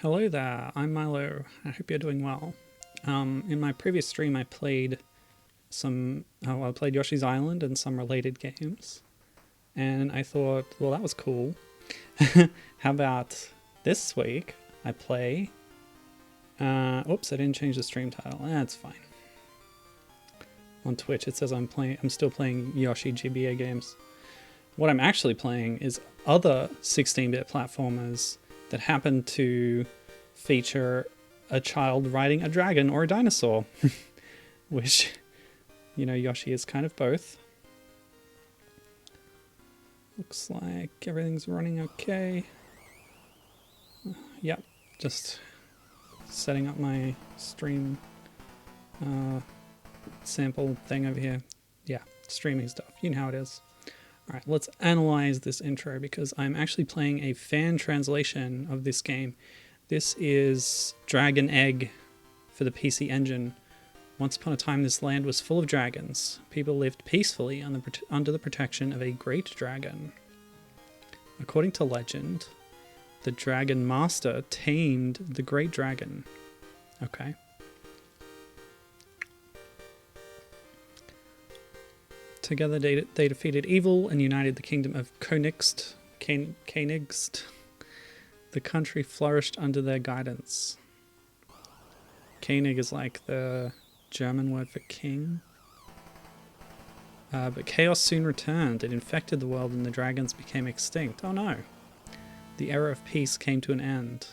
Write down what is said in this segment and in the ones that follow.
Hello there, I'm Milo. I hope you're doing well. In my previous stream, I played I played Yoshi's Island and some related games, and I thought, well, that was cool. How about this week? I play. Oops, I didn't change the stream title. That's fine. On Twitch, it says I'm still playing Yoshi GBA games. What I'm actually playing is other 16-bit platformers that happen to feature a child riding a dragon or a dinosaur, which, you know, Yoshi is kind of both. Looks like everything's running okay. Yep, just setting up my stream sample thing over here. Yeah, streaming stuff, you know how it is. Alright, let's analyze this intro because I'm actually playing a fan translation of this game. This is Dragon Egg for the PC Engine. Once upon a time, this land was full of dragons. People lived peacefully under the protection of a great dragon. According to legend, the Dragon Master tamed the great dragon. Okay. Together they defeated evil and united the kingdom of Konigst. The country flourished under their guidance. Koenig is like the German word for king. But chaos soon returned. It infected the world and the dragons became extinct. Oh no. The era of peace came to an end.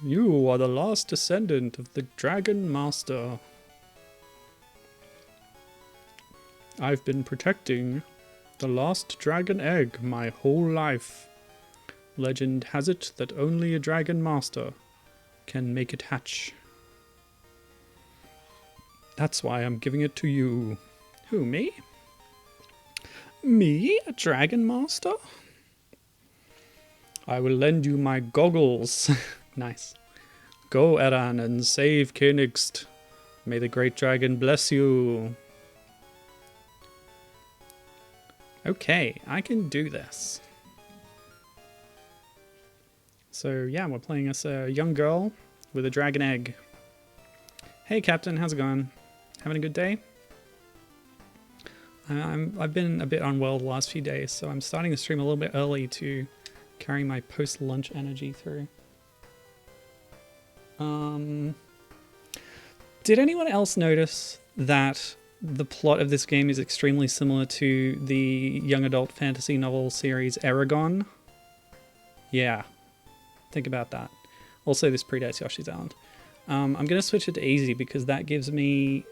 You are the last descendant of the Dragon Master. I've been protecting the last dragon egg my whole life. Legend has it that only a dragon master can make it hatch. That's why I'm giving it to you. Who, me? Me, a dragon master? I will lend you my goggles. Nice. Go, Irem, and save Konigst. May the great dragon bless you. Okay, I can do this. So yeah, we're playing as a young girl with a dragon egg. Hey Captain, how's it going? Having a good day? I've been a bit unwell the last few days, so I'm starting the stream a little bit early to carry my post-lunch energy through. Did anyone else notice that the plot of this game is extremely similar to the young adult fantasy novel series Eragon? Yeah, think about that. Also, this predates Yoshi's Island. I'm going to switch it to easy because that gives me...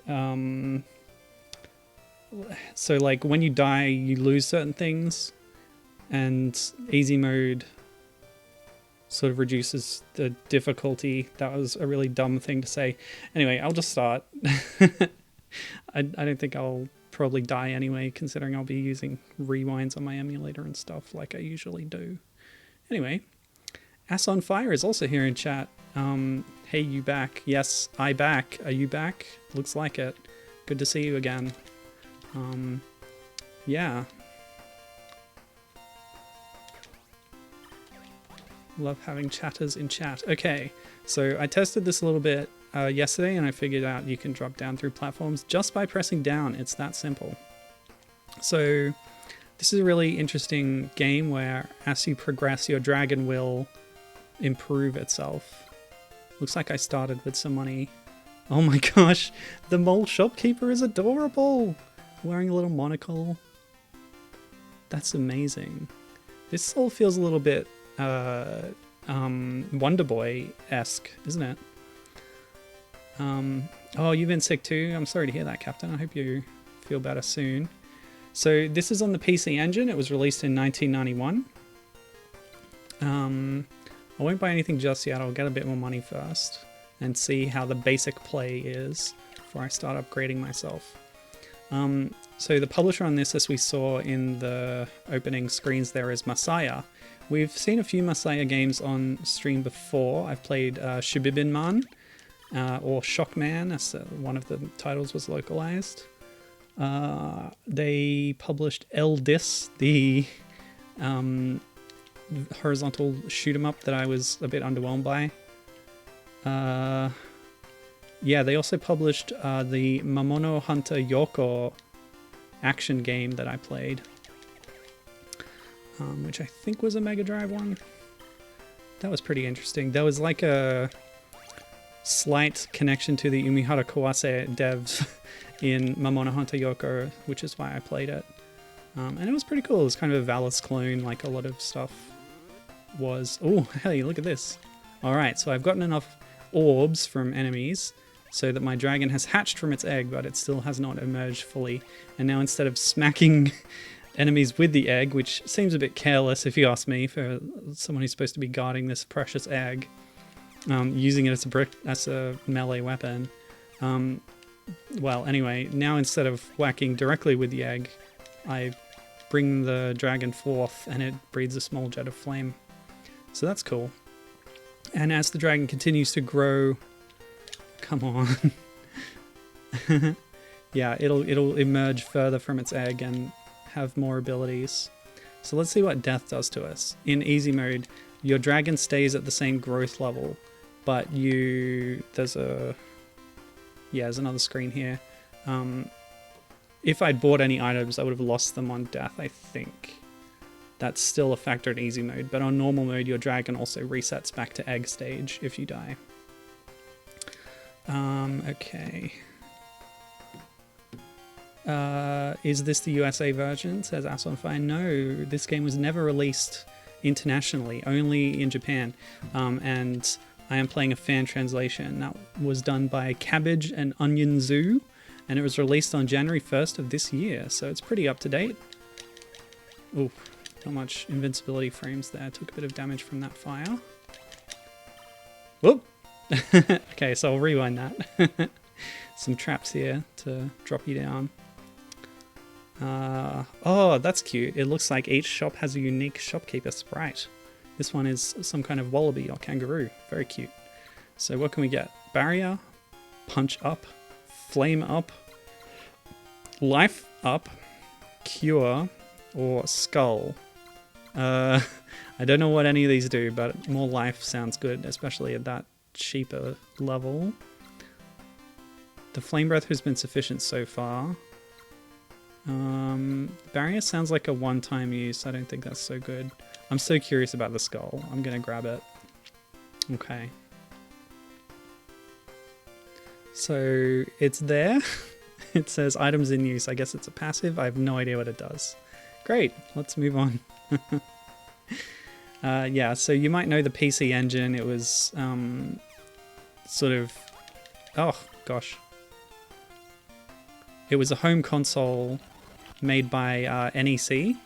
so, like, when you die, you lose certain things, and easy mode sort of reduces the difficulty. That was a really dumb thing to say. Anyway, I'll just start. I don't think I'll probably die anyway, considering I'll be using rewinds on my emulator and stuff like I usually do. Anyway, Ass on Fire is also here in chat. Hey, you back? Yes, I back. Are you back? Looks like it. Good to see you again. Yeah. Love having chatters in chat. Okay, so I tested this a little bit yesterday, and I figured out you can drop down through platforms just by pressing down. It's that simple. So this is a really interesting game where as you progress, your dragon will improve itself. Looks like I started with some money. Oh my gosh, the mole shopkeeper is adorable! Wearing a little monocle. That's amazing. This all feels a little bit Wonderboy-esque, isn't it? Oh, you've been sick too? I'm sorry to hear that, Captain. I hope you feel better soon. So this is on the PC Engine. It was released in 1991. I won't buy anything just yet. I'll get a bit more money first and see how the basic play is before I start upgrading myself. So the publisher on this, as we saw in the opening screens there, is Masaya. We've seen a few Masaya games on stream before. I've played Shibibinman, or Shockman, as one of the titles was localized. They published Eldis, the horizontal shoot 'em up that I was a bit underwhelmed by. Yeah, they also published the Mamono Hunter Yoko action game that I played, which I think was a Mega Drive one. That was pretty interesting. There was like a slight connection to the Umihara Kawase devs in Mamono Hunter Yoko, which is why I played it. And it was pretty cool. It was kind of a Valis clone, like a lot of stuff was. Oh, hey, look at this. Alright, so I've gotten enough orbs from enemies so that my dragon has hatched from its egg, but it still has not emerged fully. And now instead of smacking enemies with the egg, which seems a bit careless if you ask me, for someone who's supposed to be guarding this precious egg, using it as a melee weapon. Well, anyway, now instead of whacking directly with the egg, I bring the dragon forth and it breathes a small jet of flame. So that's cool. And as the dragon continues to grow, come on. Yeah, it'll emerge further from its egg and have more abilities. So let's see what death does to us. In easy mode, your dragon stays at the same growth level, but there's another screen here. If I'd bought any items, I would have lost them on death, I think. That's still a factor in easy mode, but on normal mode, your dragon also resets back to egg stage if you die. Okay. Is this the USA version? Says Ass on Fire. No, this game was never released internationally, only in Japan. And I am playing a fan translation that was done by Cabbage and Onion Zoo, and it was released on January 1st of this year, so it's pretty up to date. Ooh, not much invincibility frames there. Took a bit of damage from that fire. Whoop! Okay, so I'll rewind that. Some traps here to drop you down. Oh, that's cute. It looks like each shop has a unique shopkeeper sprite. This one is some kind of wallaby or kangaroo. Very cute. So what can we get? Barrier, punch up, flame up, life up, cure, or skull. I don't know what any of these do, but more life sounds good, especially at that cheaper level. The flame breath has been sufficient so far. Barrier sounds like a one-time use. I don't think that's so good. I'm so curious about the skull. I'm gonna grab it. Okay. So it's there. It says items in use. I guess it's a passive. I have no idea what it does. Great. Let's move on. Yeah, so you might know the PC Engine. It was sort of... Oh, gosh. It was a home console made by NEC,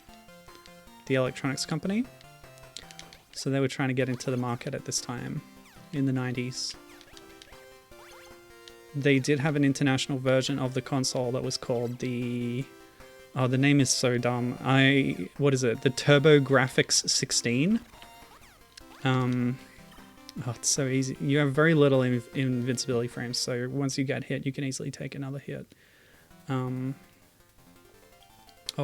the electronics company. So they were trying to get into the market at this time in the 90s. They did have an international version of the console that was called the... Oh, the name is so dumb. What is it? The TurboGrafx 16. Oh, it's so easy. You have very little invincibility frames, so once you get hit, you can easily take another hit. Oh,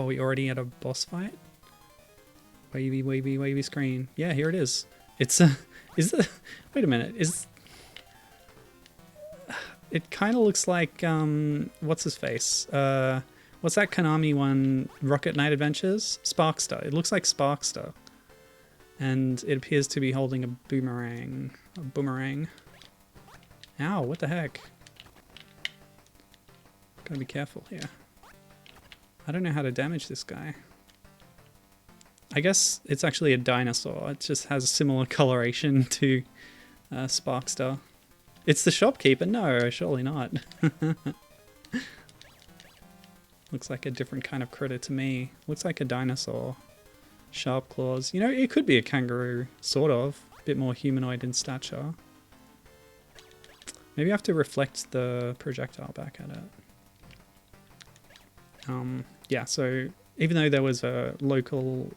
we already had a boss fight? Wavy, wavy, wavy screen. Yeah, here it is. It's wait a minute. It kind of looks like, what's his face? What's that Konami one? Rocket Knight Adventures? Sparkster. It looks like Sparkster. And it appears to be holding a boomerang. A boomerang. Ow, what the heck? Gotta be careful here. I don't know how to damage this guy. I guess it's actually a dinosaur. It just has a similar coloration to Sparkster. It's the shopkeeper? No, surely not. Looks like a different kind of critter to me. Looks like a dinosaur. Sharp claws. You know, it could be a kangaroo, sort of. A bit more humanoid in stature. Maybe I have to reflect the projectile back at it. Yeah, so even though there was a local,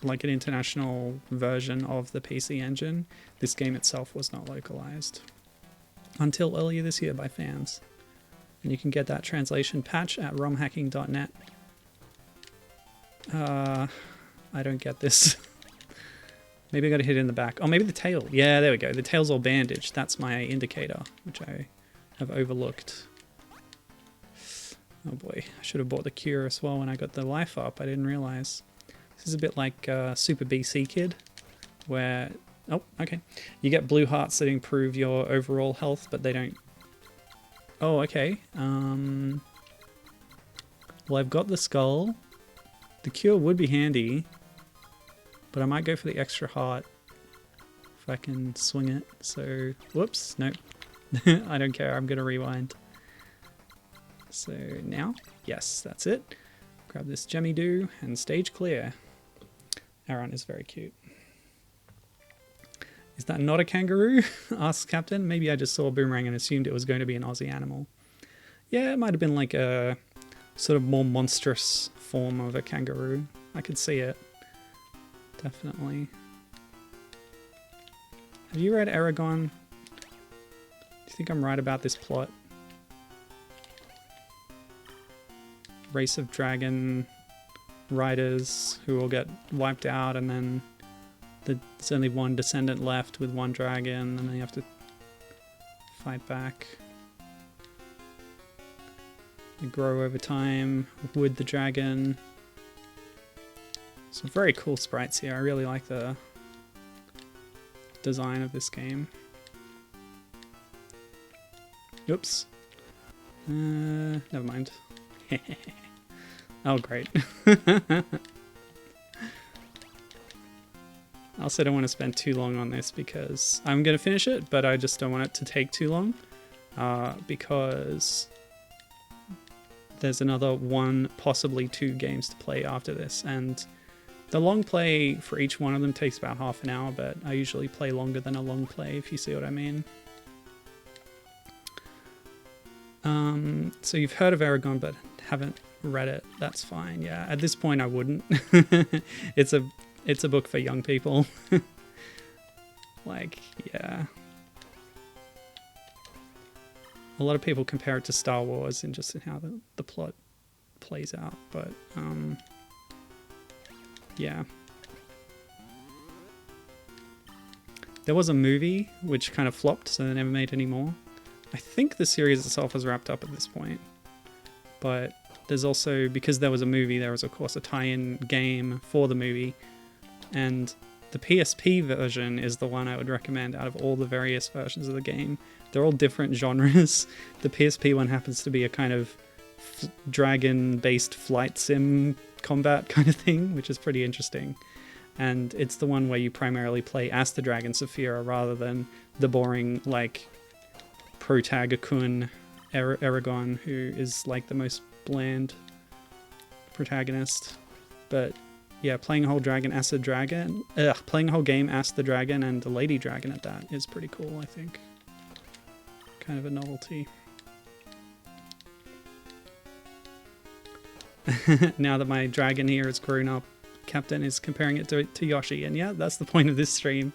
like an international version of the PC Engine, this game itself was not localized. Until earlier this year by fans. And you can get that translation patch at romhacking.net. I don't get this. Maybe I got to hit it in the back. Oh, maybe the tail. Yeah, there we go. The tail's all bandaged. That's my indicator, which I have overlooked. Oh boy, I should have bought the cure as well when I got the life up. I didn't realize. This is a bit like Super BC Kid, where... Oh, okay. You get blue hearts that improve your overall health, but they don't... Oh, okay. Well, I've got the skull. The cure would be handy, but I might go for the extra heart if I can swing it. So, whoops, nope. I don't care, I'm going to rewind. So now, yes, that's it. Grab this Jemmy Doo and stage clear. Aaron is very cute. Is that not a kangaroo? Asks Captain. Maybe I just saw a boomerang and assumed it was going to be an Aussie animal. Yeah, it might have been like a sort of more monstrous form of a kangaroo. I could see it. Definitely. Have you read Aragon? Do you think I'm right about this plot? Race of dragon riders who will get wiped out, and then there's only one descendant left with one dragon, and they have to fight back. They grow over time with the dragon. Some very cool sprites here. I really like the design of this game. Oops. Never mind. Oh, great. I also don't want to spend too long on this because I'm going to finish it, but I just don't want it to take too long because there's another one, possibly two games to play after this, and the long play for each one of them takes about half an hour, but I usually play longer than a long play, if you see what I mean. So you've heard of Aragon but haven't read it. That's fine. Yeah, at this point I wouldn't. It's a book for young people. Like, yeah. A lot of people compare it to Star Wars and just in how the plot plays out, but yeah. There was a movie which kind of flopped, so they never made any more. I think the series itself is wrapped up at this point, but there's also, because there was a movie, there was of course a tie-in game for the movie, and the PSP version is the one I would recommend out of all the various versions of the game. They're all different genres. The PSP one happens to be a kind of dragon-based flight sim combat kind of thing, which is pretty interesting. And it's the one where you primarily play as the dragon Saphira rather than the boring, like, Protagakun Aragon, who is like the most bland protagonist. But yeah, playing a whole dragon as a dragon, playing a whole game as the dragon and the lady dragon at that is pretty cool, I think. Kind of a novelty. Now that my dragon here has grown up, Captain is comparing it to Yoshi, and yeah, that's the point of this stream.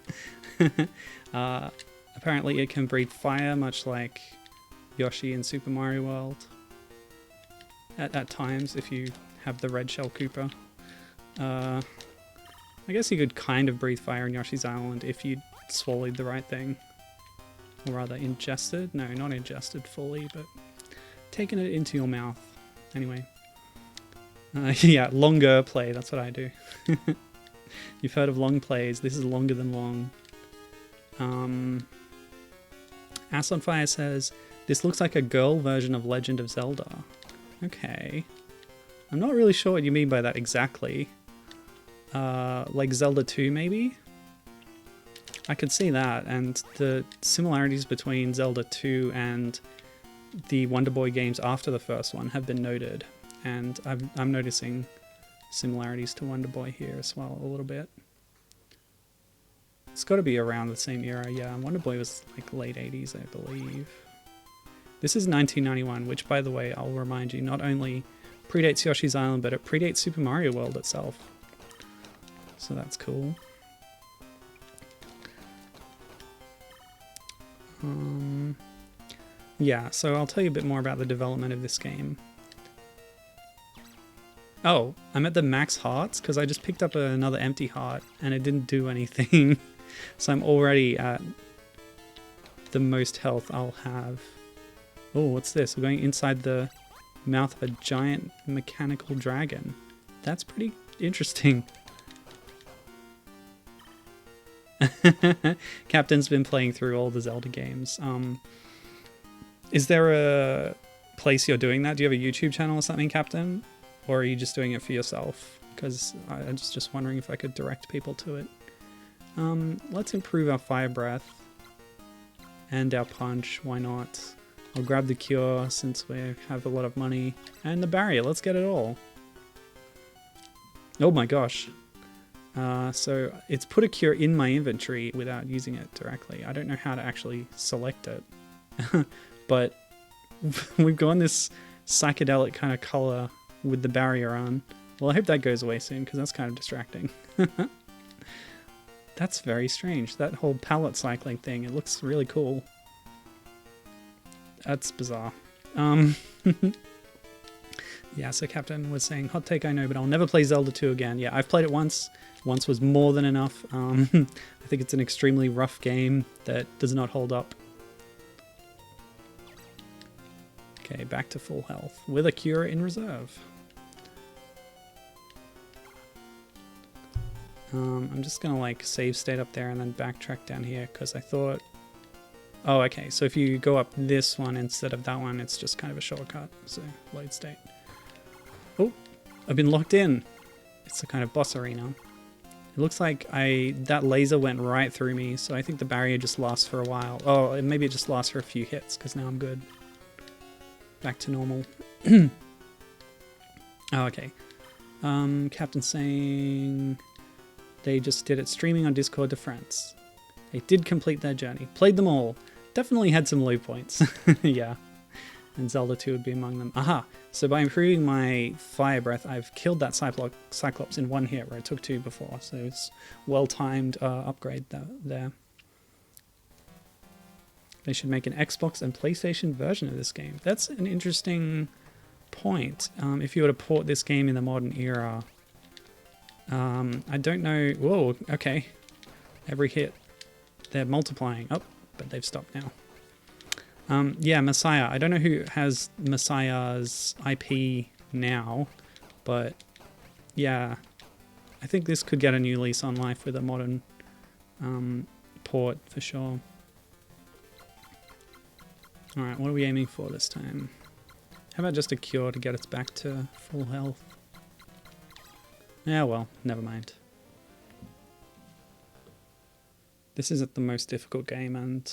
Apparently it can breathe fire, much like Yoshi in Super Mario World. At times, if you have the red shell Koopa. I guess you could kind of breathe fire in Yoshi's Island if you swallowed the right thing. Or rather, ingested? No, not ingested fully, but taking it into your mouth. Anyway. Yeah, longer play, that's what I do. You've heard of long plays, this is longer than long. Ass on Fire says, this looks like a girl version of Legend of Zelda. Okay. I'm not really sure what you mean by that exactly. Like Zelda 2 maybe? I could see that, and the similarities between Zelda 2 and the Wonderboy games after the first one have been noted, and I'm noticing similarities to Wonderboy here as well a little bit. It's got to be around the same era, yeah. Wonderboy was like late 80s, I believe. This is 1991, which, by the way, I'll remind you, not only predates Yoshi's Island, but it predates Super Mario World itself. So that's cool. Yeah, so I'll tell you a bit more about the development of this game. Oh, I'm at the max hearts because I just picked up another empty heart and it didn't do anything. So I'm already at the most health I'll have. Oh, what's this? We're going inside the mouth of a giant mechanical dragon. That's pretty interesting. Captain's been playing through all the Zelda games. Is there a place you're doing that? Do you have a YouTube channel or something, Captain? Or are you just doing it for yourself? Because I was just wondering if I could direct people to it. Let's improve our fire breath and our punch. Why not? I'll grab the cure since we have a lot of money. And the barrier. Let's get it all. Oh my gosh. So it's put a cure in my inventory without using it directly. I don't know how to actually select it. But we've gone this psychedelic kind of color with the barrier on. Well, I hope that goes away soon because that's kind of distracting. That's very strange. That whole palette cycling thing, it looks really cool. That's bizarre. Yeah, so Captain was saying, hot take I know, but I'll never play Zelda 2 again. Yeah, I've played it once. Once was more than enough. I think it's an extremely rough game that does not hold up. Okay, back to full health with a cure in reserve. I'm just gonna like save state up there and then backtrack down here because I thought... Oh, okay, so if you go up this one instead of that one, it's just kind of a shortcut. So, load state. Oh, I've been locked in. It's a kind of boss arena. It looks like that laser went right through me, so I think the barrier just lasts for a while. Oh, maybe it just lasts for a few hits because now I'm good. Back to normal. Oh, okay. Captain saying they just did it streaming on Discord to friends. They did complete their journey. Played them all. Definitely had some low points. Yeah. And Zelda 2 would be among them. Aha! So by improving my fire breath, I've killed that Cyclops in one hit where it took 2 before. So it's well-timed upgrade there. They should make an Xbox and PlayStation version of this game. That's an interesting point. If you were to port this game in the modern era, I don't know. Whoa, okay. Every hit, they're multiplying. Oh, but they've stopped now. Yeah, Messiah. I don't know who has Messiah's IP now, but yeah, I think this could get a new lease on life with a modern port for sure. Alright, what are we aiming for this time? How about just a cure to get us back to full health? Yeah, well, never mind. This isn't the most difficult game, and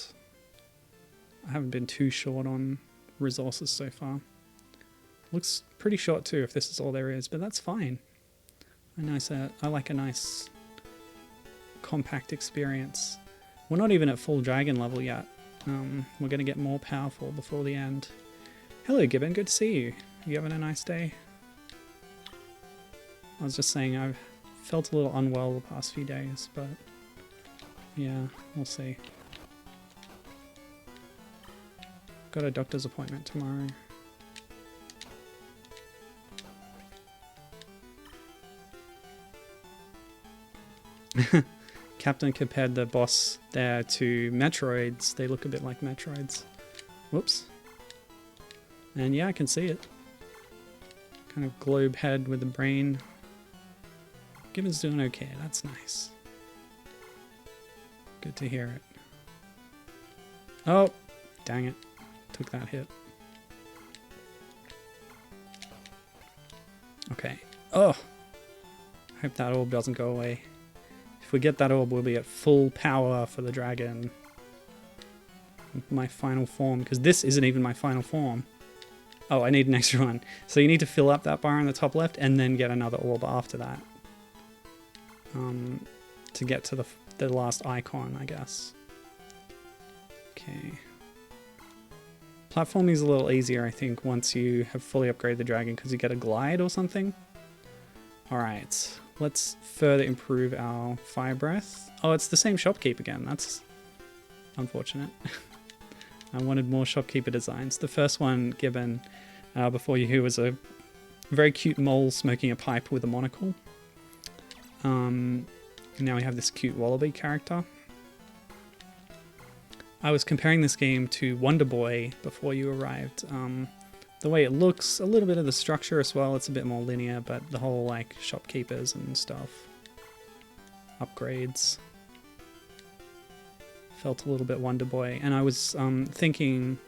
I haven't been too short on resources so far. Looks pretty short too, if this is all there is, but that's fine. I like a nice, compact experience. We're not even at full dragon level yet. We're going to get more powerful before the end. Hello, Gibbon. Good to see you. You having a nice day? I was just saying I've felt a little unwell the past few days, but yeah, we'll see. Got a doctor's appointment tomorrow. Captain compared the boss there to Metroids. They look a bit like Metroids. Whoops. And yeah, I can see it. Kind of globe head with a brain. Gibbon's doing okay. That's nice. Good to hear it. Oh, dang it. Took that hit. Okay. Oh! I hope that orb doesn't go away. If we get that orb, we'll be at full power for the dragon. My final form, because this isn't even my final form. Oh, I need an extra one. So you need to fill up that bar in the top left and then get another orb after that. To get to the last icon, I guess. Okay. Platforming is a little easier, I think, once you have fully upgraded the dragon, because you get a glide or something. Alright, let's further improve our fire breath. Oh, it's the same shopkeep again. That's unfortunate. I wanted more shopkeeper designs. The first one given before you was a very cute mole smoking a pipe with a monocle. And now we have this cute wallaby character. I was comparing this game to Wonderboy before you arrived. The way it looks, a little bit of the structure as well, it's a bit more linear, but the whole like shopkeepers and stuff, upgrades, felt a little bit Wonderboy. And I was thinking,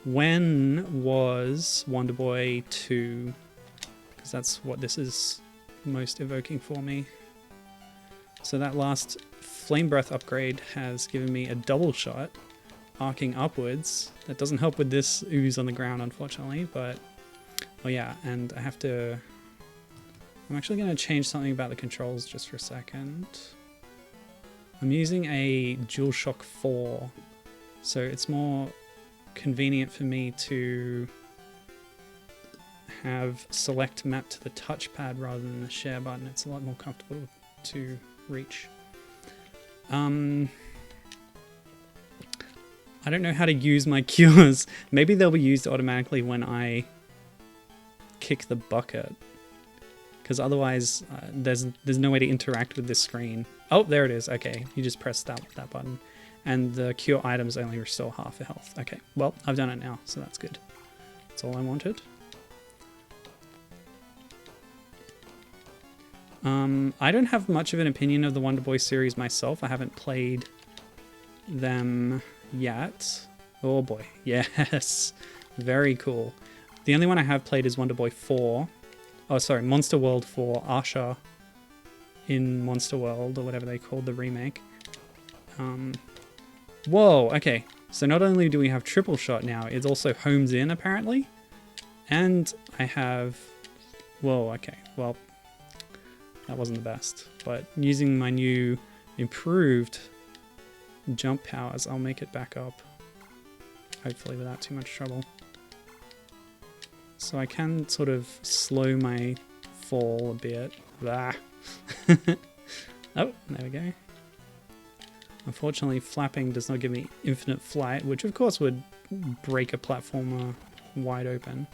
when was Wonderboy 2? Because that's what this is most evoking for me. So that last Flame Breath upgrade has given me a double shot, arcing upwards. That doesn't help with this ooze on the ground, unfortunately, but... Oh yeah, and I have to... I'm actually going to change something about the controls just for a second. I'm using a DualShock 4, so it's more convenient for me to have select map to the touchpad rather than the share button. It's a lot more comfortable to reach. I don't know how to use my cures. Maybe they'll be used automatically when I kick the bucket, because otherwise there's no way to interact with this screen. Oh, there it is. Okay, you just press that button, and the cure items only restore half the health. Okay, well, I've done it now, so that's good. That's all I wanted. I don't have much of an opinion of the Wonderboy series myself. I haven't played them yet. Oh boy, yes, very cool. The only one I have played is Wonderboy 4. Oh, sorry, Monster World 4, Asha in Monster World, or whatever they called the remake. Whoa, okay. So not only do we have triple shot now, it also homes in, apparently. And I have... Whoa, okay, well, that wasn't the best. But using my new improved jump powers, I'll make it back up. Hopefully without too much trouble. So I can sort of slow my fall a bit. Ah. Oh, there we go. Unfortunately, flapping does not give me infinite flight, which of course would break a platformer wide open.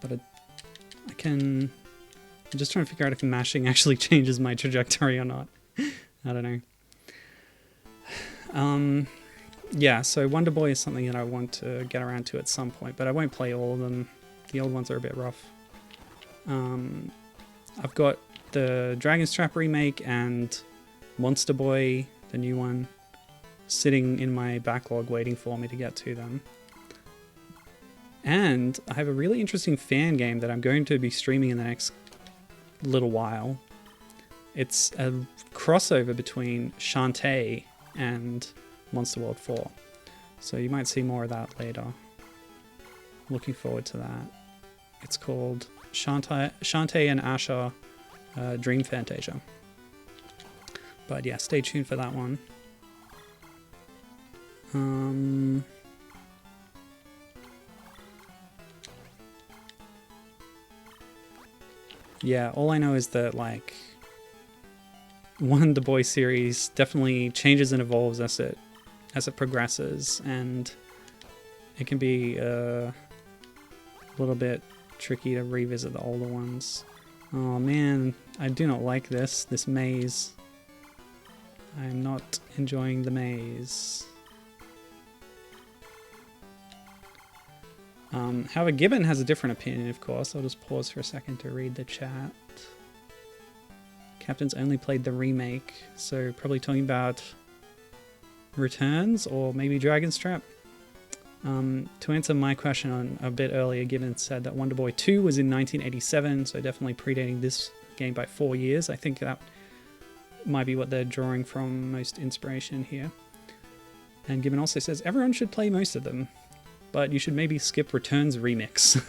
But I can... I'm just trying to figure out if mashing actually changes my trajectory or not. I don't know. Yeah, so Wonderboy is something that I want to get around to at some point, but I won't play all of them. The old ones are a bit rough. I've got the Dragon's Trap remake and Monster Boy, the new one, sitting in my backlog waiting for me to get to them. And I have a really interesting fan game that I'm going to be streaming in the next little while. It's a crossover between Shantae and Monster World 4. So you might see more of that later. Looking forward to that. It's called Shantae and Asha Dream Fantasia. But yeah, stay tuned for that one. Yeah, all I know is that, like, Wonderboy series definitely changes and evolves as it progresses, and it can be a little bit tricky to revisit the older ones. Oh man, I do not like this maze. I'm not enjoying the maze. However, Gibbon has a different opinion, of course. I'll just pause for a second to read the chat. Captain's only played the remake, so probably talking about Returns or maybe Dragon's Trap. To answer my question on a bit earlier, Gibbon said that Wonderboy 2 was in 1987, so definitely predating this game by 4 years. I think that might be what they're drawing from most inspiration here. And Gibbon also says everyone should play most of them, but you should maybe skip Returns remix.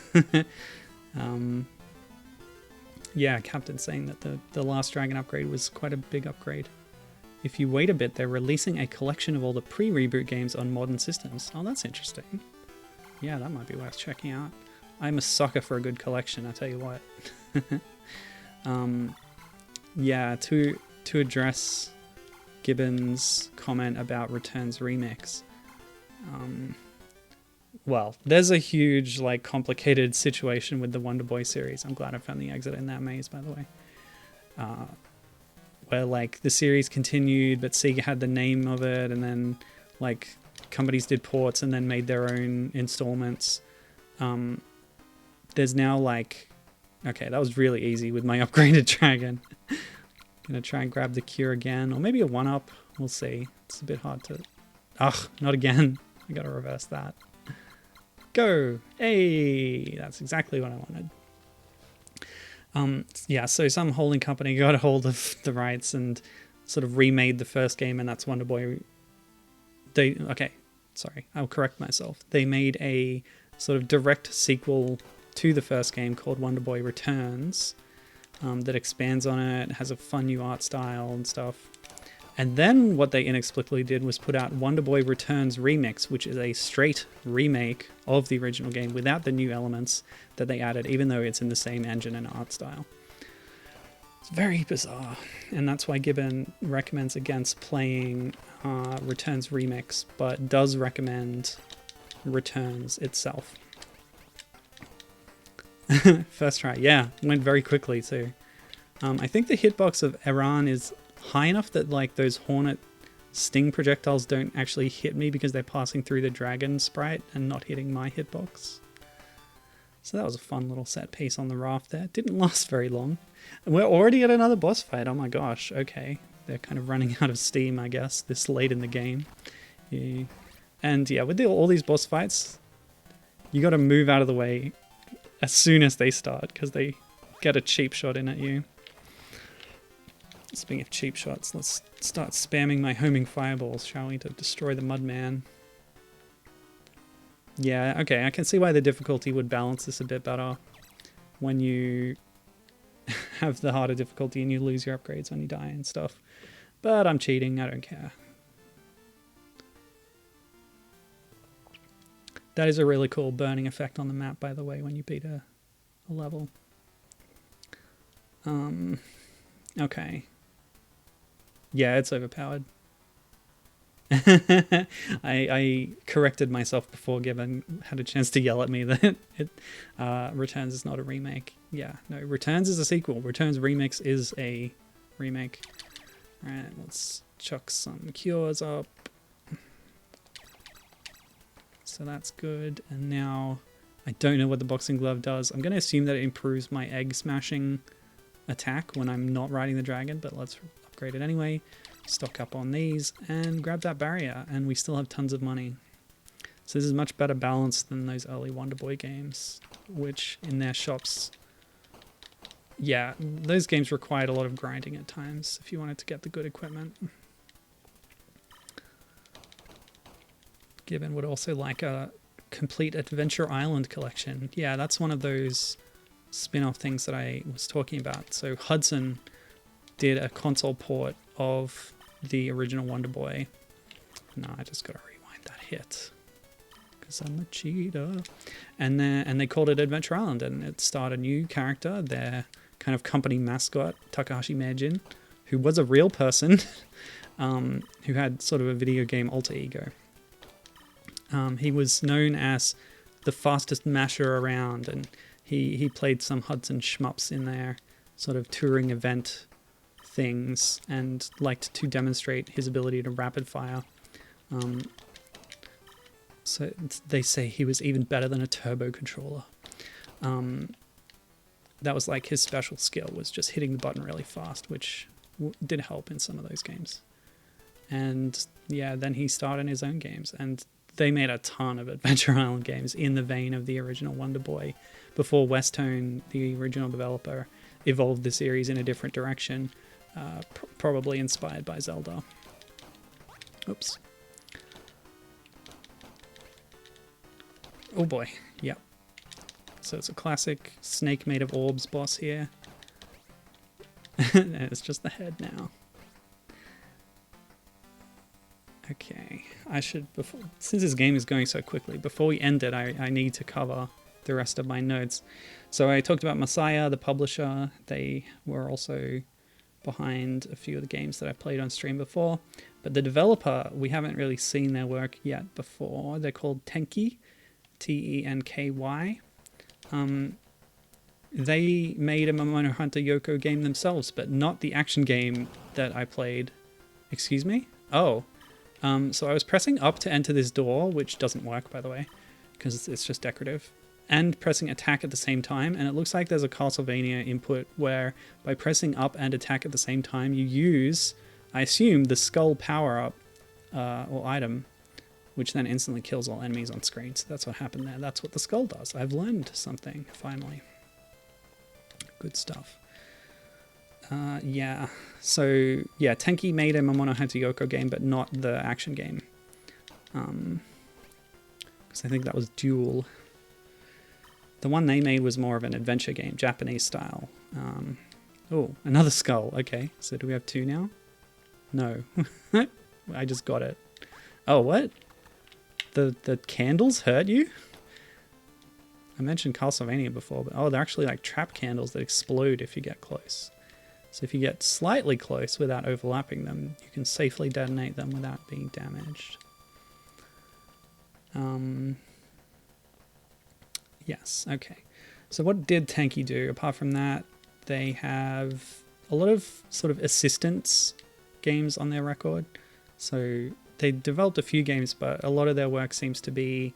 Yeah, Captain's saying that the last Dragon upgrade was quite a big upgrade. If you wait a bit, they're releasing a collection of all the pre-reboot games on modern systems. Oh, that's interesting. Yeah, that might be worth checking out. I'm a sucker for a good collection, I tell you what. Yeah, to address Gibbon's comment about Returns remix. Well, there's a huge, like, complicated situation with the Wonderboy series. I'm glad I found the exit in that maze, by the way. Where, like, the series continued, but Sega had the name of it, and then, like, companies did ports and then made their own installments. There's now, like... Okay, that was really easy with my upgraded dragon. Gonna try and grab the cure again, or maybe a 1-up. We'll see. It's a bit hard to... Ugh, not again. I gotta reverse that. Go! Hey! That's exactly what I wanted. Yeah, so some holding company got a hold of the rights and sort of remade the first game, and that's Wonderboy. Okay, sorry, I'll correct myself. They made a sort of direct sequel to the first game called Wonderboy Returns that expands on it, has a fun new art style and stuff. And then what they inexplicably did was put out Wonderboy Returns Remix, which is a straight remake of the original game without the new elements that they added, even though it's in the same engine and art style. It's very bizarre, and that's why Gibbon recommends against playing Returns Remix, but does recommend Returns itself. First try, yeah, went very quickly too. I think the hitbox of Irem is high enough that, like, those Hornet sting projectiles don't actually hit me because they're passing through the dragon sprite and not hitting my hitbox. So that was a fun little set piece on the raft there. Didn't last very long. And we're already at another boss fight. Oh my gosh, okay. They're kind of running out of steam, I guess, this late in the game. Yeah. And yeah, with all these boss fights, you got to move out of the way as soon as they start because they get a cheap shot in at you. Speaking of cheap shots, let's start spamming my homing fireballs, shall we, to destroy the Mudman. Yeah, okay, I can see why the difficulty would balance this a bit better when you have the harder difficulty and you lose your upgrades when you die and stuff. But I'm cheating, I don't care. That is a really cool burning effect on the map, by the way, when you beat a level. Okay. Yeah, it's overpowered. I corrected myself before Given had a chance to yell at me that Returns is not a remake. Yeah, no, Returns is a sequel. Returns Remix is a remake. Alright, let's chuck some cures up. So that's good. And now I don't know what the boxing glove does. I'm going to assume that it improves my egg smashing attack when I'm not riding the dragon, but let's upgrade it anyway. Stock up on these and grab that barrier, and we still have tons of money. So this is much better balanced than those early Wonderboy games, which in their shops, yeah, those games required a lot of grinding at times if you wanted to get the good equipment. Gibbon would also like a complete Adventure Island collection. Yeah, that's one of those spin-off things that I was talking about. So Hudson did a console port of the original Wonderboy. No, I just gotta rewind that hit because I'm a cheater. And they called it Adventure Island, and it starred a new character, their kind of company mascot, Takahashi Meijin, who was a real person, who had sort of a video game alter ego. He was known as the fastest masher around, and he played some Hudson shmups in their sort of touring event things and liked to demonstrate his ability to rapid fire. So they say he was even better than a turbo controller. That was like his special skill, was just hitting the button really fast, which did help in some of those games. And yeah, then he started his own games, and they made a ton of Adventure Island games in the vein of the original Wonderboy before Westone, the original developer, evolved the series in a different direction, probably inspired by Zelda. Oops. Oh boy, yep. So it's a classic snake made of orbs boss here. And it's just the head now. Okay, I should, since this game is going so quickly, before we end it, I need to cover the rest of my notes. So I talked about Messiah, the publisher. They were also behind a few of the games that I played on stream before. But the developer, we haven't really seen their work yet before. They're called Tenki, Tenky. They made a Momono Hunter Yoko game themselves, but not the action game that I played. Excuse me? Oh. So I was pressing up to enter this door, which doesn't work, by the way, because it's just decorative, and pressing attack at the same time, and it looks like there's a Castlevania input where by pressing up and attack at the same time, you use, I assume, the skull power-up or item, which then instantly kills all enemies on screen. So that's what happened there. That's what the skull does. I've learned something, finally. Good stuff. Yeah. So, yeah, Tenki made a Momono Hunter Yoko game, but not the action game. Because I think that was Duel. The one they made was more of an adventure game, Japanese style. Oh, another skull. Okay, so do we have two now? No. I just got it. Oh, what? The candles hurt you? I mentioned Castlevania before, but oh, they're actually like trap candles that explode if you get close. So if you get slightly close without overlapping them, you can safely detonate them without being damaged. Yes, okay. So what did Tenki do? Apart from that, they have a lot of sort of assistance games on their record. So they developed a few games, but a lot of their work seems to be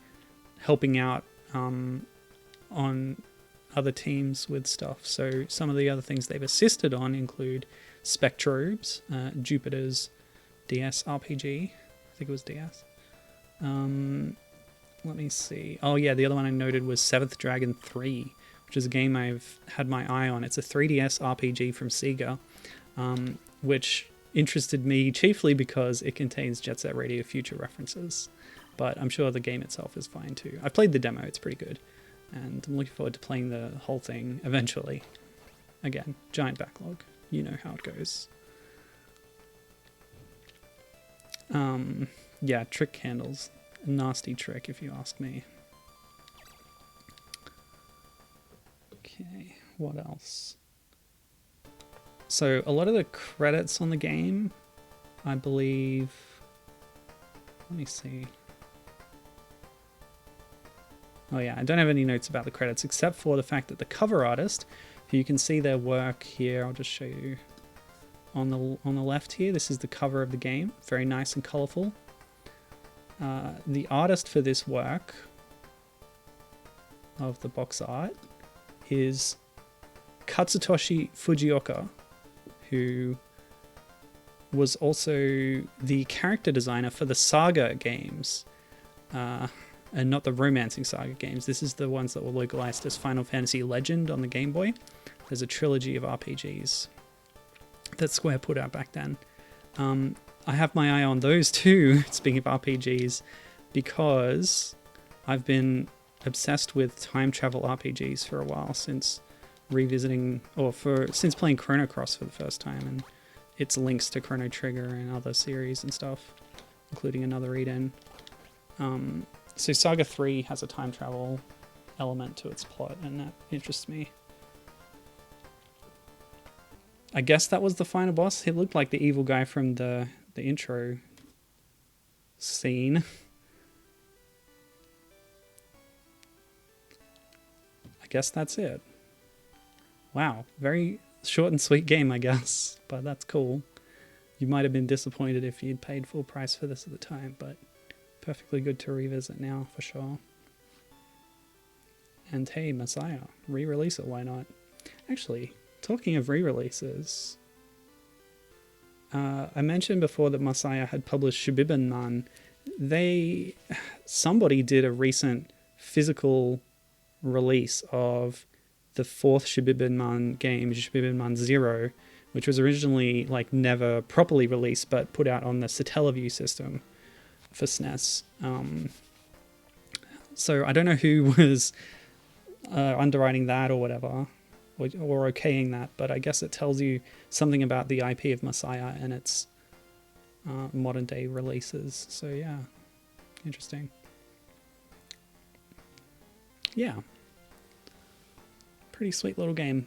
helping out on other teams with stuff. So some of the other things they've assisted on include Spectrobes, Jupiter's DS RPG. I think it was DS. Let me see. Oh yeah, the other one I noted was Seventh Dragon 3, which is a game I've had my eye on. It's a 3DS RPG from Sega, which interested me chiefly because it contains Jet Set Radio Future references. But I'm sure the game itself is fine too. I played the demo, it's pretty good. And I'm looking forward to playing the whole thing eventually. Again, giant backlog. You know how it goes. Yeah, trick candles. Nasty trick, if you ask me. Okay, what else? So a lot of the credits on the game, I believe... Let me see. Oh yeah, I don't have any notes about the credits except for the fact that the cover artist, who you can see their work here, I'll just show you on the left here. This is the cover of the game, very nice and colorful. The artist for this work of the box art is Katsutoshi Fujioka, who was also the character designer for the Saga games, and not the Romancing Saga games. This is the ones that were localized as Final Fantasy Legend on the Game Boy. There's a trilogy of RPGs that Square put out back then. I have my eye on those too, speaking of RPGs, because I've been obsessed with time travel RPGs for a while, since since playing Chrono Cross for the first time, and its links to Chrono Trigger and other series and stuff, including another Eden. So Saga 3 has a time travel element to its plot, and that interests me. I guess that was the final boss. He looked like the evil guy from the intro scene. I guess that's it. Wow, very short and sweet game, I guess, but that's cool. You might have been disappointed if you'd paid full price for this at the time, but perfectly good to revisit now, for sure. And hey, Messiah, re-release it, why not? Actually, talking of re-releases, I mentioned before that Messiah had published Shibibinman. Somebody did a recent physical release of the fourth Shibibinman game, Shibibinman 0, which was originally like never properly released, but put out on the Satellaview system for SNES. So I don't know who was underwriting that or whatever, or okaying that, but I guess it tells you something about the IP of Messiah and its modern day releases. So yeah, interesting. Yeah, pretty sweet little game.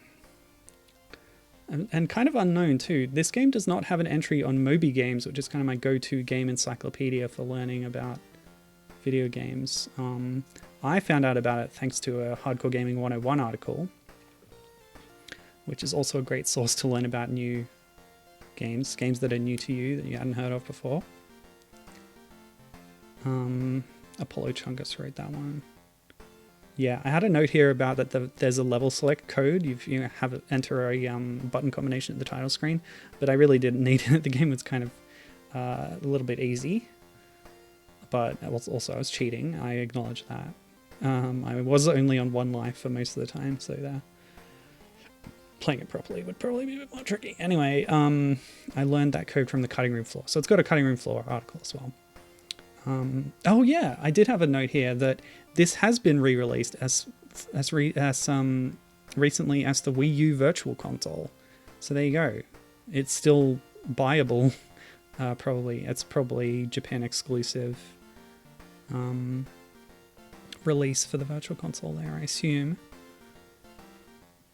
And kind of unknown too. This game does not have an entry on Moby Games, which is kind of my go-to game encyclopedia for learning about video games. I found out about it thanks to a Hardcore Gaming 101 article, which is also a great source to learn about new games that are new to you that you hadn't heard of before. Apollo Chungus wrote that one. Yeah, I had a note here about that there's a level select code. You have to enter a button combination at the title screen, but I really didn't need it. The game was kind of a little bit easy, but I was cheating. I acknowledge that. I was only on 1 life for most of the time, so playing it properly would probably be a bit more tricky. Anyway, I learned that code from the cutting room floor, so it's got a cutting room floor article as well. Oh yeah, I did have a note here that this has been re-released as recently as the Wii U Virtual Console. So there you go. It's still buyable. It's probably Japan exclusive release for the Virtual Console there, I assume.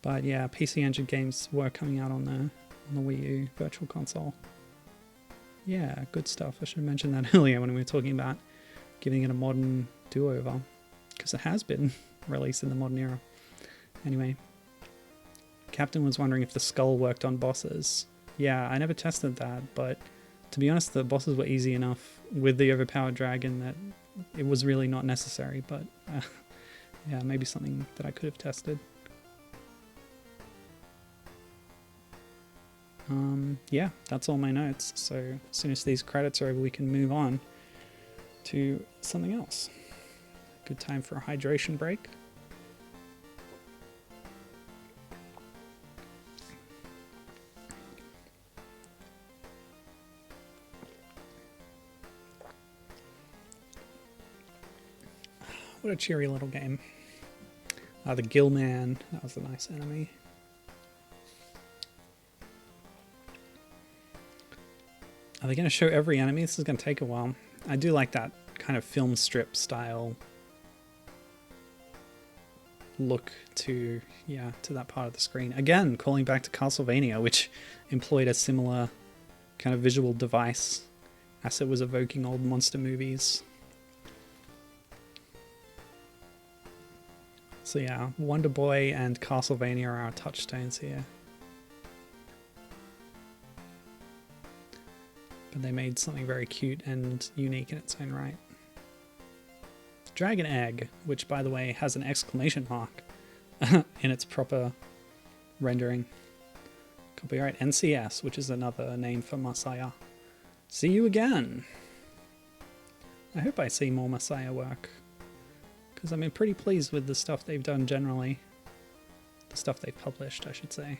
But yeah, PC Engine games were coming out on the Wii U Virtual Console. Yeah, good stuff. I should have mentioned that earlier when we were talking about giving it a modern do-over, because it has been released in the modern era. Anyway, Captain was wondering if the skull worked on bosses. Yeah, I never tested that, but to be honest, the bosses were easy enough with the overpowered dragon that it was really not necessary, but yeah, maybe something that I could have tested. Yeah, that's all my notes. So as soon as these credits are over, we can move on to something else. Good time for a hydration break. What a cheery little game. The Gill Man, that was a nice enemy. Are they going to show every enemy? This is going to take a while. I do like that kind of film strip style look to that part of the screen. Again, calling back to Castlevania, which employed a similar kind of visual device as it was evoking old monster movies. So yeah, Wonderboy and Castlevania are our touchstones here. But they made something very cute and unique in its own right. Dragon Egg, which by the way has an exclamation mark in its proper rendering. Copyright NCS, which is another name for Masaya. See you again! I hope I see more Masaya work, because I'm pretty pleased with the stuff they've done generally. The stuff they've published, I should say.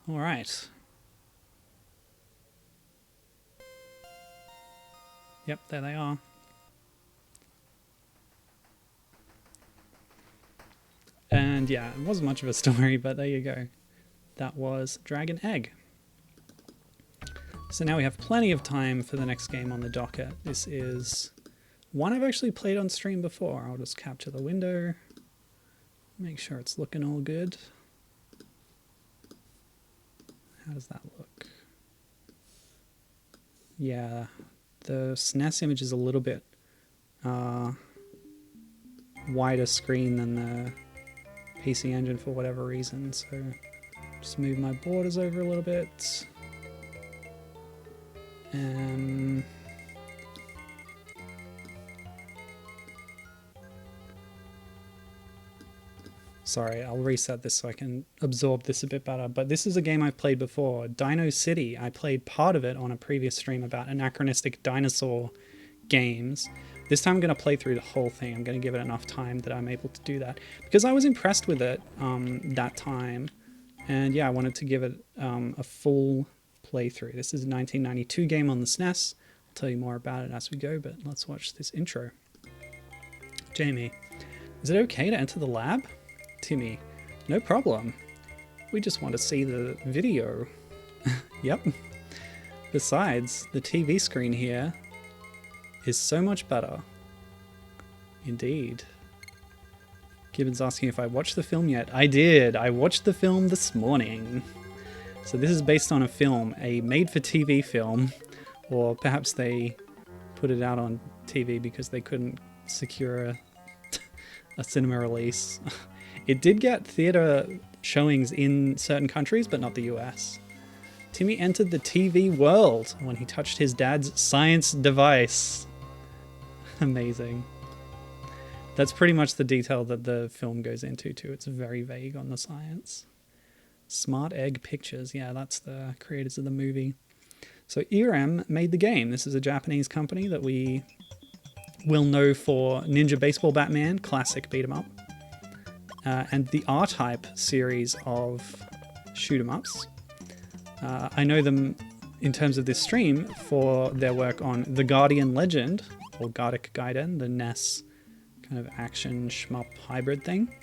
Alright. Yep, there they are. And yeah, it wasn't much of a story, but there you go. That was Dragon Egg. So now we have plenty of time for the next game on the docket. This is one I've actually played on stream before. I'll just capture the window. Make sure it's looking all good. How does that look? Yeah. The SNES image is a little bit wider screen than the PC Engine for whatever reason, so just move my borders over a little bit. Sorry, I'll reset this so I can absorb this a bit better. But this is a game I've played before, Dino City. I played part of it on a previous stream about anachronistic dinosaur games. This time I'm going to play through the whole thing. I'm going to give it enough time that I'm able to do that. Because I was impressed with it that time. And yeah, I wanted to give it a full playthrough. This is a 1992 game on the SNES. I'll tell you more about it as we go, but let's watch this intro. Jamie, is it okay to enter the lab? Timmy, no problem. We just want to see the video. Yep. Besides, the TV screen here is so much better. Indeed. Gibbons asking if I watched the film yet. I did. I watched the film this morning. So this is based on a film, a made-for-TV film, or perhaps they put it out on TV because they couldn't secure a cinema release. It did get theater showings in certain countries, but not the US. Timmy entered the TV world when he touched his dad's science device. Amazing. That's pretty much the detail that the film goes into too. It's very vague on the science. Smart Egg Pictures. Yeah, that's the creators of the movie. So Irem made the game. This is a Japanese company that we will know for Ninja Baseball Batman, classic beat 'em up, and the R-Type series of shoot 'em ups. I know them in terms of this stream for their work on The Guardian Legend, or Gardic Gaiden, the NES kind of action shmup hybrid thing,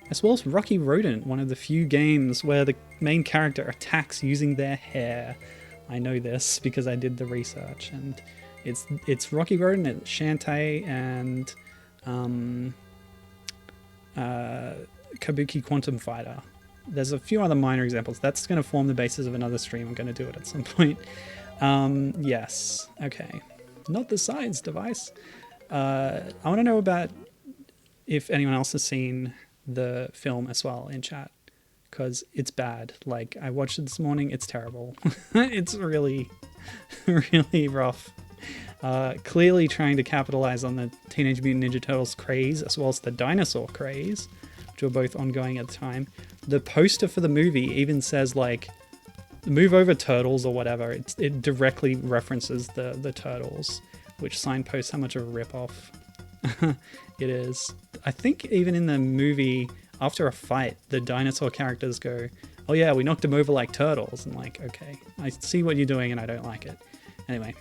as well as Rocky Rodent, one of the few games where the main character attacks using their hair. I know this because I did the research, and it's Rocky Rodent, it's Shantae, and Kabuki Quantum Fighter. There's a few other minor examples. That's going to form the basis of another stream. I'm going to do it at some point. Yes. Okay. Not the science device. I want to know about if anyone else has seen the film as well in chat, because it's bad. Like, I watched it this morning. It's terrible. It's really, really rough. Clearly trying to capitalize on the Teenage Mutant Ninja Turtles craze as well as the dinosaur craze, which were both ongoing at the time. The poster for the movie even says, like, move over turtles or whatever. It directly references the turtles, which signposts how much of a ripoff it is. I think even in the movie, after a fight, the dinosaur characters go, oh yeah, we knocked them over like turtles. And like, okay, I see what you're doing and I don't like it. Anyway.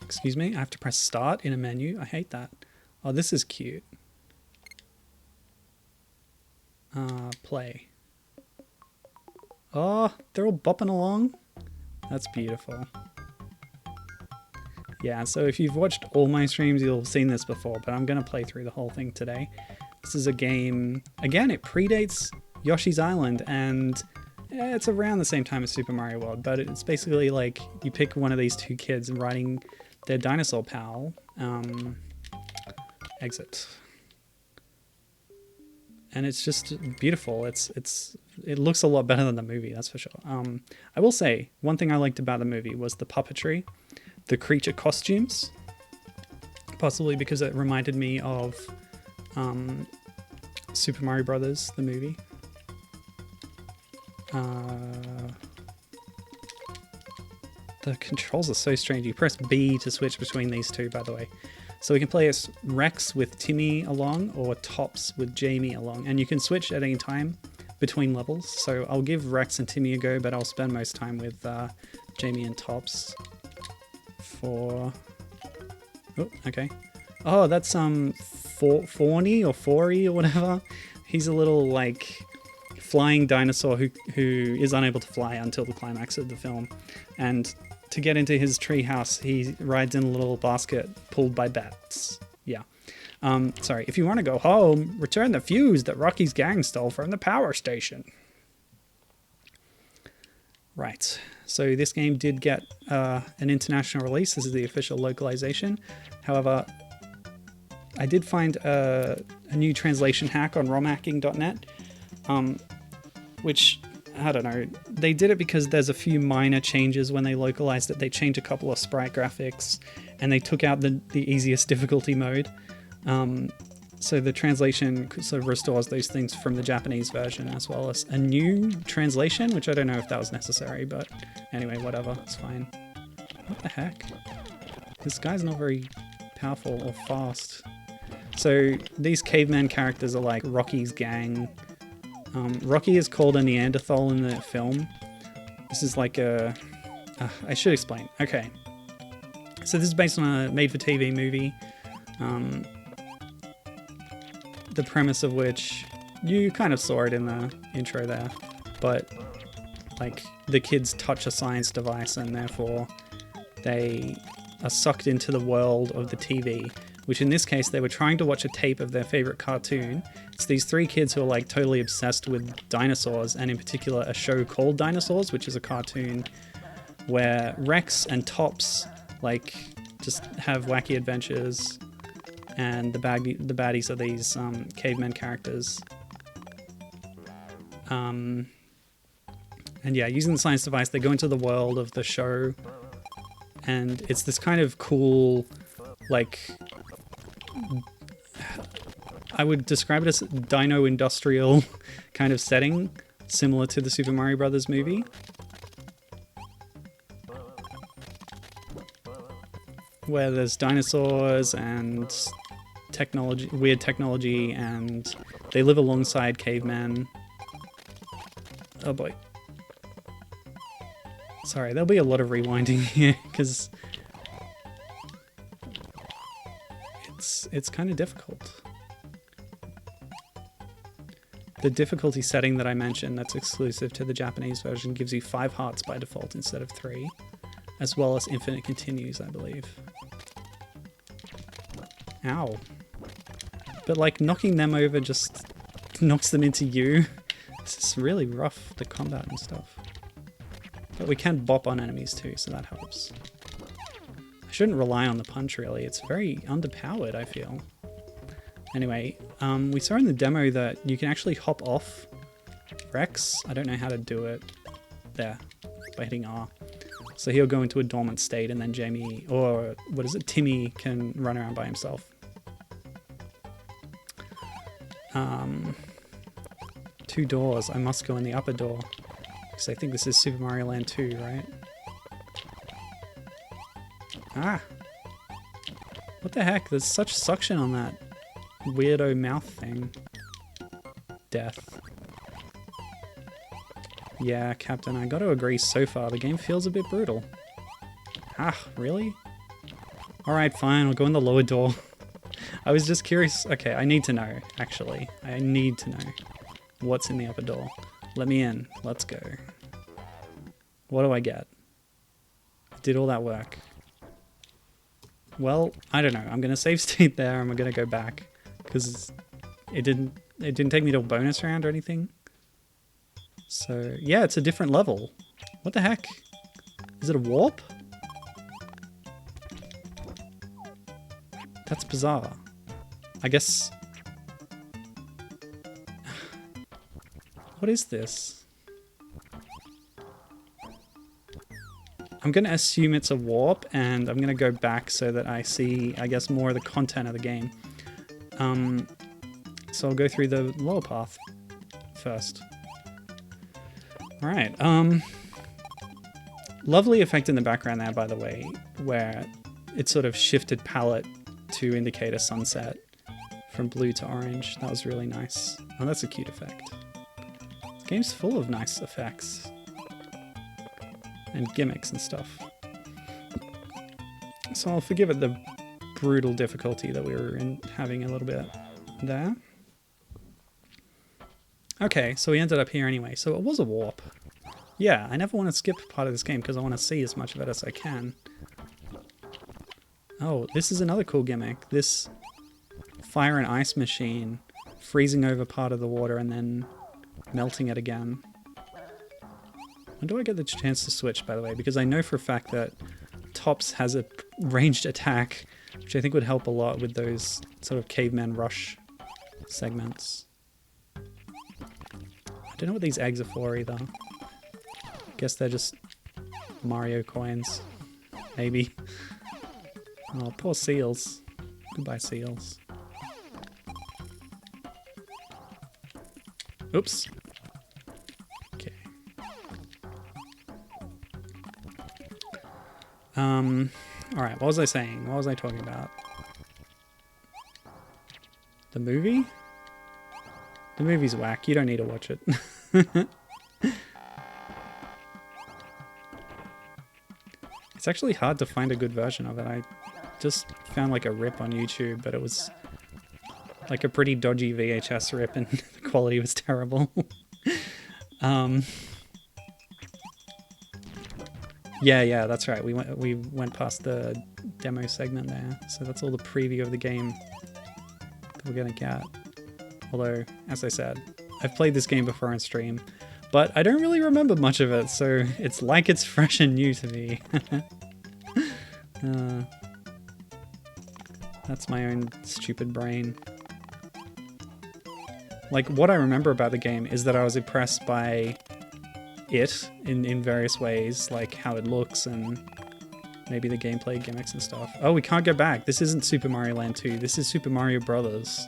Excuse me, I have to press start in a menu. I hate that. Oh, this is cute. Play. Oh, they're all bopping along. That's beautiful. Yeah, so if you've watched all my streams, you'll have seen this before, but I'm going to play through the whole thing today. This is a game, again, it predates Yoshi's Island, and it's around the same time as Super Mario World, but it's basically like you pick one of these two kids and riding their dinosaur pal. Exit. And it's just beautiful. It looks a lot better than the movie, that's for sure. I will say, one thing I liked about the movie was the puppetry, the creature costumes, possibly because it reminded me of Super Mario Brothers, the movie. The controls are so strange. You press B to switch between these two, by the way. So we can play as Rex with Timmy along, or Tops with Jamie along, and you can switch at any time between levels. So I'll give Rex and Timmy a go, but I'll spend most time with Jamie and Tops for... Oh, okay. Oh, that's Fawny or Fory or whatever. He's a little, like, flying dinosaur who is unable to fly until the climax of the film. And to get into his treehouse, he rides in a little basket pulled by bats. Yeah. Sorry, if you want to go home, return the fuse that Rocky's gang stole from the power station. Right. So this game did get an international release. This is the official localization. However, I did find a new translation hack on romhacking.net, which, I don't know, they did it because there's a few minor changes when they localized it. They changed a couple of sprite graphics, and they took out the easiest difficulty mode. So the translation sort of restores those things from the Japanese version, as well as a new translation, which I don't know if that was necessary, but anyway, whatever, it's fine. What the heck? This guy's not very powerful or fast. So these caveman characters are like Rocky's gang. Rocky is called a Neanderthal in the film. This is like a... I should explain. Okay. So this is based on a made-for-TV movie. The premise of which, you kind of saw it in the intro there, but like the kids touch a science device and therefore they are sucked into the world of the TV, which in this case they were trying to watch a tape of their favorite cartoon. It's these three kids who are like totally obsessed with dinosaurs, and in particular a show called Dinosaurs, which is a cartoon where Rex and Tops like just have wacky adventures, and the baddies are these cavemen characters. And yeah, using the science device, they go into the world of the show, and it's this kind of cool, like, I would describe it as dino industrial kind of setting, similar to the Super Mario Brothers movie. Where there's dinosaurs and technology, weird technology, and they live alongside cavemen. Oh boy. Sorry, there'll be a lot of rewinding here, because it's kind of difficult. The difficulty setting that I mentioned that's exclusive to the Japanese version gives you 5 hearts by default instead of 3, as well as infinite continues, I believe. Ow. But like knocking them over just knocks them into you. This is really rough, the combat and stuff. But we can bop on enemies too, so that helps. I shouldn't rely on the punch really, it's very underpowered, I feel. Anyway, we saw in the demo that you can actually hop off Rex. I don't know how to do it. There, by hitting R. So he'll go into a dormant state, and then Jamie, or what is it, Timmy can run around by himself. 2 doors. I must go in the upper door, because I think this is Super Mario Land 2, right? Ah! What the heck? There's such suction on that weirdo mouth thing. Death. Yeah, Captain, I gotta agree so far. The game feels a bit brutal. Ah, really? Alright, fine, I'll go in the lower door. I was just curious. Okay, I need to know, actually. I need to know what's in the upper door. Let me in. Let's go. What do I get? I did all that work. Well, I don't know. I'm gonna save state there and we're gonna go back, because it didn't take me to a bonus round or anything. So yeah, it's a different level. What the heck? Is it a warp? That's bizarre. I guess... What is this? I'm going to assume it's a warp, and I'm going to go back so that I see, I guess, more of the content of the game. So I'll go through the lower path first. Alright, lovely effect in the background there, by the way, where it sort of shifted palette to indicate a sunset from blue to orange. That was really nice. Oh, that's a cute effect. The game's full of nice effects. And gimmicks and stuff. So I'll forgive it the brutal difficulty that we were having a little bit there. Okay, so we ended up here anyway. So it was a warp. Yeah, I never want to skip part of this game because I want to see as much of it as I can. Oh, this is another cool gimmick. This fire and ice machine freezing over part of the water and then melting it again. When do I get the chance to switch, by the way? Because I know for a fact that Tops has a ranged attack, which I think would help a lot with those sort of caveman rush segments. I don't know what these eggs are for either. Guess they're just Mario coins. Maybe. Oh, poor seals. Goodbye, seals. Oops. Okay. Alright, what was I saying? What was I talking about? The movie? The movie's whack. You don't need to watch it. It's actually hard to find a good version of it. I just found like a rip on YouTube, but it was like a pretty dodgy VHS rip and the quality was terrible. Yeah, that's right. We went past the demo segment there. So that's all the preview of the game that we're going to get. Although, as I said, I've played this game before on stream, but I don't really remember much of it, so it's like it's fresh and new to me. That's my own stupid brain. Like, what I remember about the game is that I was impressed by it in various ways, like how it looks and maybe the gameplay gimmicks and stuff. Oh, we can't go back. This isn't Super Mario Land 2. This is Super Mario Brothers.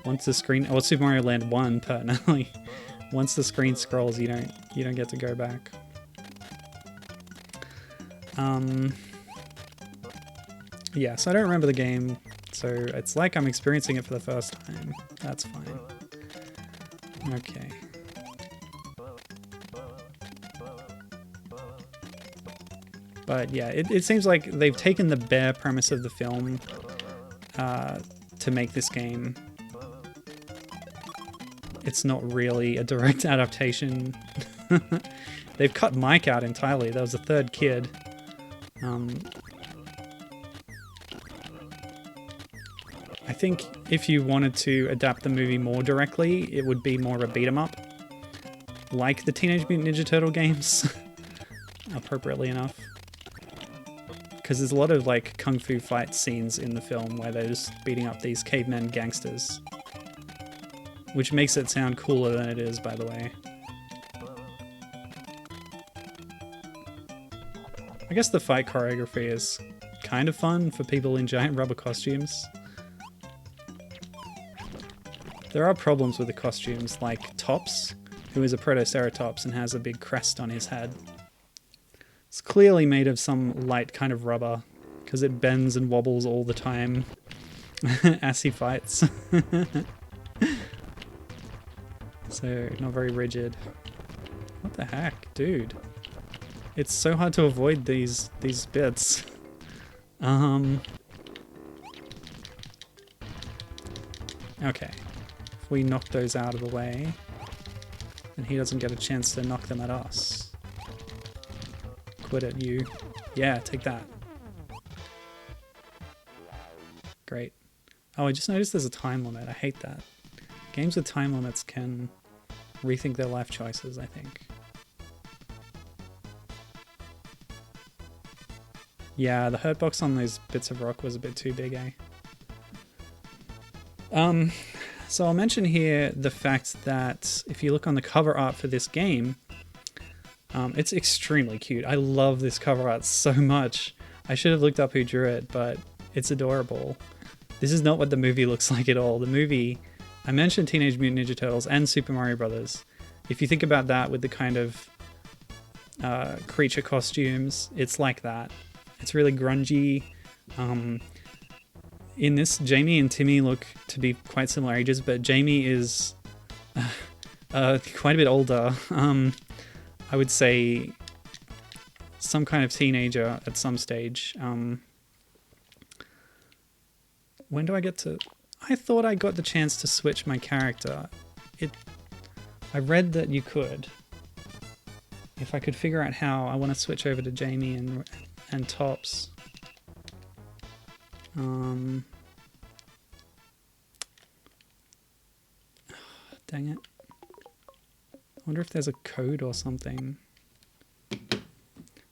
Once the screen... Oh, it's Super Mario Land 1, pertinently. Once the screen scrolls, you don't get to go back. Yeah, so I don't remember the game, so it's like I'm experiencing it for the first time. That's fine. Okay. But yeah, it seems like they've taken the bare premise of the film to make this game. It's not really a direct adaptation. They've cut Mike out entirely. There was a third kid. I think if you wanted to adapt the movie more directly, it would be more of a beat 'em up, like the Teenage Mutant Ninja Turtle games, appropriately enough. Because there's a lot of like kung fu fight scenes in the film where they're just beating up these cavemen gangsters, which makes it sound cooler than it is, by the way. I guess the fight choreography is kind of fun for people in giant rubber costumes. There are problems with the costumes, like Tops, who is a Protoceratops and has a big crest on his head. It's clearly made of some light kind of rubber, because it bends and wobbles all the time as he fights. So, not very rigid. What the heck, dude? It's so hard to avoid these bits. Okay. If we knock those out of the way, then he doesn't get a chance to knock them at us. Quit it, you. Yeah, take that. Great. Oh, I just noticed there's a time limit. I hate that. Games with time limits can rethink their life choices, I think. Yeah, the hurt box on those bits of rock was a bit too big, eh? So I'll mention here the fact that if you look on the cover art for this game, it's extremely cute. I love this cover art so much. I should have looked up who drew it, but it's adorable. This is not what the movie looks like at all. The movie, I mentioned Teenage Mutant Ninja Turtles and Super Mario Brothers. If you think about that with the kind of creature costumes, it's like that. It's really grungy. In this, Jamie and Timmy look to be quite similar ages, but Jamie is quite a bit older. I would say some kind of teenager at some stage. When do I get to... I thought I got the chance to switch my character. I read that you could. If I could figure out how, I want to switch over to Jamie and Tops. Dang it. I wonder if there's a code or something.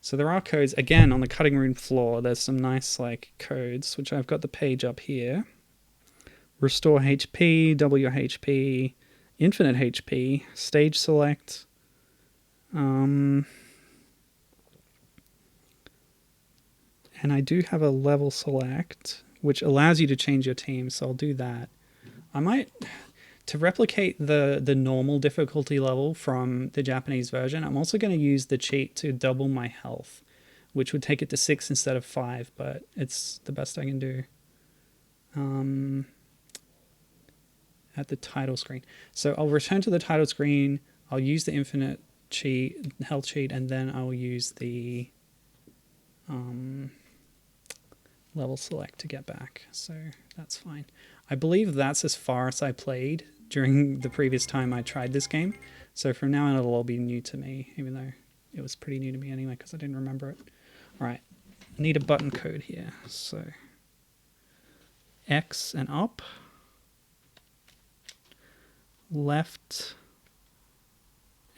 So there are codes. Again, on the cutting room floor, there's some nice like codes, which I've got the page up here. Restore HP, WHP, infinite HP, stage select. And I do have a level select, which allows you to change your team, so I'll do that. I might... To replicate the normal difficulty level from the Japanese version, I'm also going to use the cheat to double my health, which would take it to 6 instead of 5, but it's the best I can do. At the title screen. So I'll return to the title screen, I'll use the infinite cheat, health cheat, and then I'll use the level select to get back. So that's fine. I believe that's as far as I played during the previous time I tried this game. So from now on it'll all be new to me, even though it was pretty new to me anyway because I didn't remember it. Alright, need a button code here. So X and up, left,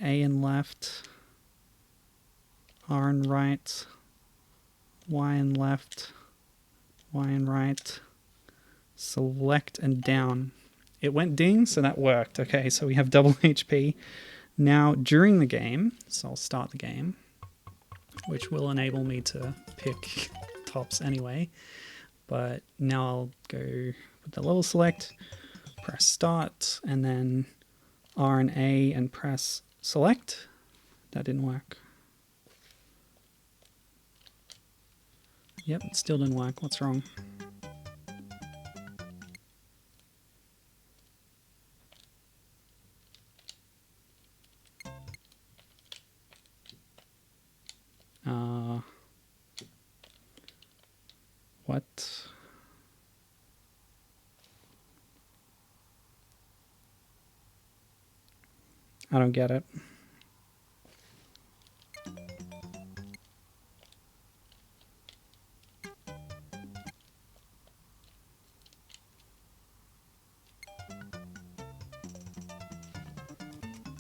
A and left, R and right, Y and left, Y and right, select and down. It went ding, so that worked. Okay, so we have double HP. Now, during the game, so I'll start the game, which will enable me to pick tops anyway. But now I'll go with the level select, press start, and then R and A and press select. That didn't work. Yep, it still didn't work. What's wrong? What? I don't get it.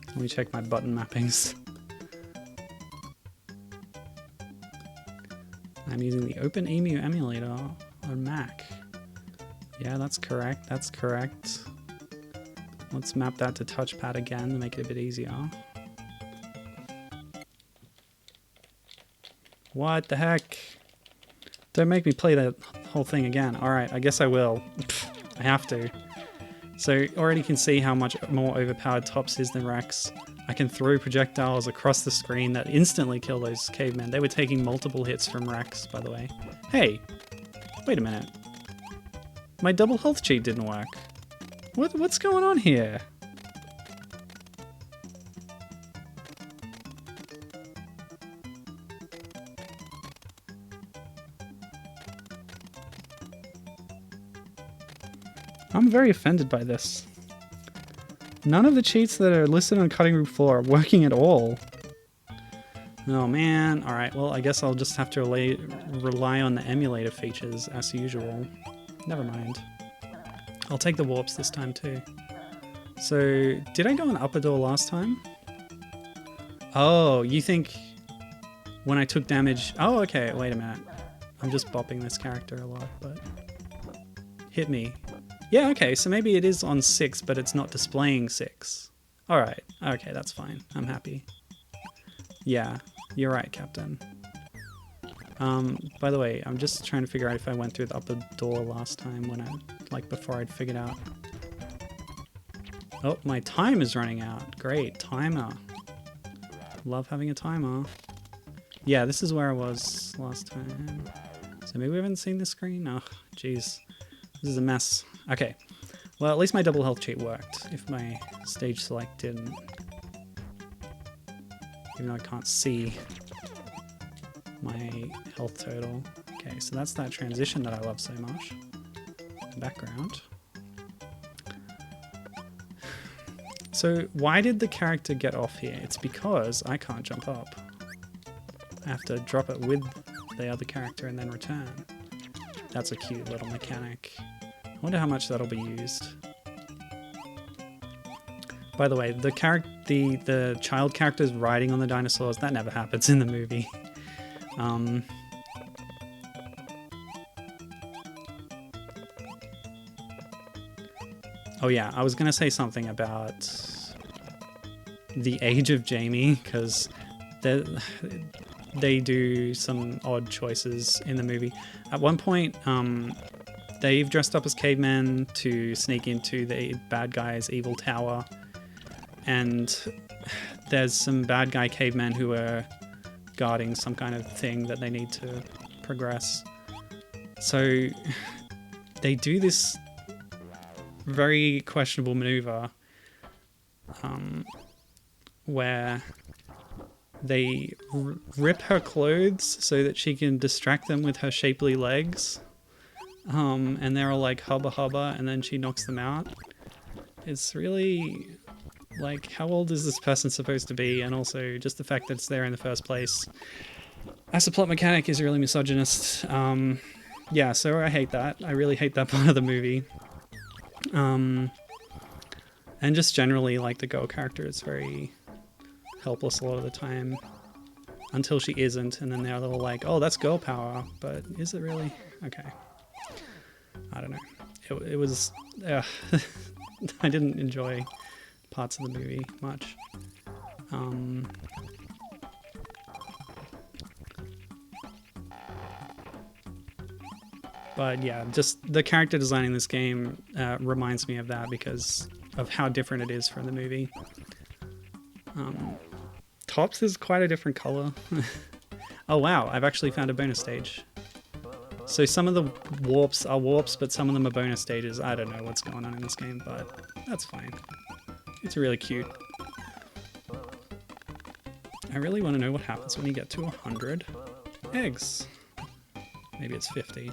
Let me check my button mappings. I'm using the OpenEMU emulator on Mac. Yeah, that's correct. That's correct. Let's map that to touchpad again to make it a bit easier. What the heck? Don't make me play that whole thing again. Alright, I guess I will. I have to. So already can see how much more overpowered Tops is than Rex. I can throw projectiles across the screen that instantly kill those cavemen. They were taking multiple hits from Rex, by the way. Hey, wait a minute. My double health cheat didn't work. What's going on here? I'm very offended by this. None of the cheats that are listed on Cutting Room Floor are working at all. Oh man, alright, well I guess I'll just have to rely on the emulator features as usual. Never mind. I'll take the warps this time too. So, did I go on upper door last time? Oh, you think when I took damage... Oh, okay, wait a minute. I'm just bopping this character a lot, but... Hit me. Yeah, okay, so maybe it is on 6, but it's not displaying 6. Alright, okay, that's fine. I'm happy. Yeah, you're right, Captain. By the way, I'm just trying to figure out if I went through the upper door last time when before I'd figured out. Oh, my time is running out. Great, timer. Love having a timer. Yeah, this is where I was last time. So maybe we haven't seen the screen? Oh, jeez. This is a mess. Okay, well at least my double health cheat worked, if my stage select didn't. Even though I can't see my health total. Okay, so that's that transition that I love so much. Background. So why did the character get off here? It's because I can't jump up. I have to drop it with the other character and then return. That's a cute little mechanic. I wonder how much that'll be used. By the way, the child characters riding on the dinosaurs, that never happens in the movie. Oh yeah, I was gonna say something about the age of Jamie, because they do some odd choices in the movie. At one point, they've dressed up as cavemen to sneak into the bad guy's evil tower, and there's some bad guy cavemen who are guarding some kind of thing that they need to progress. So they do this very questionable maneuver where they rip her clothes so that she can distract them with her shapely legs. And they're all like hubba hubba, and then she knocks them out. It's really like, how old is this person supposed to be? And also just the fact that it's there in the first place. as a plot mechanic, is really misogynist. Yeah, so I hate that. I really hate that part of the movie. And just generally, like, the girl character is very helpless a lot of the time. Until she isn't, and then they're all like, oh, that's girl power, but is it really? Okay. I don't know. It was... I didn't enjoy parts of the movie much. But yeah, just the character design in this game reminds me of that because of how different it is from the movie. Tops is quite a different color. Oh wow, I've actually found a bonus stage. So some of the warps are warps, but some of them are bonus stages. I don't know what's going on in this game, but that's fine. It's really cute. I really want to know what happens when you get to 100 eggs. Maybe it's 50.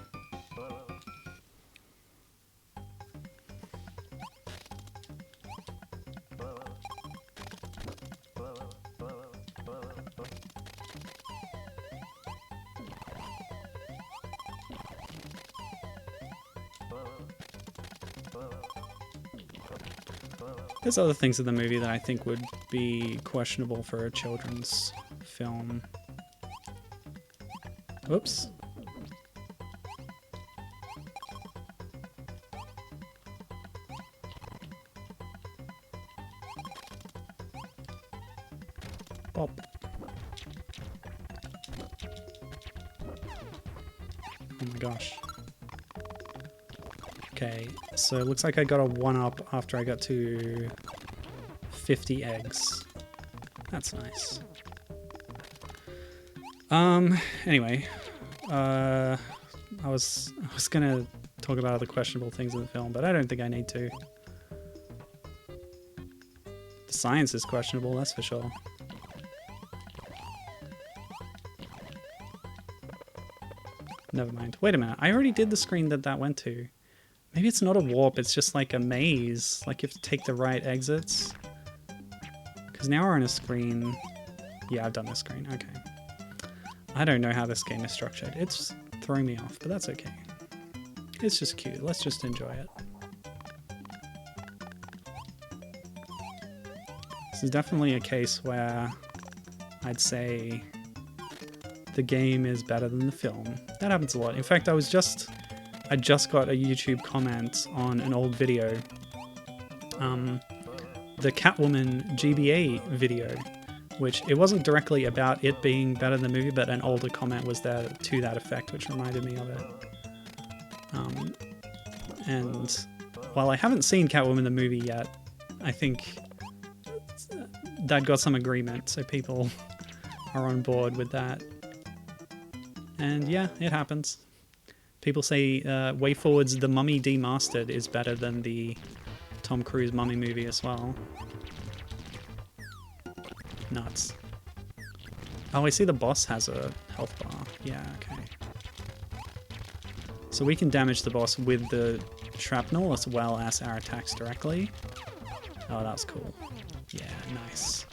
There's other things in the movie that I think would be questionable for a children's film. Oops. Bop. Oh my gosh. Okay, so it looks like I got a 1-up after I got to 50 eggs. That's nice. Anyway, I was gonna talk about other questionable things in the film, but I don't think I need to. The science is questionable, that's for sure. Never mind. Wait a minute, I already did the screen that went to. Maybe it's not a warp, it's just like a maze. Like you have to take the right exits. Because now we're on a screen. Yeah, I've done this screen, okay. I don't know how this game is structured. It's throwing me off, but that's okay. It's just cute, let's just enjoy it. This is definitely a case where I'd say the game is better than the film. That happens a lot. In fact, I just got a YouTube comment on an old video. The Catwoman GBA video, which it wasn't directly about it being better than the movie, but an older comment was there to that effect, which reminded me of it. And while I haven't seen Catwoman the movie yet, I think that got some agreement, so people are on board with that. And yeah, it happens. People say Way Forward's The Mummy Demastered is better than the Tom Cruise Mummy movie as well. Nuts. Oh, I see the boss has a health bar. Yeah, okay. So we can damage the boss with the shrapnel as well as our attacks directly. Oh, that was cool. Yeah, nice.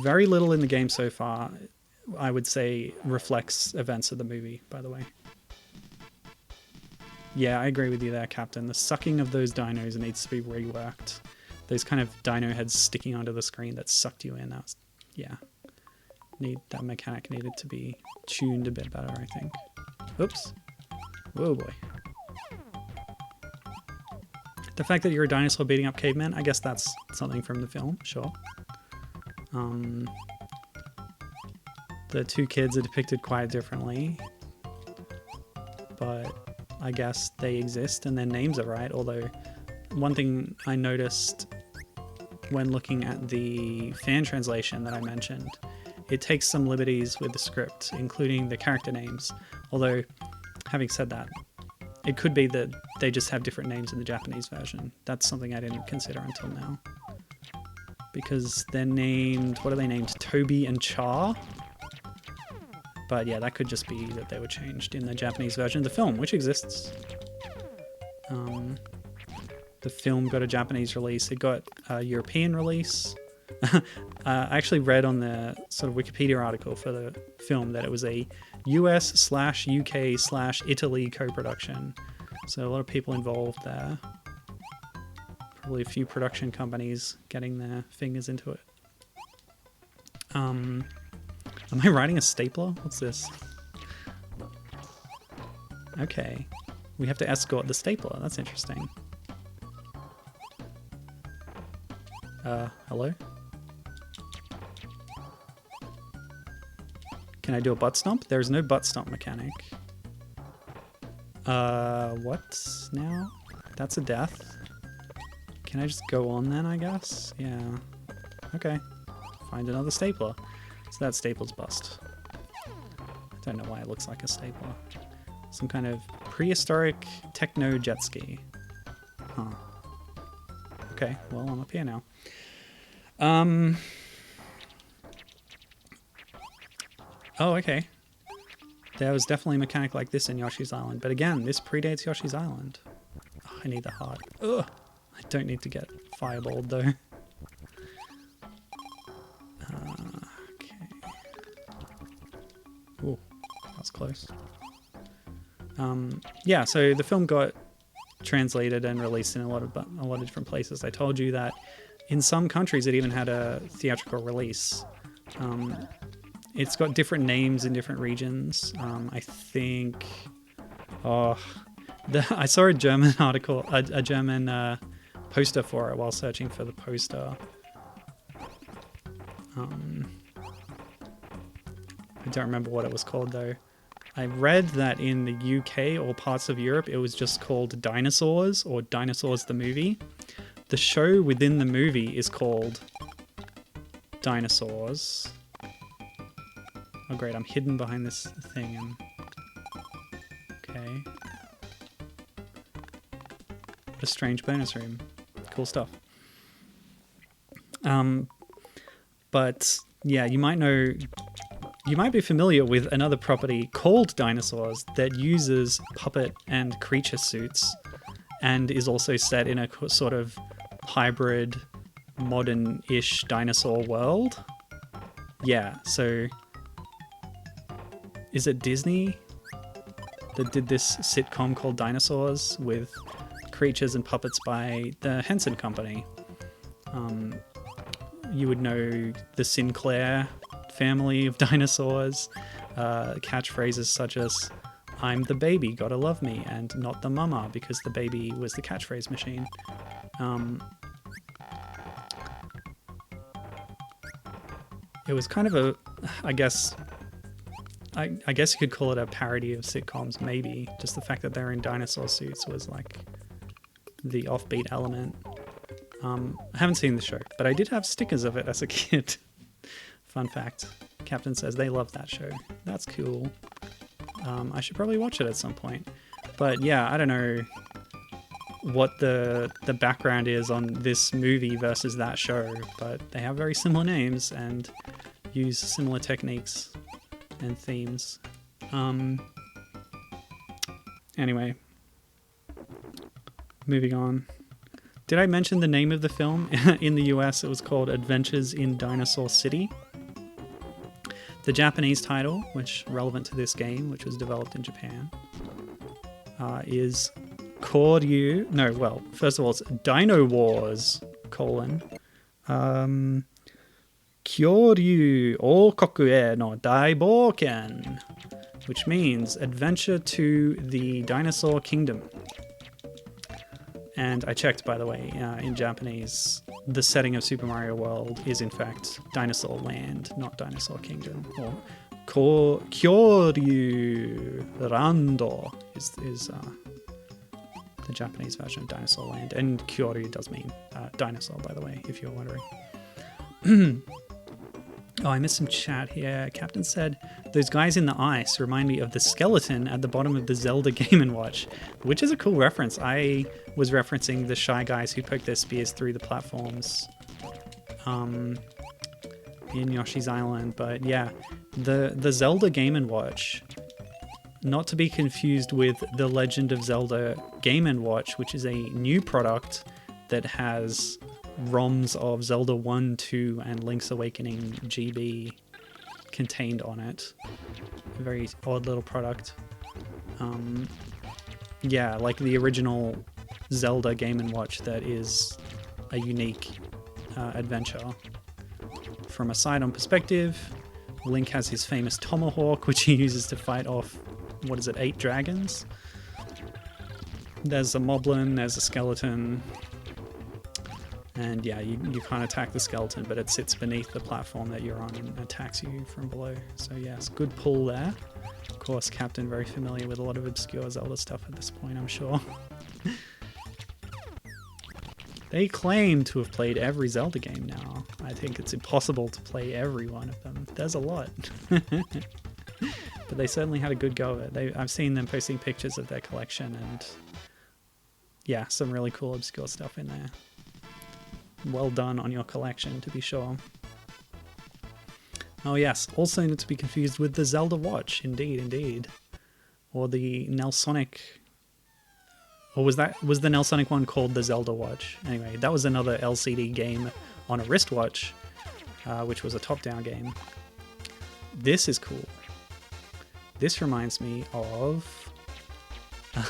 Very little in the game so far, I would say, reflects events of the movie, by the way. Yeah, I agree with you there, Captain. The sucking of those dinos needs to be reworked. Those kind of dino heads sticking onto the screen that sucked you in. That was, yeah. That mechanic needed to be tuned a bit better, I think. Oops. Whoa, boy. The fact that you're a dinosaur beating up cavemen, I guess that's something from the film, sure. The two kids are depicted quite differently, but I guess they exist and their names are right, although one thing I noticed when looking at the fan translation that I mentioned, it takes some liberties with the script, including the character names, although having said that, it could be that they just have different names in the Japanese version. That's something I didn't consider until now. Because they're named, what are they named? Toby and Char? But yeah, that could just be that they were changed in the Japanese version of the film, which exists. The film got a Japanese release. It got a European release. I actually read on the sort of Wikipedia article for the film that it was a US/UK/Italy co-production. So a lot of people involved there. Probably a few production companies getting their fingers into it. Am I writing a stapler? What's this? Okay. We have to escort the stapler. That's interesting. Hello? Can I do a butt stomp? There's no butt stomp mechanic. What now? That's a death. Can I just go on then, I guess? Yeah. Okay. Find another stapler. So that staple's bust. I don't know why it looks like a stapler. Some kind of prehistoric techno jet ski. Huh. Okay, well, I'm up here now. Oh, okay. There was definitely a mechanic like this in Yoshi's Island. But again, this predates Yoshi's Island. Oh, I need the heart. Ugh. I don't need to get fireballed, though. Okay. Ooh, that was close. Yeah, so the film got translated and released in a lot of different places. I told you that in some countries it even had a theatrical release. It's got different names in different regions. I think... Oh, I saw a German article, a German poster for it while searching for the poster. I don't remember what it was called though. I read that in the UK or parts of Europe it was just called Dinosaurs or Dinosaurs the Movie. The show within the movie is called Dinosaurs. Oh great, I'm hidden behind this thing. Okay. What a strange bonus room. Cool stuff. But yeah, you might be familiar with another property called Dinosaurs that uses puppet and creature suits and is also set in a sort of hybrid, modern-ish dinosaur world. Yeah, so is it Disney that did this sitcom called Dinosaurs with creatures and puppets by the Henson Company? You would know the Sinclair family of dinosaurs, catchphrases such as "I'm the baby, gotta love me," and "not the mama," because the baby was the catchphrase machine. It was kind of a, I guess you could call it a parody of sitcoms, maybe. Just the fact that they're in dinosaur suits was like the offbeat element. I haven't seen the show, but I did have stickers of it as a kid. Fun fact. Captain says they love that show. That's cool. I should probably watch it at some point. But yeah, I don't know what the background is on this movie versus that show, but they have very similar names and use similar techniques and themes. Anyway, moving on. Did I mention the name of the film? In the US, it was called Adventures in Dinosaur City. The Japanese title, which relevant to this game, which was developed in Japan, is Koryu... No, well, first of all, it's Dino Wars, Kyoryu Okoku e no Daiboken, which means Adventure to the Dinosaur Kingdom. And I checked, by the way, in Japanese, the setting of Super Mario World is in fact Dinosaur Land, not Dinosaur Kingdom. Or Kyoryu Rando is the Japanese version of Dinosaur Land. And Kyoryu does mean dinosaur, by the way, if you're wondering. Oh, I missed some chat here. Captain said, those guys in the ice remind me of the skeleton at the bottom of the Zelda Game & Watch, which is a cool reference. I was referencing the Shy Guys who poke their spears through the platforms in Yoshi's Island. But yeah, the Zelda Game & Watch, not to be confused with the Legend of Zelda Game & Watch, which is a new product that has ROMs of Zelda 1, 2, and Link's Awakening GB contained on it. A very odd little product. Yeah, like the original Zelda Game & Watch that is a unique adventure. From a side-on perspective, Link has his famous tomahawk, which he uses to fight off, 8 dragons? There's a moblin, there's a skeleton, and yeah, you can't attack the skeleton, but it sits beneath the platform that you're on and attacks you from below. So yes, good pull there. Of course, Captain very familiar with a lot of obscure Zelda stuff at this point, I'm sure. They claim to have played every Zelda game now. I think it's impossible to play every one of them. There's a lot. But they certainly had a good go at it. I've seen them posting pictures of their collection, and yeah, some really cool obscure stuff in there. Well done on your collection, to be sure. Oh yes, also not to be confused with the Zelda Watch. Indeed, indeed. Or the Nelsonic... Or was the Nelsonic one called the Zelda Watch? Anyway, that was another LCD game on a wristwatch, which was a top-down game. This is cool. This reminds me of...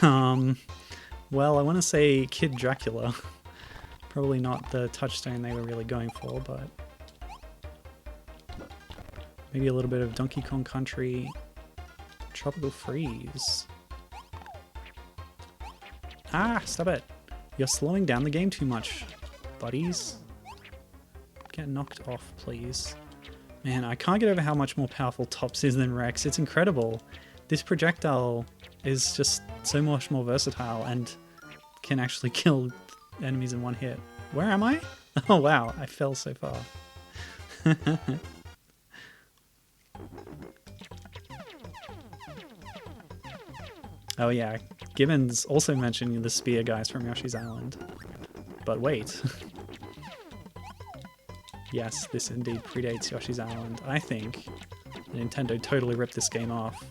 well, I want to say Kid Dracula. Probably not the touchstone they were really going for, but... maybe a little bit of Donkey Kong Country, Tropical Freeze. Ah, stop it. You're slowing down the game too much, buddies. Get knocked off, please. Man, I can't get over how much more powerful Tops is than Rex. It's incredible. This projectile is just so much more versatile and can actually kill enemies in one hit. Where am I? Oh wow, I fell so far. Oh yeah, Gibbons also mentioned the spear guys from Yoshi's Island. But wait. Yes, this indeed predates Yoshi's Island. I think Nintendo totally ripped this game off.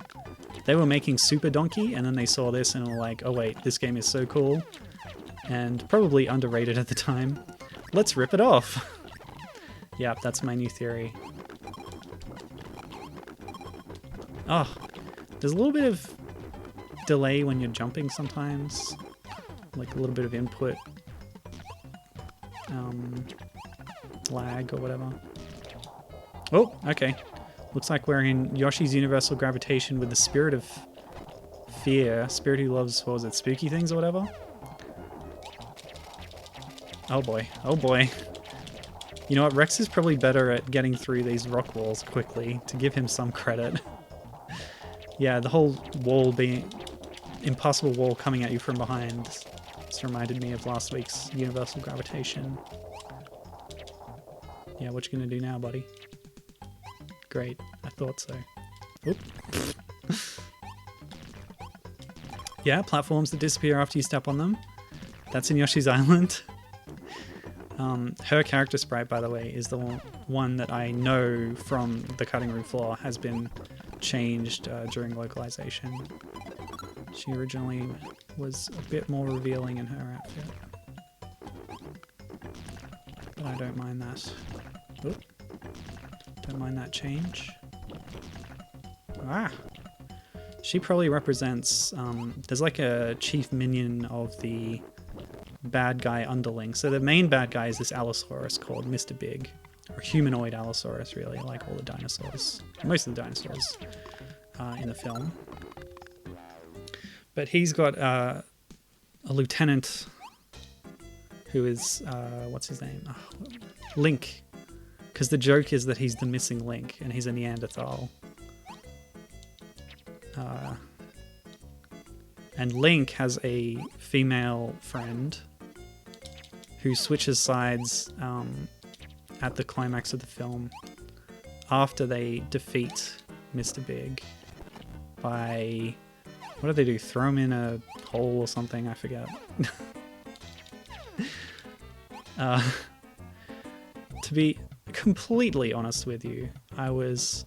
They were making Super Donkey, and then they saw this and were like, oh wait, this game is so cool. And probably underrated at the time. Let's rip it off! Yep, that's my new theory. Oh, there's a little bit of delay when you're jumping sometimes, like a little bit of input lag or whatever. Oh, okay. Looks like we're in Yoshi's Universal Gravitation with the Spirit of Fear. Spirit who loves, what was it, spooky things or whatever? Oh boy, oh boy. You know what, Rex is probably better at getting through these rock walls quickly, to give him some credit. Yeah, the whole wall being... impossible wall coming at you from behind. This reminded me of last week's Universal Gravitation. Yeah, what you gonna do now, buddy? Great, I thought so. Oop. Yeah, platforms that disappear after you step on them. That's in Yoshi's Island. Her character sprite, by the way, is the one that I know from the cutting room floor has been changed during localization. She originally was a bit more revealing in her outfit. But I don't mind that. Oop. Don't mind that change. Ah! She probably represents... there's like a chief minion of the bad guy underling. So the main bad guy is this Allosaurus called Mr. Big. Or humanoid Allosaurus, really, like all the dinosaurs. Most of the dinosaurs in the film. But he's got a lieutenant who is, what's his name? Oh, Link. Because the joke is that he's the missing link, and he's a Neanderthal. And Link has a female friend who switches sides at the climax of the film after they defeat Mr. Big by... what do they do? Throw him in a hole or something? I forget. To be completely honest with you, I was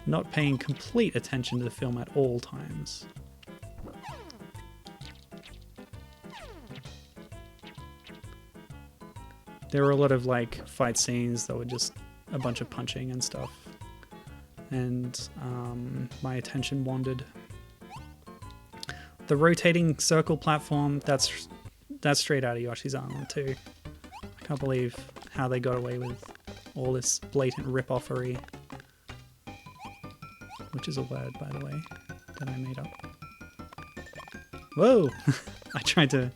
not paying complete attention to the film at all times. There were a lot of like fight scenes that were just a bunch of punching and stuff. and my attention wandered. The rotating circle platform, that's straight out of Yoshi's Island too. I can't believe how they got away with all this blatant rip-offery. Which is a word, by the way, that I made up. Whoa! I tried to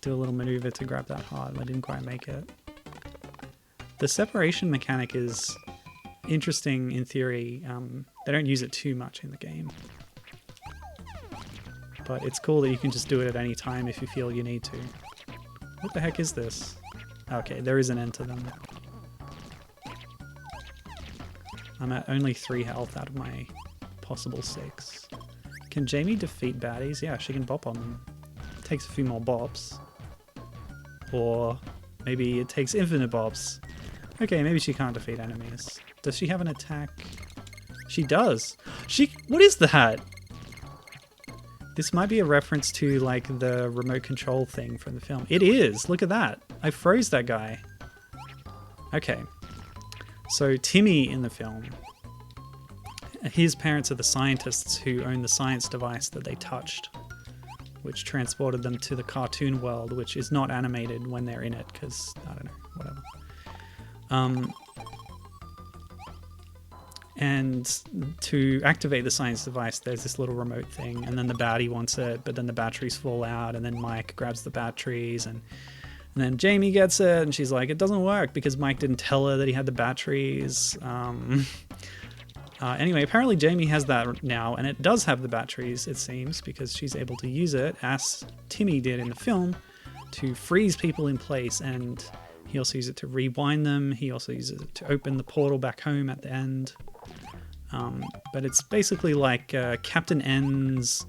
do a little maneuver to grab that heart, I didn't quite make it. The separation mechanic is interesting in theory. They don't use it too much in the game. But it's cool that you can just do it at any time if you feel you need to. What the heck is this? Okay, there is an end to them. I'm at only 3 health out of my possible 6. Can Jamie defeat baddies? Yeah, she can bop on them. It takes a few more bops. Or maybe it takes infinite bops. Okay, maybe she can't defeat enemies. Does she have an attack? She does! What is that? This might be a reference to, like, the remote control thing from the film. It is! Look at that! I froze that guy. Okay. So Timmy in the film, his parents are the scientists who own the science device that they touched, which transported them to the cartoon world, which is not animated when they're in it, because, I don't know, whatever. And to activate the science device, there's this little remote thing, and then the baddie wants it, but then the batteries fall out, and then Mike grabs the batteries, and then Jamie gets it, and she's like, it doesn't work, because Mike didn't tell her that he had the batteries. Anyway, apparently Jamie has that now, and it does have the batteries, it seems, because she's able to use it, as Timmy did in the film, to freeze people in place, and he also uses it to rewind them. He also uses it to open the portal back home at the end. But it's basically like Captain N's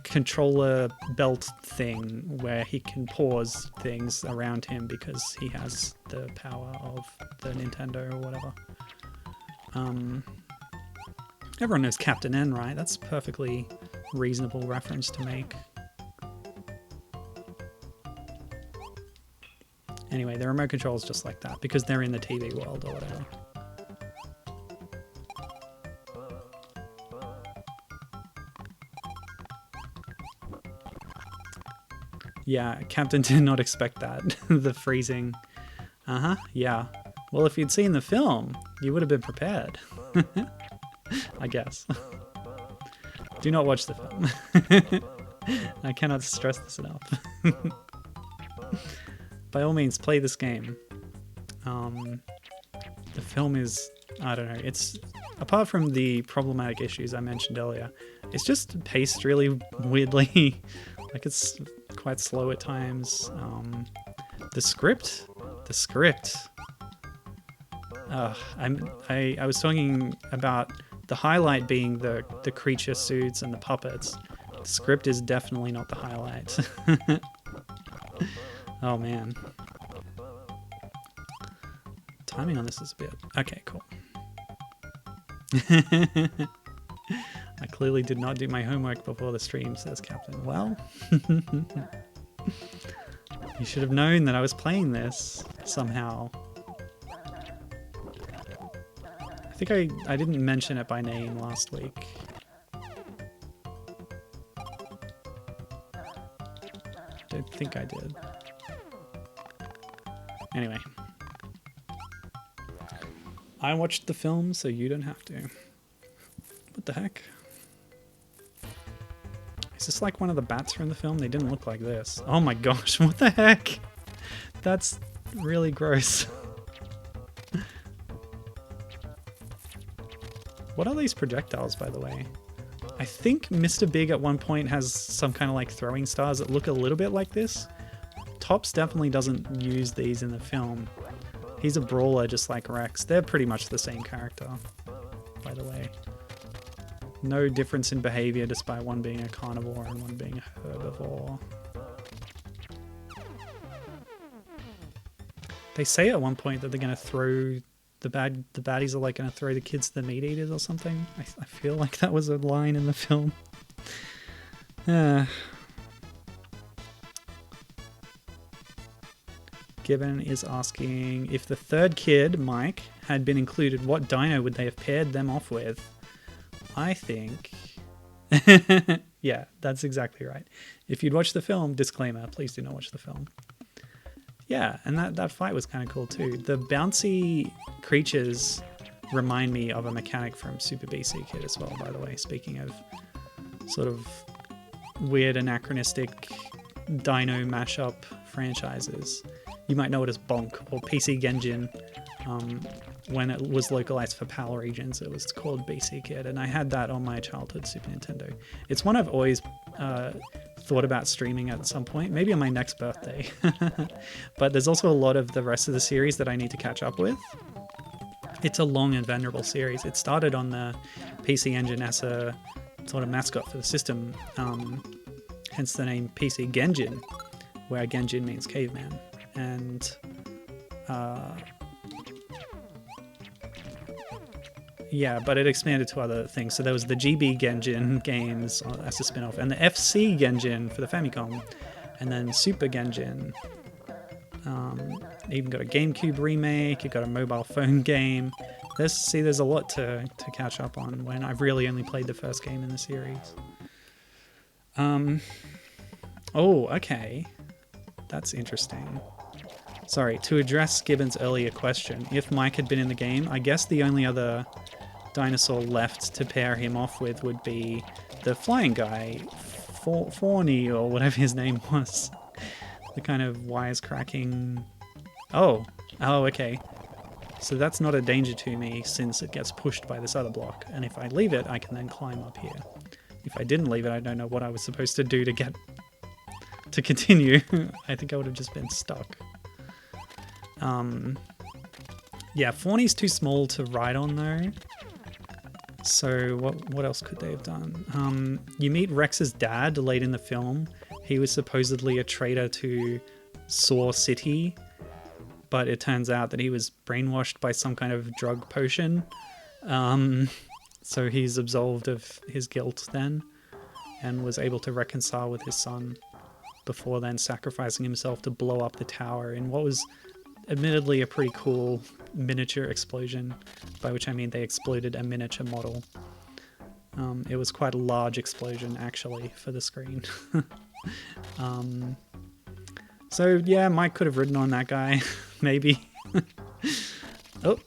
controller belt thing, where he can pause things around him because he has the power of the Nintendo or whatever. Everyone knows Captain N, right? That's a perfectly reasonable reference to make. Anyway, the remote control is just like that, because they're in the TV world or whatever. Yeah, Captain did not expect that. The freezing. Yeah. Well, if you'd seen the film, you would have been prepared. I guess. Do not watch the film. I cannot stress this enough. By all means, play this game. The film is, I don't know, it's, apart from the problematic issues I mentioned earlier, it's just paced really weirdly. Like, it's quite slow at times. The script. I was talking about the highlight being the creature suits and the puppets. The script is definitely not the highlight. Oh man. Timing on this is a bit... Okay, cool. I clearly did not do my homework before the stream, says Captain. Well, you should have known that I was playing this somehow. I think I didn't mention it by name last week. I don't think I did. Anyway. I watched the film, so you don't have to. What the heck? Is this like one of the bats from the film? They didn't look like this. Oh my gosh, what the heck? That's really gross. What are these projectiles, by the way? I think Mr. Big at one point has some kind of like throwing stars that look a little bit like this. Tops definitely doesn't use these in the film. He's a brawler just like Rex. They're pretty much the same character, by the way. No difference in behavior despite one being a carnivore and one being a herbivore. They say at one point that they're going to throw... The baddies are like going to throw the kids to the meat eaters or something. I feel like that was a line in the film. Gibbon is asking if the third kid, Mike, had been included, what dino would they have paired them off with? I think... yeah, that's exactly right. If you'd watch the film, disclaimer, please do not watch the film. Yeah, and that fight was kind of cool too. The bouncy creatures remind me of a mechanic from Super BC Kid as well, by the way, speaking of sort of weird anachronistic dino mashup franchises. You might know it as Bonk or PC Genjin. When it was localized for PAL regions, it was called BC Kid, and I had that on my childhood Super Nintendo. It's one I've always thought about streaming at some point, maybe on my next birthday. But there's also a lot of the rest of the series that I need to catch up with. It's a long and venerable series. It started on the PC Engine as a sort of mascot for the system, hence the name PC Genjin, where Genjin means caveman. And yeah, but it expanded to other things. So there was the GB Genjin games as a spin-off, and the FC Genjin for the Famicom, and then Super Genjin. Even got a GameCube remake, you got a mobile phone game. There's a lot to catch up on when I've really only played the first game in the series. Oh, okay. That's interesting. Sorry, to address Gibbon's earlier question, if Mike had been in the game, I guess the only other dinosaur left to pair him off with would be the flying guy, Fawny, or whatever his name was. The kind of wisecracking... Oh, okay. So that's not a danger to me since it gets pushed by this other block. And if I leave it, I can then climb up here. If I didn't leave it, I don't know what I was supposed to do to continue. I think I would have just been stuck. Yeah, Fawny's too small to ride on though. So what else could they have done? You meet Rex's dad late in the film. He was supposedly a traitor to Saw City, but it turns out that he was brainwashed by some kind of drug potion. So he's absolved of his guilt then, and was able to reconcile with his son before then sacrificing himself to blow up the tower in what was admittedly a pretty cool miniature explosion, by which I mean they exploded a miniature model. It was quite a large explosion actually for the screen. So yeah, Mike could have ridden on that guy, maybe. Oh.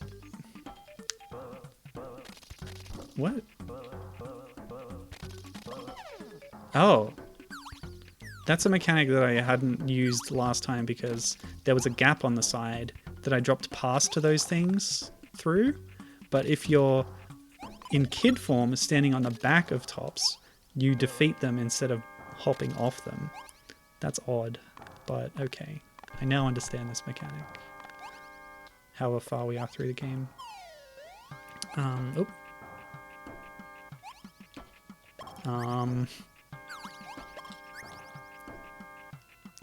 What? Oh. That's a mechanic that I hadn't used last time because there was a gap on the side that I dropped past to those things through. But if you're in kid form, standing on the back of tops, you defeat them instead of hopping off them. That's odd, but okay. I now understand this mechanic. However far we are through the game.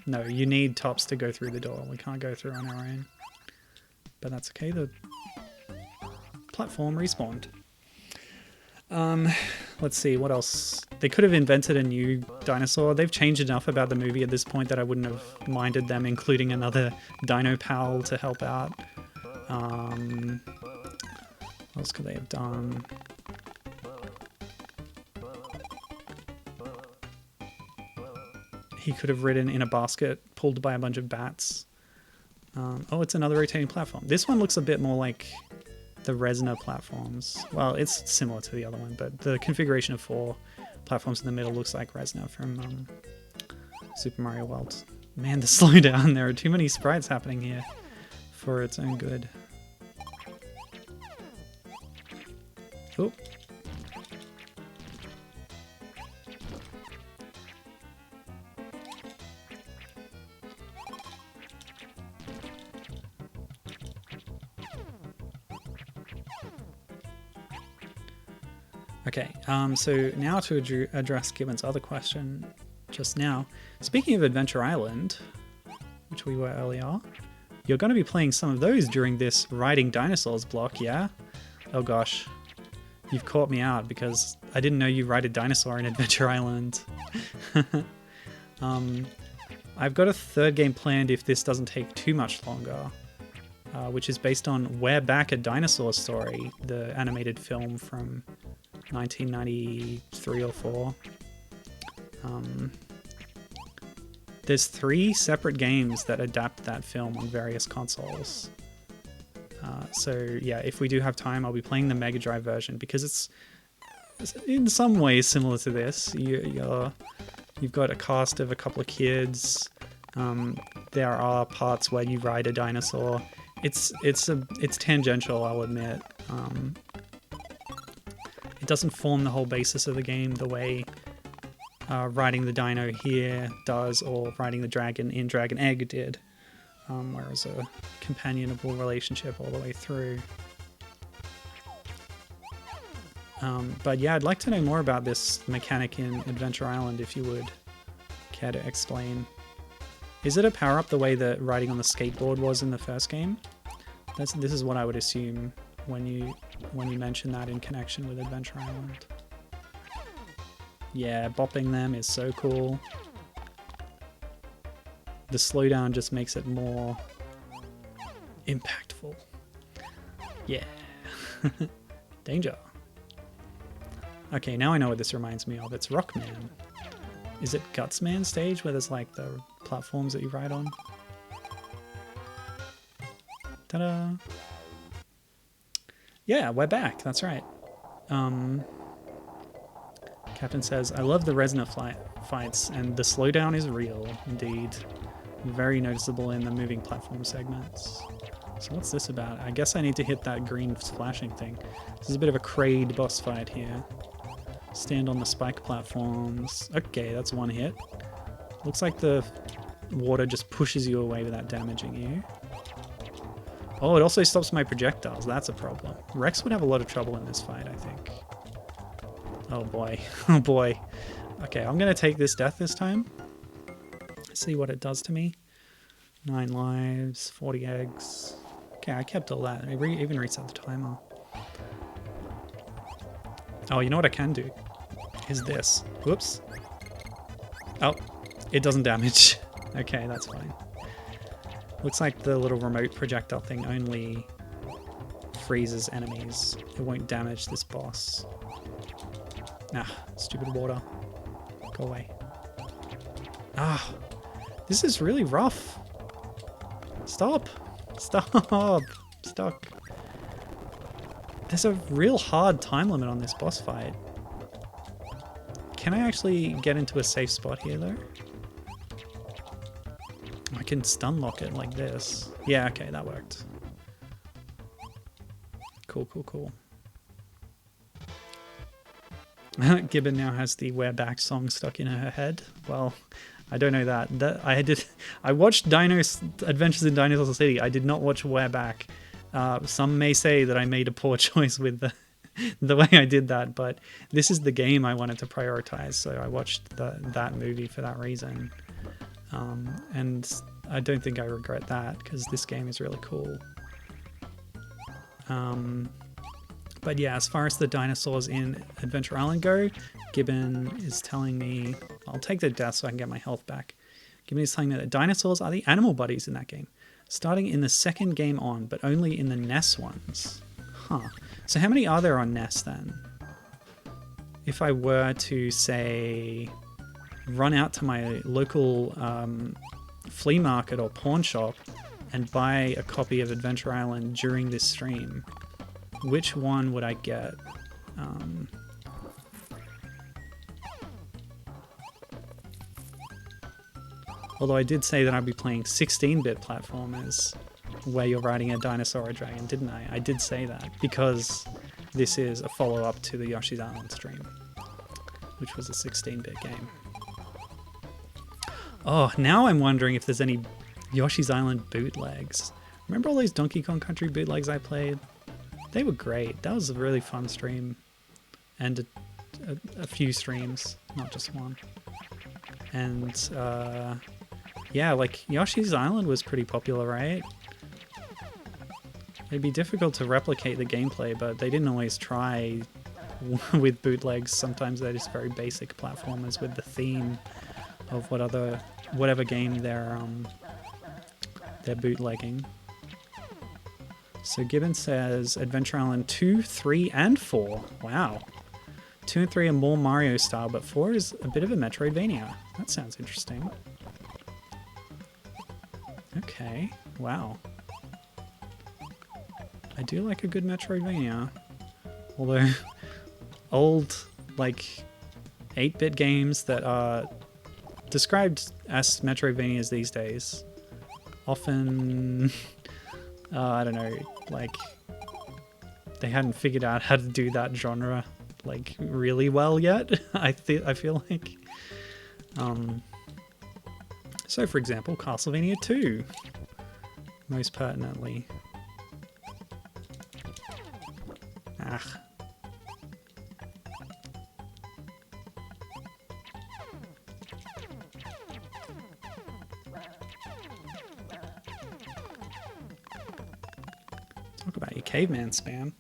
No, you need tops to go through the door. We can't go through on our own. But that's okay, the platform respawned. Let's see, what else? They could have invented a new dinosaur. They've changed enough about the movie at this point that I wouldn't have minded them including another Dino Pal to help out. What else could they have done? He could have ridden in a basket pulled by a bunch of bats. Oh, it's another rotating platform. This one looks a bit more like the Resna platforms. Well, it's similar to the other one, but the configuration of 4 platforms in the middle looks like Resna from Super Mario World. Man, the slowdown. There are too many sprites happening here for its own good. Oh. Okay, so now to address Gibbon's other question just now. Speaking of Adventure Island, which we were earlier, you're going to be playing some of those during this Riding Dinosaurs block, yeah? Oh gosh, you've caught me out because I didn't know you ride a dinosaur in Adventure Island. I've got a third game planned if this doesn't take too much longer, which is based on We're Back, a Dinosaur Story, the animated film from 1993 or 4. There's 3 separate games that adapt that film on various consoles. So yeah, if we do have time, I'll be playing the Mega Drive version because it's in some ways similar to this. You've got a cast of a couple of kids. There are parts where you ride a dinosaur. It's tangential, I'll admit. It doesn't form the whole basis of the game the way riding the dino here does, or riding the dragon in Dragon Egg did, whereas a companionable relationship all the way through. But yeah, I'd like to know more about this mechanic in Adventure Island if you would care to explain. Is it a power-up the way that riding on the skateboard was in the first game? This is what I would assume when you mention that in connection with Adventure Island. Yeah, bopping them is so cool. The slowdown just makes it more impactful. Yeah. Danger. Okay, now I know what this reminds me of. It's Rockman. Is it Gutsman stage where there's like the platforms that you ride on? Ta-da! Yeah, we're back. That's right. Captain says, I love the resonant fights, and the slowdown is real, indeed. Very noticeable in the moving platform segments. So what's this about? I guess I need to hit that green splashing thing. This is a bit of a Kraid boss fight here. Stand on the spike platforms. Okay, that's one hit. Looks like the water just pushes you away without damaging you. Oh, it also stops my projectiles. That's a problem. Rex would have a lot of trouble in this fight, I think. Oh boy. Oh boy. Okay, I'm going to take this death this time. See what it does to me. 9 lives, 40 eggs. Okay, I kept all that. I even reset the timer. Oh, you know what I can do? Is this. Whoops. Oh, it doesn't damage. Okay, that's fine. Looks like the little remote projectile thing only freezes enemies. It won't damage this boss. Nah, stupid water. Go away. Ah, this is really rough. Stop. Stop. Stuck. There's a real hard time limit on this boss fight. Can I actually get into a safe spot here though? I can stun lock it like this. Yeah, okay, that worked. Cool, cool, cool. Gibbon now has the We're Back song stuck in her head. Well, I don't know that. I watched Adventures in Dinosaur City. I did not watch We're Back. Some may say that I made a poor choice with the way I did that, but this is the game I wanted to prioritize, so I watched that movie for that reason. And I don't think I regret that, because this game is really cool. But yeah, as far as the dinosaurs in Adventure Island go, Gibbon is telling me... I'll take the death so I can get my health back. Gibbon is telling me that dinosaurs are the animal buddies in that game, starting in the second game on, but only in the NES ones. Huh. So how many are there on NES then? If I were to, say, run out to my local flea market or pawn shop and buy a copy of Adventure Island during this stream, which one would I get? Although I did say that I'd be playing 16-bit platformers where you're riding a dinosaur or a dragon, didn't I? I did say that because this is a follow-up to the Yoshi's Island stream, which was a 16-bit game. Oh, now I'm wondering if there's any Yoshi's Island bootlegs. Remember all those Donkey Kong Country bootlegs I played? They were great. That was a really fun stream. And a few streams, not just one. And yeah, like Yoshi's Island was pretty popular, right? It'd be difficult to replicate the gameplay, but they didn't always try with bootlegs. Sometimes they're just very basic platformers with the theme of whatever game they're bootlegging. So Gibbon says Adventure Island 2, 3, and 4. Wow. 2 and 3 are more Mario style, but 4 is a bit of a Metroidvania. That sounds interesting. Okay. Wow. I do like a good Metroidvania. Although old, like, 8-bit games that are described as Metroidvanias these days often, I don't know, like, they hadn't figured out how to do that genre, like, really well yet, I feel like. So, for example, Castlevania 2, most pertinently. Ah. Talk about your caveman spam.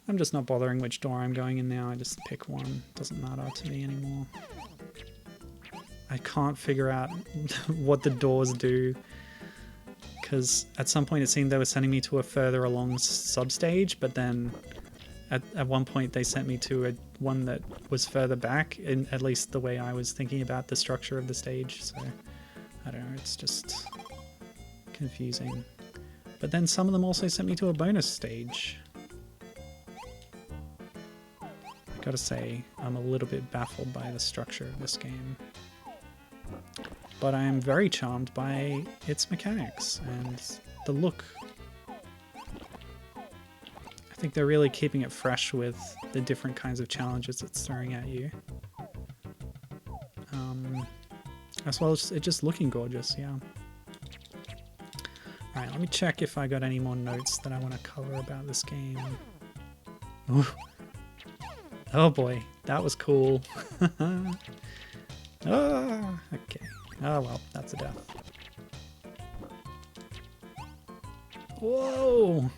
I'm just not bothering which door I'm going in now. I just pick one. Doesn't matter to me anymore. I can't figure out what the doors do, because at some point it seemed they were sending me to a further along substage, but then at one point they sent me to one that was further back, in at least the way I was thinking about the structure of the stage. So I don't know, it's just confusing. But then some of them also sent me to a bonus stage. I gotta say, I'm a little bit baffled by the structure of this game. But I am very charmed by its mechanics and the look. I think they're really keeping it fresh with the different kinds of challenges it's throwing at you. As well as it just looking gorgeous, yeah. Alright, let me check if I got any more notes that I want to cover about this game. Ooh. Oh boy, that was cool. Oh, okay. Oh well, that's a death. Whoa!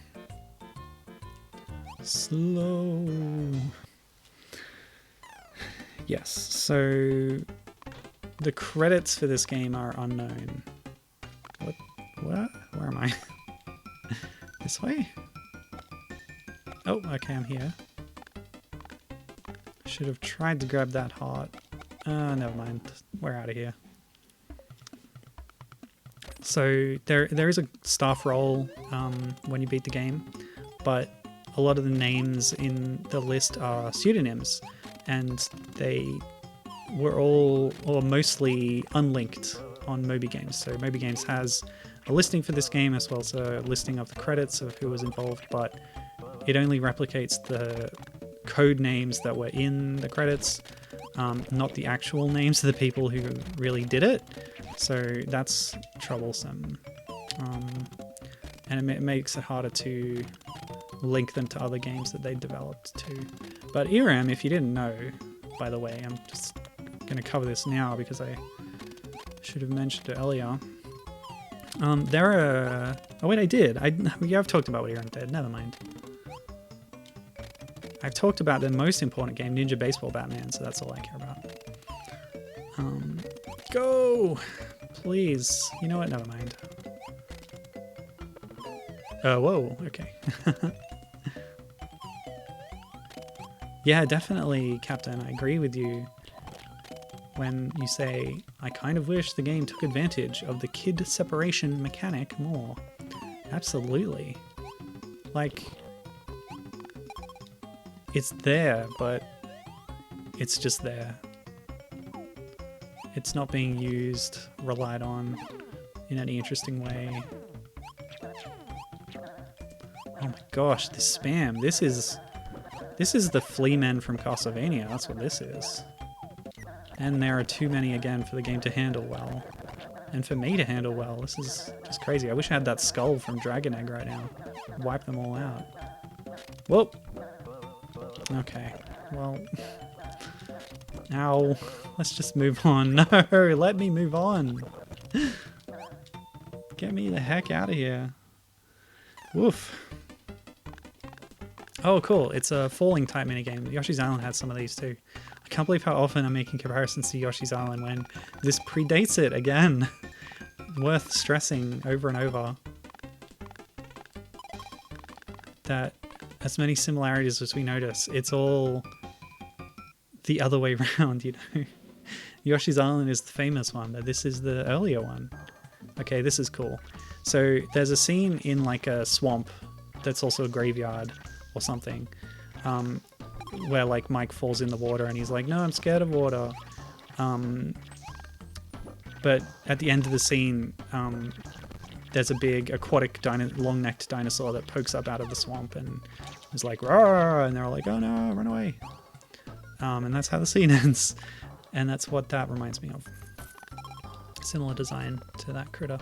Slow. Yes, so the credits for this game are unknown. What? Where am I? This way? Oh, okay, I'm here. Should have tried to grab that heart. Never mind. We're out of here. So there is a staff roll when you beat the game, but a lot of the names in the list are pseudonyms, and they were all or mostly unlinked on Moby Games. So Moby Games has a listing for this game as well as a listing of the credits of who was involved, but it only replicates the code names that were in the credits, not the actual names of the people who really did it. So that's troublesome. And it makes it harder to link them to other games that they developed too. But Irem, if you didn't know, by the way, I'm just going to cover this now because I should have mentioned it earlier. There are... Oh wait, I did. Yeah, I've talked about what Irem did. Never mind. I've talked about the most important game, Ninja Baseball Batman, so that's all I care about. Go! Please. You know what? Never mind. Whoa. Okay. Yeah, definitely, Captain. I agree with you when you say, I kind of wish the game took advantage of the kid separation mechanic more. Absolutely. Like, it's there, but it's just there. It's not being used, relied on in any interesting way. Oh my gosh, this spam. This is the flea men from Castlevania. That's what this is. And there are too many again for the game to handle well. And for me to handle well. This is just crazy. I wish I had that skull from Dragon Egg right now. Wipe them all out. Whoop! Okay, well... Ow. Let's just move on. No, let me move on. Get me the heck out of here. Woof. Oh, cool. It's a falling type minigame. Yoshi's Island had some of these too. I can't believe how often I'm making comparisons to Yoshi's Island when this predates it again. Worth stressing over and over that as many similarities as we notice, it's all the other way around, you know. Yoshi's Island is the famous one, but this is the earlier one. Okay, this is cool. So there's a scene in like a swamp that's also a graveyard or something, where like Mike falls in the water and he's like, no, I'm scared of water. But at the end of the scene, there's a big aquatic long-necked dinosaur that pokes up out of the swamp and is like, roar, and they're all like, oh no, run away. And that's how the scene ends. And that's what that reminds me of. Similar design to that critter.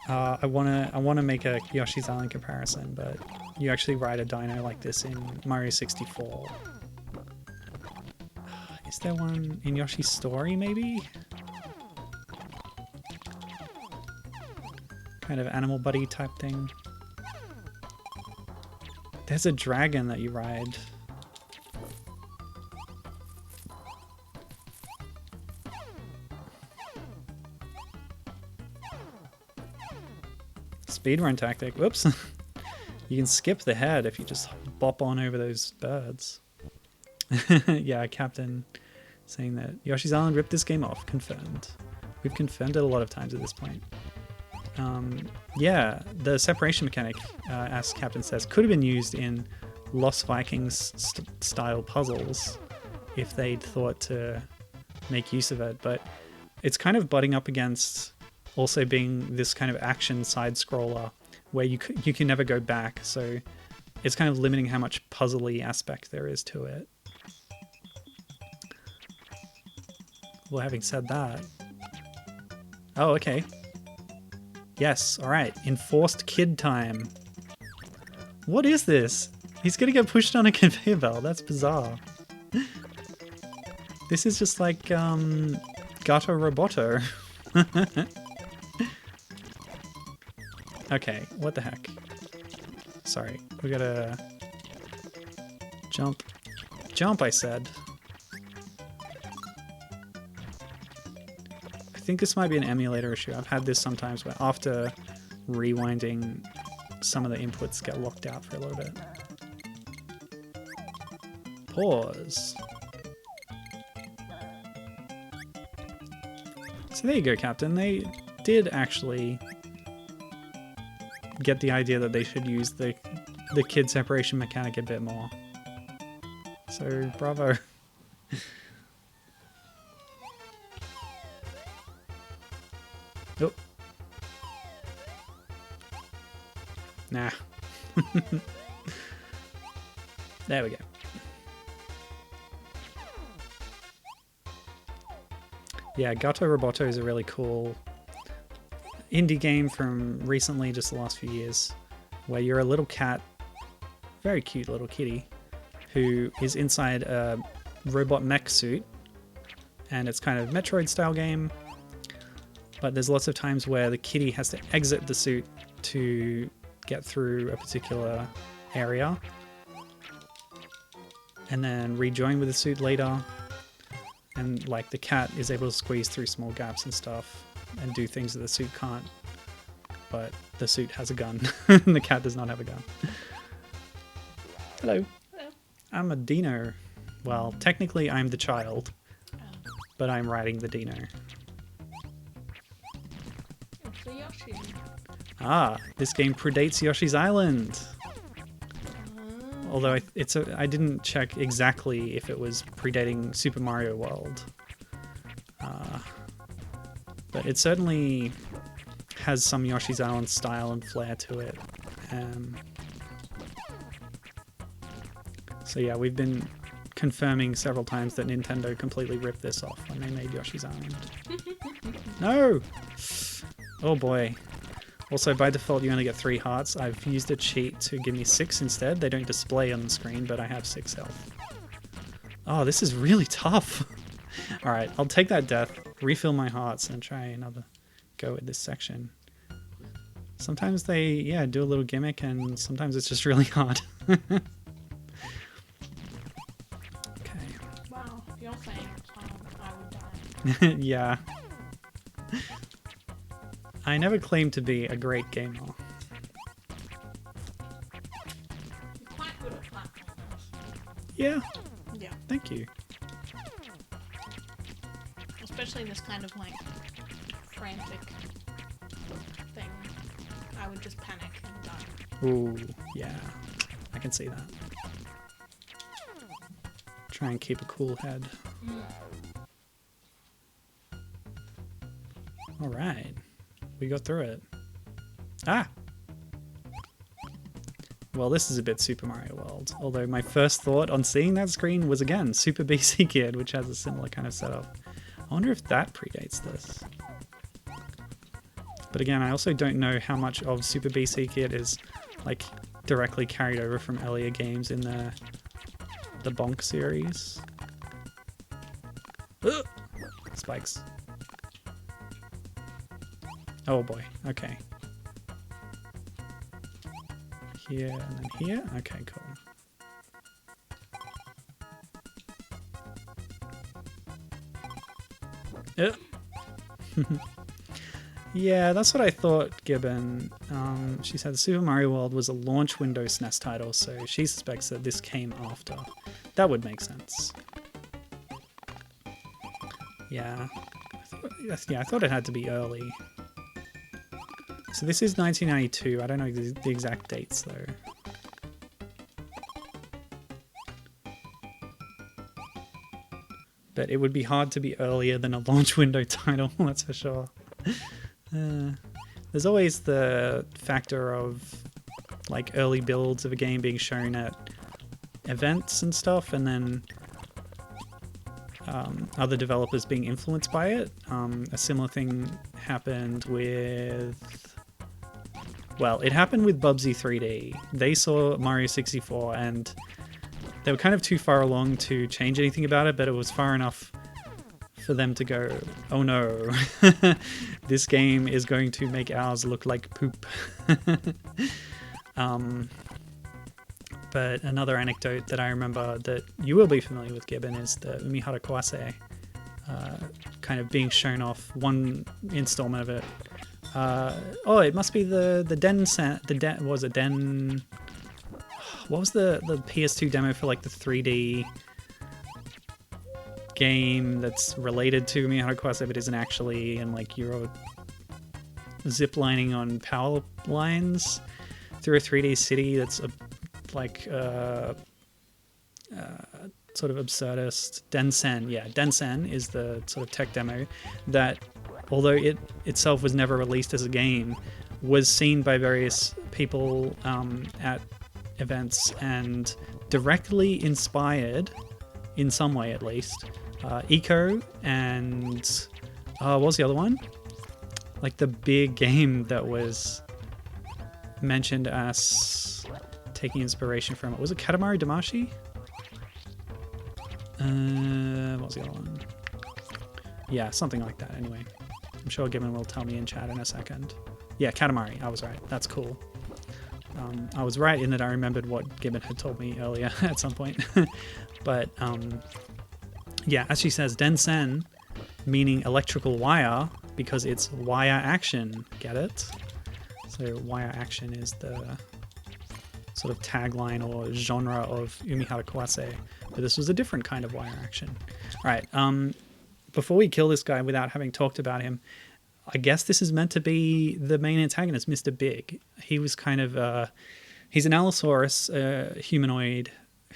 I wanna make a Yoshi's Island comparison, but you actually ride a dino like this in Mario 64. Is there one in Yoshi's Story, maybe? Kind of animal buddy type thing. There's a dragon that you ride. Speedrun tactic. Whoops. You can skip the head if you just bop on over those birds. Yeah, Captain saying that Yoshi's Island ripped this game off. Confirmed. We've confirmed it a lot of times at this point. Yeah, the separation mechanic, as Captain says, could have been used in Lost Vikings style puzzles if they'd thought to make use of it, but it's kind of butting up against also being this kind of action side scroller where you can never go back, so it's kind of limiting how much puzzly aspect there is to it. Well, having said that... Oh, okay. Yes, alright. Enforced kid time. What is this? He's gonna get pushed on a conveyor belt. That's bizarre. This is just like, Gato Roboto. Okay, what the heck? Sorry, we gotta... Jump. Jump, I said. I think this might be an emulator issue. I've had this sometimes where after rewinding, some of the inputs get locked out for a little bit. Pause. So there you go, Captain. They did actually get the idea that they should use the kid separation mechanic a bit more. So, bravo. Oh. Nah. There we go. Yeah, Gato Roboto is a really cool indie game from recently, just the last few years, where you're a little cat, very cute little kitty, who is inside a robot mech suit, and it's kind of Metroid style game, but there's lots of times where the kitty has to exit the suit to get through a particular area, and then rejoin with the suit later, and like the cat is able to squeeze through small gaps and stuff and do things that the suit can't, but the suit has a gun and the cat does not have a gun. Hello. Hello. I'm a Dino. Well, technically I'm the child, but I'm riding the Dino. It's a Yoshi. Ah, this game predates Yoshi's Island. Although I didn't check exactly if it was predating Super Mario World. But it certainly has some Yoshi's Island style and flair to it. So yeah, we've been confirming several times that Nintendo completely ripped this off when they made Yoshi's Island. No! Oh boy. Also, by default, you only get 3 hearts. I've used a cheat to give me 6 instead. They don't display on the screen, but I have 6 health. Oh, this is really tough. Alright, I'll take that death, refill my hearts, and try another go at this section. Sometimes they, yeah, do a little gimmick, and sometimes it's just really hard. Okay. Wow, if you're saying I would die. Yeah. I never claimed to be a great gamer. You're quite good at platformers. Yeah, Yeah. thank you. Especially this kind of like frantic thing. I would just panic and die. Ooh, yeah. I can see that. Try and keep a cool head. Alright. We got through it. Ah! Well, this is a bit Super Mario World. Although my first thought on seeing that screen was, again, Super BC Kid, which has a similar kind of setup. I wonder if that predates this. But again, I also don't know how much of Super BC Kid is, like, directly carried over from earlier games in the Bonk series. Ugh! Spikes. Oh boy, okay. Here and then here? Okay, cool. Yeah, that's what I thought, Gibbon. She said Super Mario World was a launch window SNES title, so she suspects that this came after. That would make sense. Yeah. I thought it had to be early. So this is 1992. I don't know the exact dates, though. But it would be hard to be earlier than a launch window title, that's for sure. There's always the factor of like early builds of a game being shown at events and stuff, and then other developers being influenced by it. A similar thing happened with... Well, it happened with Bubsy 3D. They saw Mario 64 and they were kind of too far along to change anything about it, but it was far enough for them to go, oh no, this game is going to make ours look like poop. But another anecdote that I remember that you will be familiar with, Gibbon, is the Umihara Kawase kind of being shown off, one installment of it. Oh, it must be the what was the PS2 demo for like the 3D game that's related to Umihara Kawase but isn't actually, and like you're ziplining on power lines through a 3D city that's sort of absurdist. Densen, yeah, Densen is the sort of tech demo that, although it itself was never released as a game, was seen by various people at events and directly inspired, in some way at least, Eco and what was the other one? Like the big game that was mentioned as taking inspiration from it. Was it Katamari Damacy? What was the other one? Yeah, something like that anyway. I'm sure Gibbon will tell me in chat in a second. Yeah, Katamari, I was right. That's cool. I was right in that I remembered what Gibbon had told me earlier at some point. But yeah, as she says, Densen, meaning electrical wire, because it's wire action. Get it? So wire action is the sort of tagline or genre of Umihara Kawase. But this was a different kind of wire action. All right. Before we kill this guy without having talked about him, I guess this is meant to be the main antagonist, Mr. Big. He was kind of... he's an Allosaurus humanoid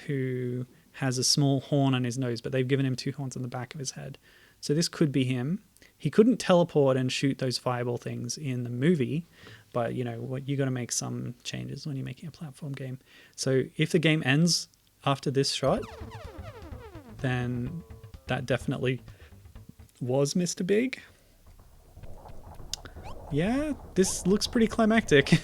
who has a small horn on his nose, but they've given him two horns on the back of his head. So this could be him. He couldn't teleport and shoot those fireball things in the movie, but you know, you got to make some changes when you're making a platform game. So if the game ends after this shot, then that definitely was Mr. Big. Yeah, this looks pretty climactic.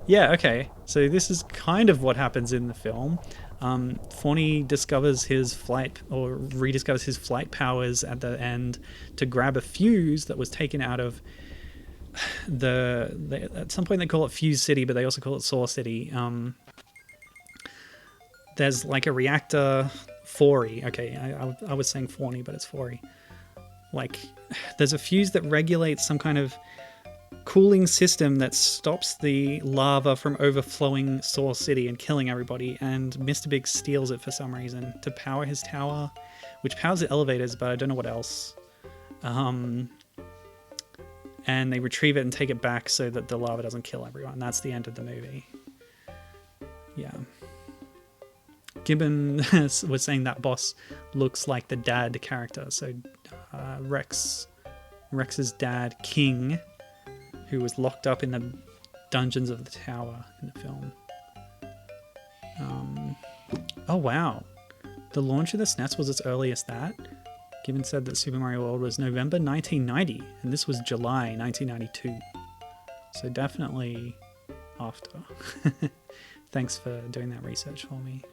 Yeah, okay. So this is kind of what happens in the film. Fawny discovers his flight, or rediscovers his flight powers at the end to grab a fuse that was taken out of at some point they call it Fuse City, but they also call it Saw City. There's like a reactor, Fori. Okay, I was saying Fawny, but it's Fori. Like, there's a fuse that regulates some kind of cooling system that stops the lava from overflowing Saw City and killing everybody, and Mr. Big steals it for some reason to power his tower, which powers the elevators, but I don't know what else. And they retrieve it and take it back so that the lava doesn't kill everyone. That's the end of the movie. Yeah. Gibbon was saying that boss looks like the dad character. So Rex's dad, King, who was locked up in the dungeons of the tower in the film. Oh wow. The launch of the SNES was as early as that. Gibbon said that Super Mario World was November 1990, and this was July 1992. So definitely after. Thanks for doing that research for me.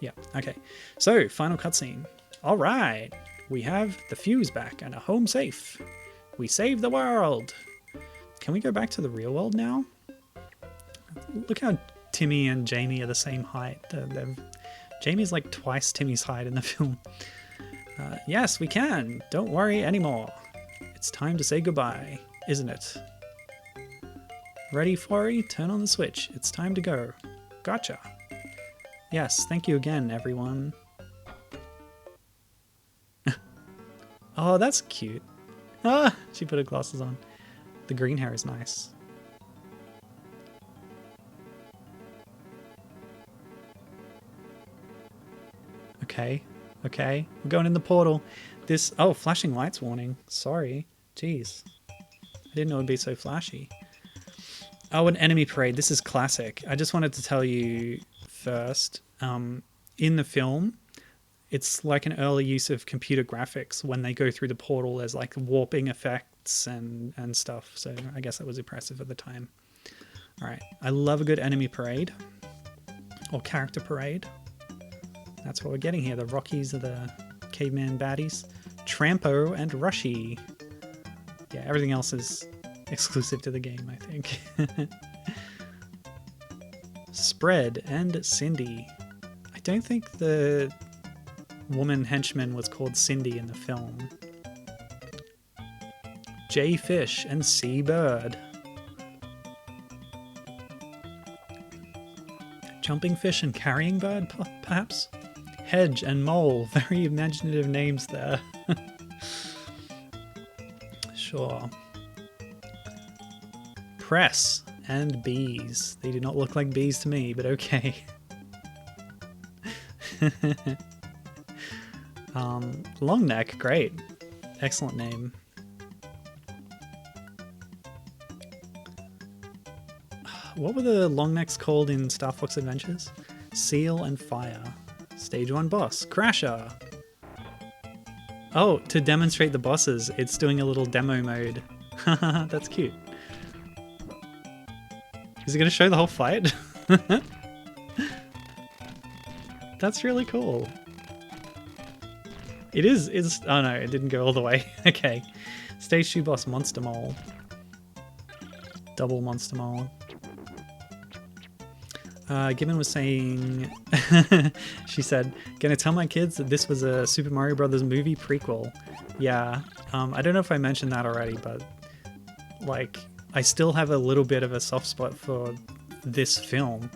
Yeah, okay. So, final cutscene. All right, we have the fuse back and a home safe. We saved the world. Can we go back to the real world now? Look how Timmy and Jamie are the same height. Jamie's like twice Timmy's height in the film. Yes, we can. Don't worry anymore. It's time to say goodbye, isn't it? Ready, Fori? Turn on the switch. It's time to go. Gotcha. Yes, thank you again, everyone. Oh, that's cute. Ah, she put her glasses on. The green hair is nice. Okay, okay. We're going in the portal. This... Oh, flashing lights warning. Sorry. Jeez. I didn't know it would be so flashy. Oh, an enemy parade. This is classic. I just wanted to tell you first. In the film, it's like an early use of computer graphics. When they go through the portal, there's like warping effects and stuff. So I guess that was impressive at the time. All right. I love a good enemy parade. Or character parade. That's what we're getting here. The Rockies are the caveman baddies. Trampo and Rushy. Yeah, everything else is exclusive to the game, I think. Spread and Cindy. I don't think the woman henchman was called Cindy in the film. J Fish and C Bird. Jumping Fish and Carrying Bird, perhaps? Hedge and Mole. Very imaginative names there. Sure. Press and Bees. They do not look like bees to me, but okay. Long Neck, great. Excellent name. What were the long necks called in Star Fox Adventures? Seal and Fire. Stage 1 boss, Crasher. Oh, to demonstrate the bosses, it's doing a little demo mode. That's cute. Is it going to show the whole fight? That's really cool. It is. Oh no, it didn't go all the way. Okay. Stage 2 boss, Monster Mole. Double Monster Mole. Gibbon was saying, she said, gonna tell my kids that this was a Super Mario Brothers movie prequel. Yeah, I don't know if I mentioned that already, but like, I still have a little bit of a soft spot for this film,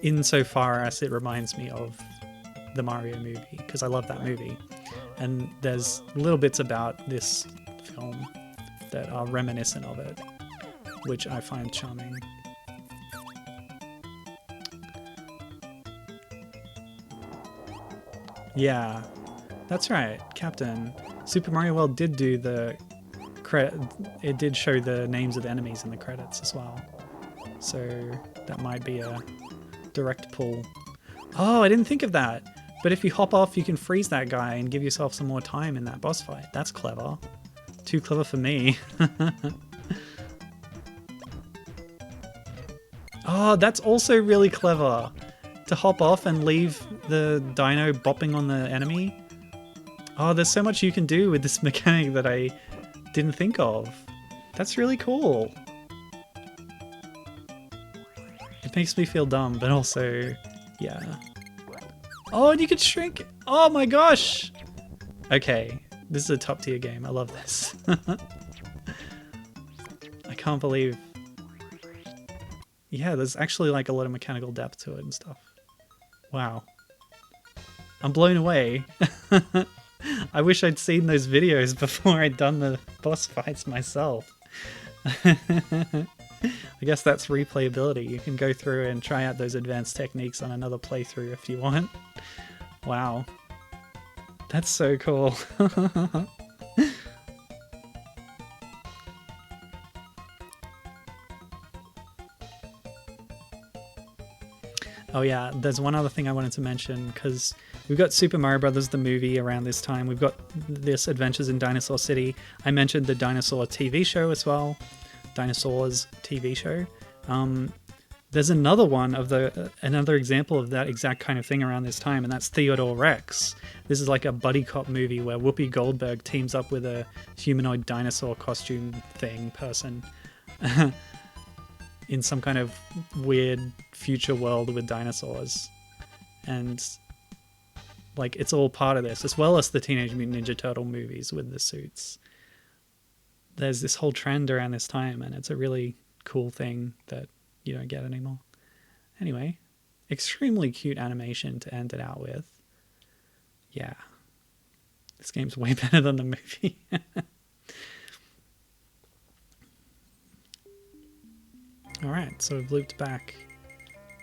insofar as it reminds me of the Mario movie, because I love that movie. And there's little bits about this film that are reminiscent of it, which I find charming. Yeah, that's right, Captain. Super Mario World did do the credit. It did show the names of the enemies in the credits as well. So that might be a direct pull. Oh, I didn't think of that. But if you hop off, you can freeze that guy and give yourself some more time in that boss fight. That's clever. Too clever for me. Oh, that's also really clever. To hop off and leave the dino bopping on the enemy. Oh, there's so much you can do with this mechanic that I didn't think of. That's really cool. It makes me feel dumb, but also, yeah. Oh, and you can shrink. Oh my gosh. Okay, this is a top tier game. I love this. I can't believe. Yeah, there's actually like a lot of mechanical depth to it and stuff. Wow. I'm blown away. I wish I'd seen those videos before I'd done the boss fights myself. I guess that's replayability. You can go through and try out those advanced techniques on another playthrough if you want. Wow. That's so cool. Oh yeah, there's one other thing I wanted to mention, because we've got Super Mario Brothers the movie around this time. We've got this Adventures in Dinosaur City. I mentioned the Dinosaur TV show as well. Dinosaurs TV show. There's another one of another example of that exact kind of thing around this time, and that's Theodore Rex. This is like a buddy cop movie where Whoopi Goldberg teams up with a humanoid dinosaur costume thing person in some kind of weird future world with dinosaurs. And like it's all part of this, as well as the Teenage Mutant Ninja Turtle movies with the suits. There's this whole trend around this time, and it's a really cool thing that you don't get anymore. Anyway, extremely cute animation to end it out with. Yeah. This game's way better than the movie. Alright, so we've looped back.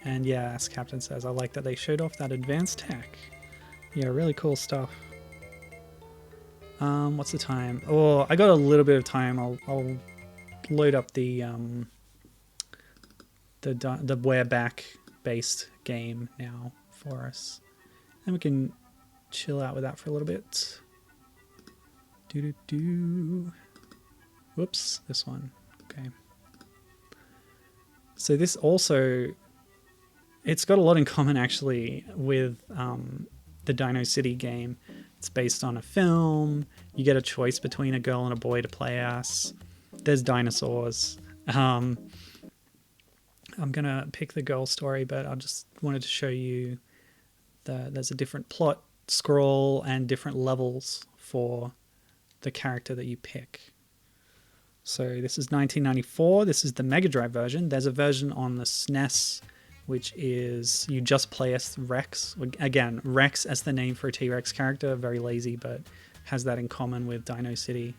And yeah, as Captain says, I like that they showed off that advanced tech. Yeah, really cool stuff. What's the time? Oh, I got a little bit of time. I'll load up the bareback based game now for us, and we can chill out with that for a little bit. Whoops, this one. Okay. So this also, it's got a lot in common actually with the Dino City game. It's based on a film. You get a choice between a girl and a boy to play as. There's dinosaurs. I'm gonna pick the girl story, but I just wanted to show you there's a different plot, scroll, and different levels for the character that you pick. So this is 1994. This is the Mega Drive version. There's a version on the SNES, which is you just play as Rex. Again, Rex as the name for a T-Rex character. Very lazy, but has that in common with Dino City.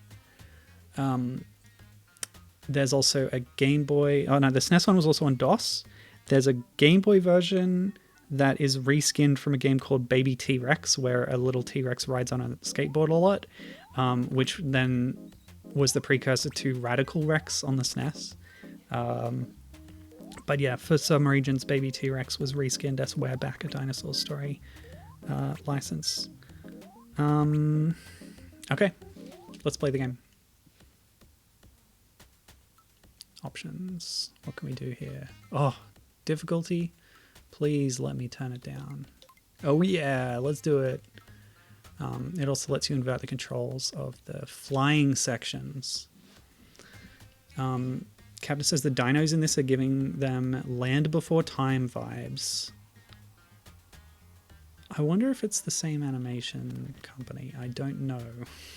There's also a Game Boy. Oh no, the SNES one was also on DOS. There's a Game Boy version that is reskinned from a game called Baby T-Rex, where a little T-Rex rides on a skateboard a lot, which then was the precursor to Radical Rex on the SNES. But yeah, for some regions, Baby T-Rex was reskinned as We're Back, a Dinosaur Story license. Okay, let's play the game. Options. What can we do here? Oh, difficulty. Please let me turn it down. Oh yeah, let's do it. It also lets you invert the controls of the flying sections. Captain says the dinos in this are giving them Land Before Time vibes. I wonder if it's the same animation company. I don't know.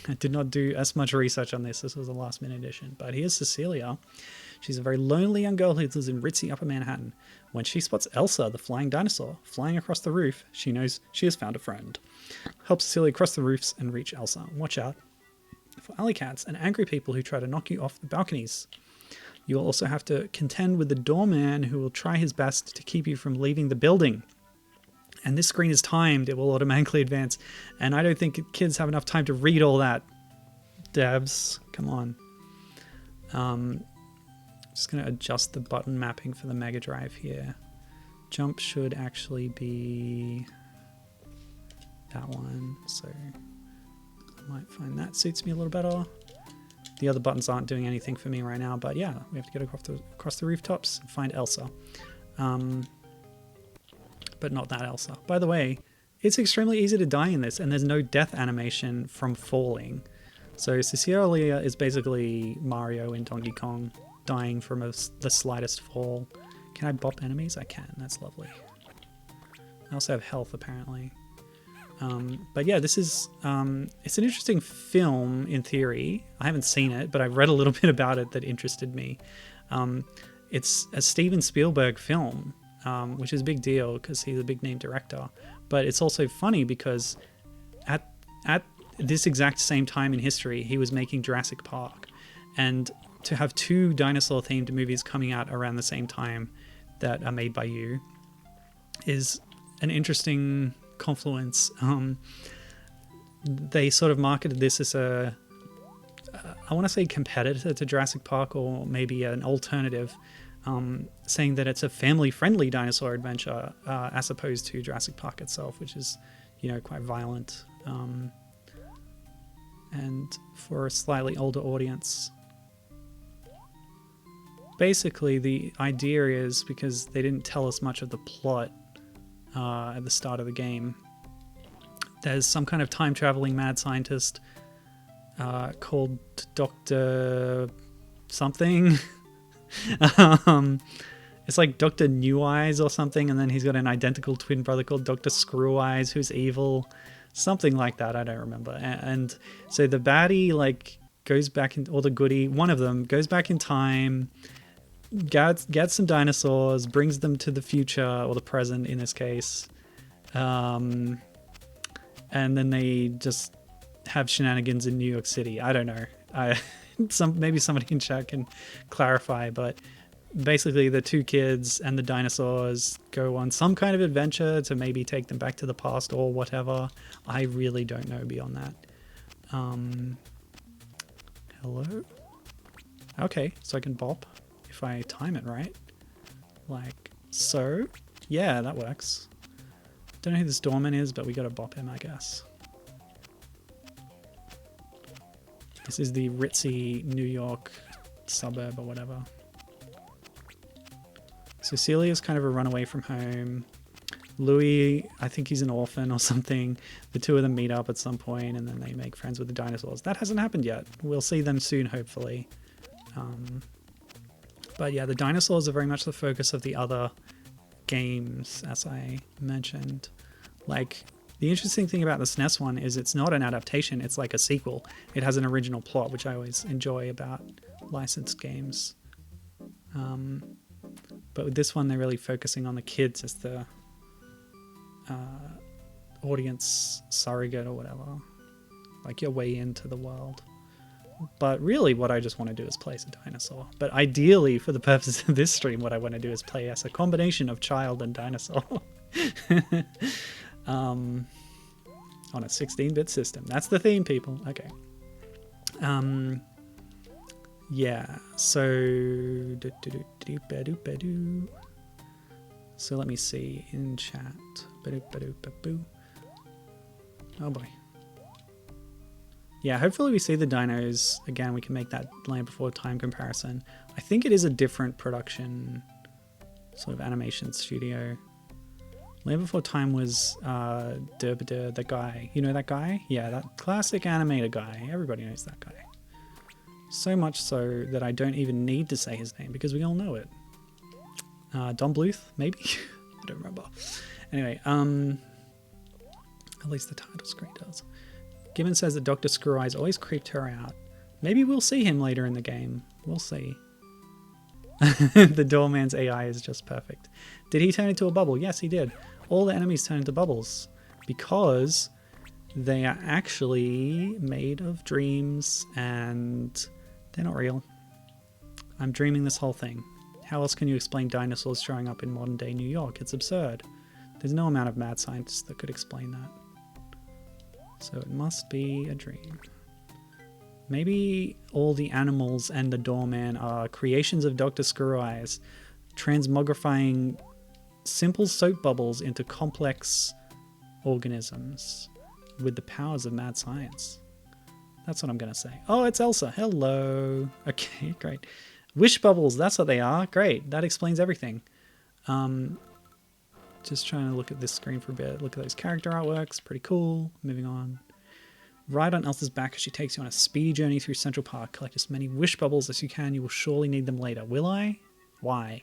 I did not do as much research on this. This was a last minute edition. But here's Cecilia. She's a very lonely young girl who lives in ritzy Upper Manhattan. When she spots Elsa, the flying dinosaur, flying across the roof, she knows she has found a friend. Help Cecilia cross the roofs and reach Elsa. Watch out for alley cats and angry people who try to knock you off the balconies. You will also have to contend with the doorman who will try his best to keep you from leaving the building. And this screen is timed. It will automatically advance. And I don't think kids have enough time to read all that. Devs, come on. Just going to adjust the button mapping for the Mega Drive here. Jump should actually be that one. So I might find that suits me a little better. The other buttons aren't doing anything for me right now, but yeah, we have to get across the rooftops and find Elsa. But not that Elsa. By the way, it's extremely easy to die in this, and there's no death animation from falling. So Cecilia is basically Mario in Donkey Kong, dying from the slightest fall. Can I bop enemies? I can. That's lovely. I also have health, apparently. But yeah, this is it's an interesting film in theory. I haven't seen it, but I've read a little bit about it that interested me. It's a Steven Spielberg film, which is a big deal because he's a big name director. But it's also funny because at this exact same time in history, he was making Jurassic Park, and to have two dinosaur themed movies coming out around the same time that are made by you is an interesting confluence. They sort of marketed this as I want to say competitor to Jurassic Park, or maybe an alternative, saying that it's a family-friendly dinosaur adventure as opposed to Jurassic Park itself, which is, quite violent and for a slightly older audience. Basically, the idea is, because they didn't tell us much of the plot at the start of the game, there's some kind of time-traveling mad scientist called Dr. something. It's like Dr. New Eyes or something, and then he's got an identical twin brother called Dr. Screw Eyes, who's evil. Something like that, I don't remember. And so the baddie, goes back in, or the goodie, one of them, goes back in time, gets some dinosaurs, brings them to the future, or the present in this case. And then they just have shenanigans in New York City. I don't know. Maybe somebody in chat can clarify, but basically the two kids and the dinosaurs go on some kind of adventure to maybe take them back to the past or whatever. I really don't know beyond that. Hello? Okay, so I can bop if I time it right. Like so. Yeah, that works. Don't know who this doorman is, but we gotta bop him, I guess. This is the ritzy New York suburb or whatever. Cecilia's kind of a runaway from home. Louis, I think he's an orphan or something. The two of them meet up at some point and then they make friends with the dinosaurs. That hasn't happened yet. We'll see them soon, hopefully. But yeah, the dinosaurs are very much the focus of the other games, as I mentioned. The interesting thing about the SNES one is it's not an adaptation, it's like a sequel. It has an original plot, which I always enjoy about licensed games. But with this one, they're really focusing on the kids as the audience surrogate or whatever. Like your way into the world. But really what I just want to do is play as a dinosaur. But ideally, for the purposes of this stream, what I want to do is play as a combination of child and dinosaur. On a 16-bit system. That's the theme, people. Okay. Yeah, so let me see in chat. Oh boy. Yeah, hopefully we see the dinos again. We can make that Land Before Time comparison. I think it is a different production sort of animation studio. Land Before Time was Derbeder, the guy. You know that guy? Yeah, that classic animator guy. Everybody knows that guy. So much so that I don't even need to say his name because we all know it. Don Bluth, maybe? I don't remember. Anyway, at least the title screen does. Gibbon says that Dr. Screw Eyes always creeped her out. Maybe we'll see him later in the game. We'll see. The doorman's AI is just perfect. Did he turn into a bubble? Yes, he did. All the enemies turn into bubbles because they are actually made of dreams and they're not real. I'm dreaming this whole thing. How else can you explain dinosaurs showing up in modern day New York? It's absurd. There's no amount of mad scientists that could explain that. So it must be a dream. Maybe all the animals and the doorman are creations of Dr. Screw Eyes, transmogrifying simple soap bubbles into complex organisms with the powers of mad science. That's what I'm going to say. Oh, it's Elsa. Hello. Okay, great. Wish bubbles, that's what they are. Great. That explains everything. Just trying to look at this screen for a bit. Look at those character artworks. Pretty cool. Moving on. Ride on Elsa's back as she takes you on a speedy journey through Central Park. Collect as many wish bubbles as you can. You will surely need them later. Will I? Why?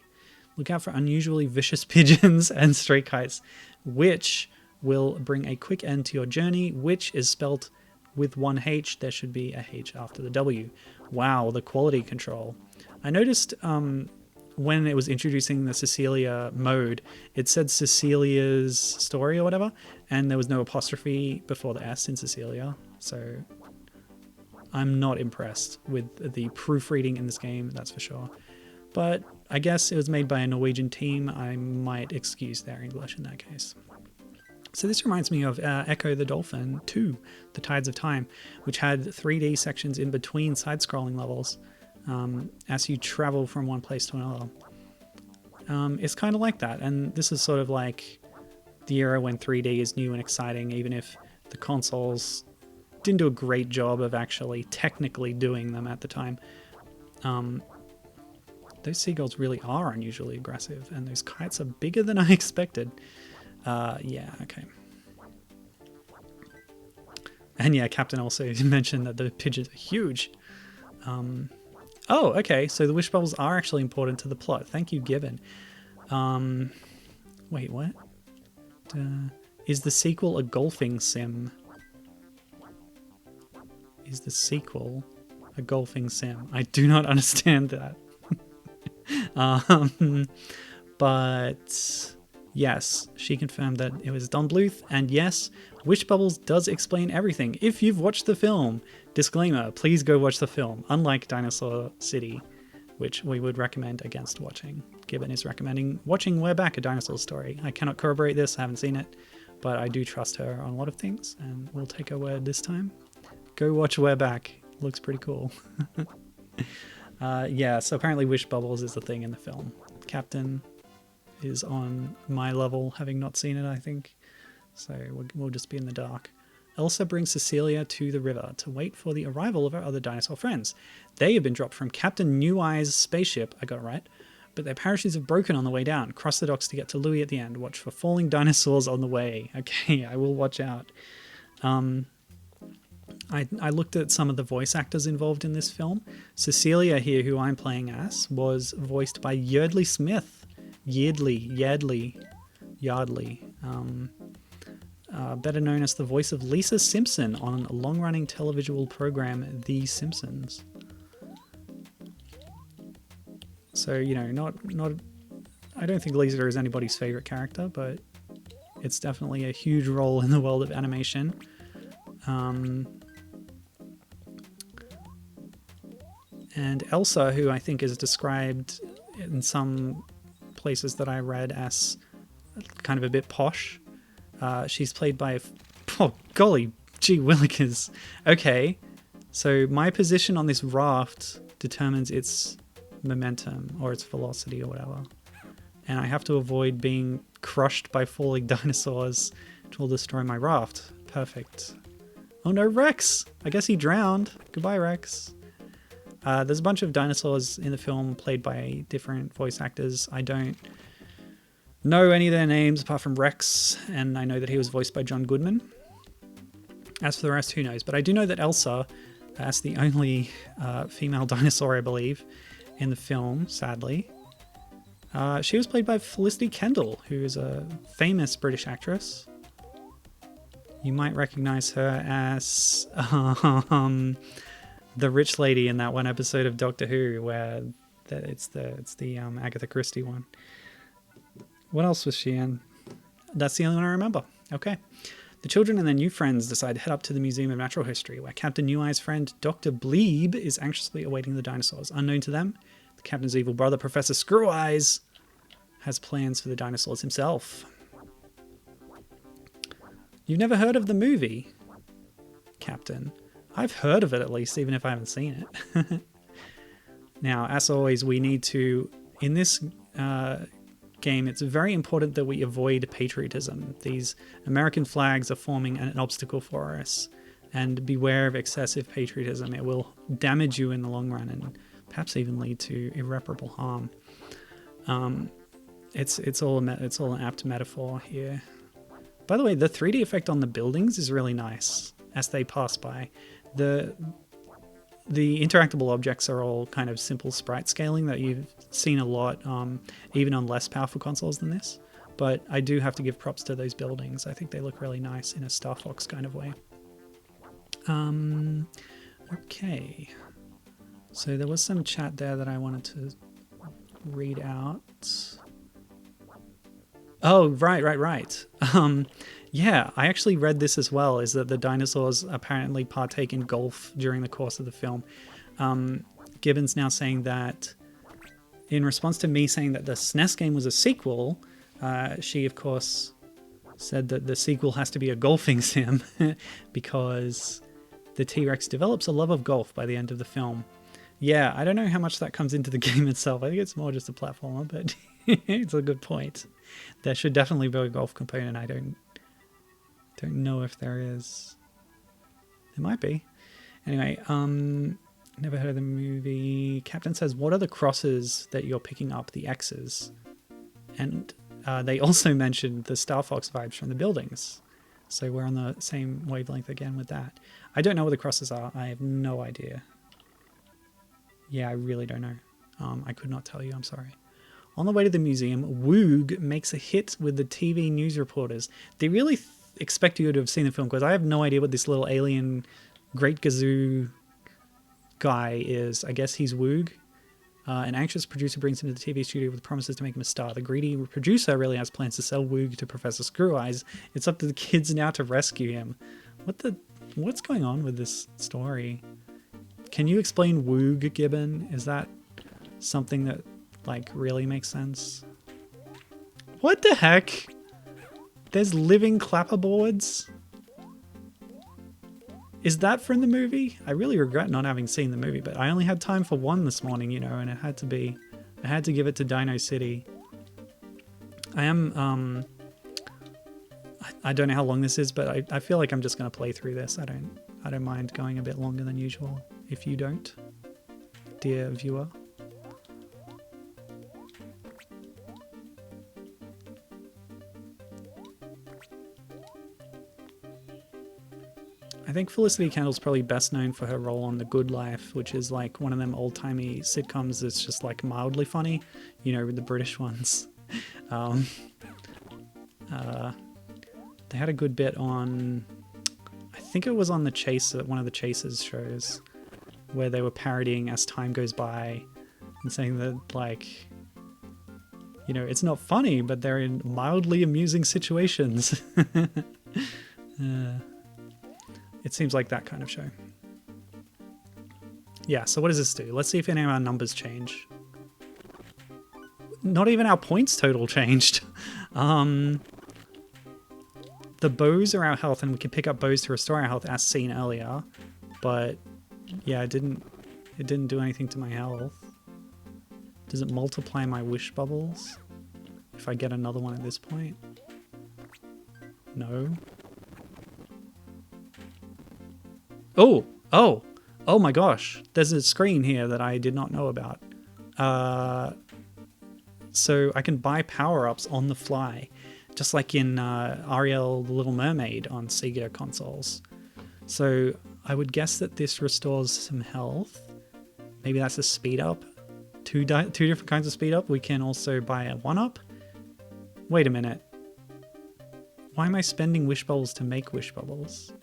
Look out for unusually vicious pigeons and stray kites, which will bring a quick end to your journey. Which is spelt with one H. There should be a H after the W. Wow, the quality control. I noticed when it was introducing the Cecilia mode, it said Cecilia's story or whatever, and there was no apostrophe before the S in Cecilia. So I'm not impressed with the proofreading in this game, that's for sure. But I guess it was made by a Norwegian team. I might excuse their English in that case. So this reminds me of Echo the Dolphin 2, The Tides of Time, which had 3D sections in between side-scrolling levels as you travel from one place to another. It's kind of like that, and this is sort of like the era when 3D is new and exciting, even if the consoles didn't do a great job of actually technically doing them at the time. Those seagulls really are unusually aggressive, and those kites are bigger than I expected. Yeah, okay. And yeah, Captain also mentioned that the pigeons are huge. Oh, okay, so the wish bubbles are actually important to the plot. Thank you, Gibbon. Wait, what? Is the sequel a golfing sim? Is the sequel a golfing sim? I do not understand that. But yes, she confirmed that it was Don Bluth, and yes, Wish Bubbles does explain everything. If you've watched the film, disclaimer, please go watch the film, unlike Dinosaur City, which we would recommend against watching. Gibbon is recommending watching We're Back, A Dinosaur Story. I cannot corroborate this, I haven't seen it, but I do trust her on a lot of things, and we'll take her word this time. Go watch We're Back, looks pretty cool. Yeah, so apparently Wish Bubbles is the thing in the film. Captain is on my level, having not seen it, I think. So we'll just be in the dark. Elsa brings Cecilia to the river to wait for the arrival of her other dinosaur friends. They have been dropped from Captain New Eye's spaceship, I got it right, but their parachutes have broken on the way down. Cross the docks to get to Louis at the end. Watch for falling dinosaurs on the way. Okay, I will watch out. I looked at some of the voice actors involved in this film. Cecilia here, who I'm playing as, was voiced by Yardley Smith. Yardley. Better known as the voice of Lisa Simpson on a long-running televisual program, The Simpsons. So, you know, not. I don't think Lisa is anybody's favorite character, but it's definitely a huge role in the world of animation. And Elsa, who I think is described in some places that I read as kind of a bit posh. She's played by... Oh, golly, gee willikers. Okay, so my position on this raft determines its momentum or its velocity or whatever. And I have to avoid being crushed by falling dinosaurs, which will destroy my raft. Perfect. Oh no, Rex! I guess he drowned. Goodbye, Rex. There's a bunch of dinosaurs in the film played by different voice actors. I don't know any of their names apart from Rex, and I know that he was voiced by John Goodman. As for the rest, who knows? But I do know that Elsa, as the only female dinosaur, I believe, in the film, sadly, she was played by Felicity Kendall, who is a famous British actress. You might recognize her as the rich lady in that one episode of Doctor Who, where it's the Agatha Christie one. What else was she in? That's the only one I remember. Okay. The children and their new friends decide to head up to the Museum of Natural History, where Captain New Eye's friend Dr. Bleeb is anxiously awaiting the dinosaurs. Unknown to them, the captain's evil brother, Professor Screw Eyes, has plans for the dinosaurs himself. You've never heard of the movie, Captain? I've heard of it at least, even if I haven't seen it. Now, as always, we need to, in this game, it's very important that we avoid patriotism. These American flags are forming an obstacle for us, and beware of excessive patriotism. It will damage you in the long run and perhaps even lead to irreparable harm. It's all an apt metaphor here. By the way, the 3D effect on the buildings is really nice. as they pass by. The interactable objects are all kind of simple sprite scaling that you've seen a lot, even on less powerful consoles than this. But I do have to give props to those buildings. I think they look really nice in a Star Fox kind of way. Okay. So there was some chat there that I wanted to read out. Oh, right. Yeah, I actually read this as well, is that the dinosaurs apparently partake in golf during the course of the film. Gibbons now saying that in response to me saying that the SNES game was a sequel, she, of course, said that the sequel has to be a golfing sim because the T-Rex develops a love of golf by the end of the film. Yeah, I don't know how much that comes into the game itself. I think it's more just a platformer, but it's a good point. There should definitely be a golf component. I don't know if there is. There might be. Anyway, never heard of the movie. Captain says, what are the crosses that you're picking up? The X's. And they also mentioned the Star Fox vibes from the buildings. So we're on the same wavelength again with that. I don't know what the crosses are. I have no idea. Yeah, I really don't know. I could not tell you. I'm sorry. On the way to the museum, Woog makes a hit with the TV news reporters. They really expect you to have seen the film because I have no idea what this little alien Great Gazoo guy is. I guess he's Woog. An anxious producer brings him to the TV studio with promises to make him a star. The greedy producer really has plans to sell Woog to Professor Screw Eyes. It's up to the kids now to rescue him. What's going on with this story? Can you explain Woog, Gibbon? Is that something that, like, really makes sense? What the heck? There's living clapperboards? Is that from the movie? I really regret not having seen the movie, but I only had time for one this morning, you know, and I had to give it to Dino City. I am, I don't know how long this is, but I feel like I'm just going to play through this. I don't mind going a bit longer than usual, if you don't, dear viewer. I think Felicity Candle's probably best known for her role on The Good Life, which is like one of them old-timey sitcoms that's just like mildly funny, you know, the British ones. They had a good bit on, I think it was on The Chaser, one of the Chasers shows, where they were parodying As Time Goes By and saying that, like, you know, it's not funny, but they're in mildly amusing situations. It seems like that kind of show. Yeah, so what does this do? Let's see if any of our numbers change. Not even our points total changed. The bows are our health, and we can pick up bows to restore our health as seen earlier. But yeah, it didn't do anything to my health. Does it multiply my wish bubbles if I get another one at this point? No. Oh my gosh. There's a screen here that I did not know about. So I can buy power-ups on the fly, just like in Ariel the Little Mermaid on Sega consoles. So I would guess that this restores some health. Maybe that's a speed up. Two different kinds of speed up. We can also buy a 1-up. Wait a minute. Why am I spending wish bubbles to make wish bubbles?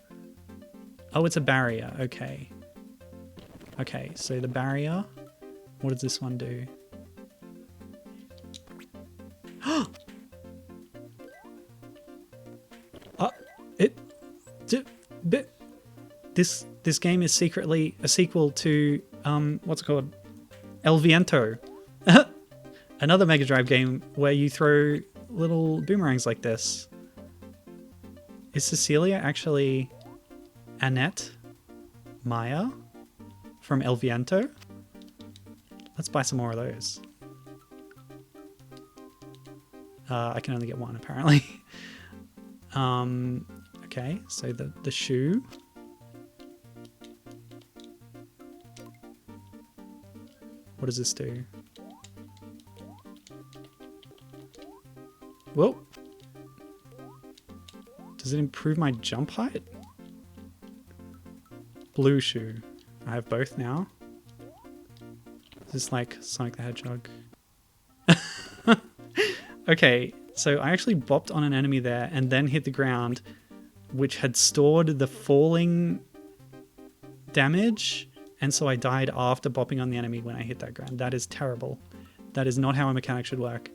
Oh, it's a barrier. Okay. Okay, so the barrier. What does this one do? This game is secretly a sequel to what's it called? El Viento. Another Mega Drive game where you throw little boomerangs like this. Is Cecilia actually Annette Maya from El Viento? Let's buy some more of those. I can only get one apparently. Okay, so the shoe. What does this do? Whoa. Does it improve my jump height? blue shoe. I have both now. This is like Sonic the Hedgehog. Okay, so I actually bopped on an enemy there and then hit the ground, which had stored the falling damage, and so I died after bopping on the enemy when I hit that ground. That is terrible. That is not how a mechanic should work.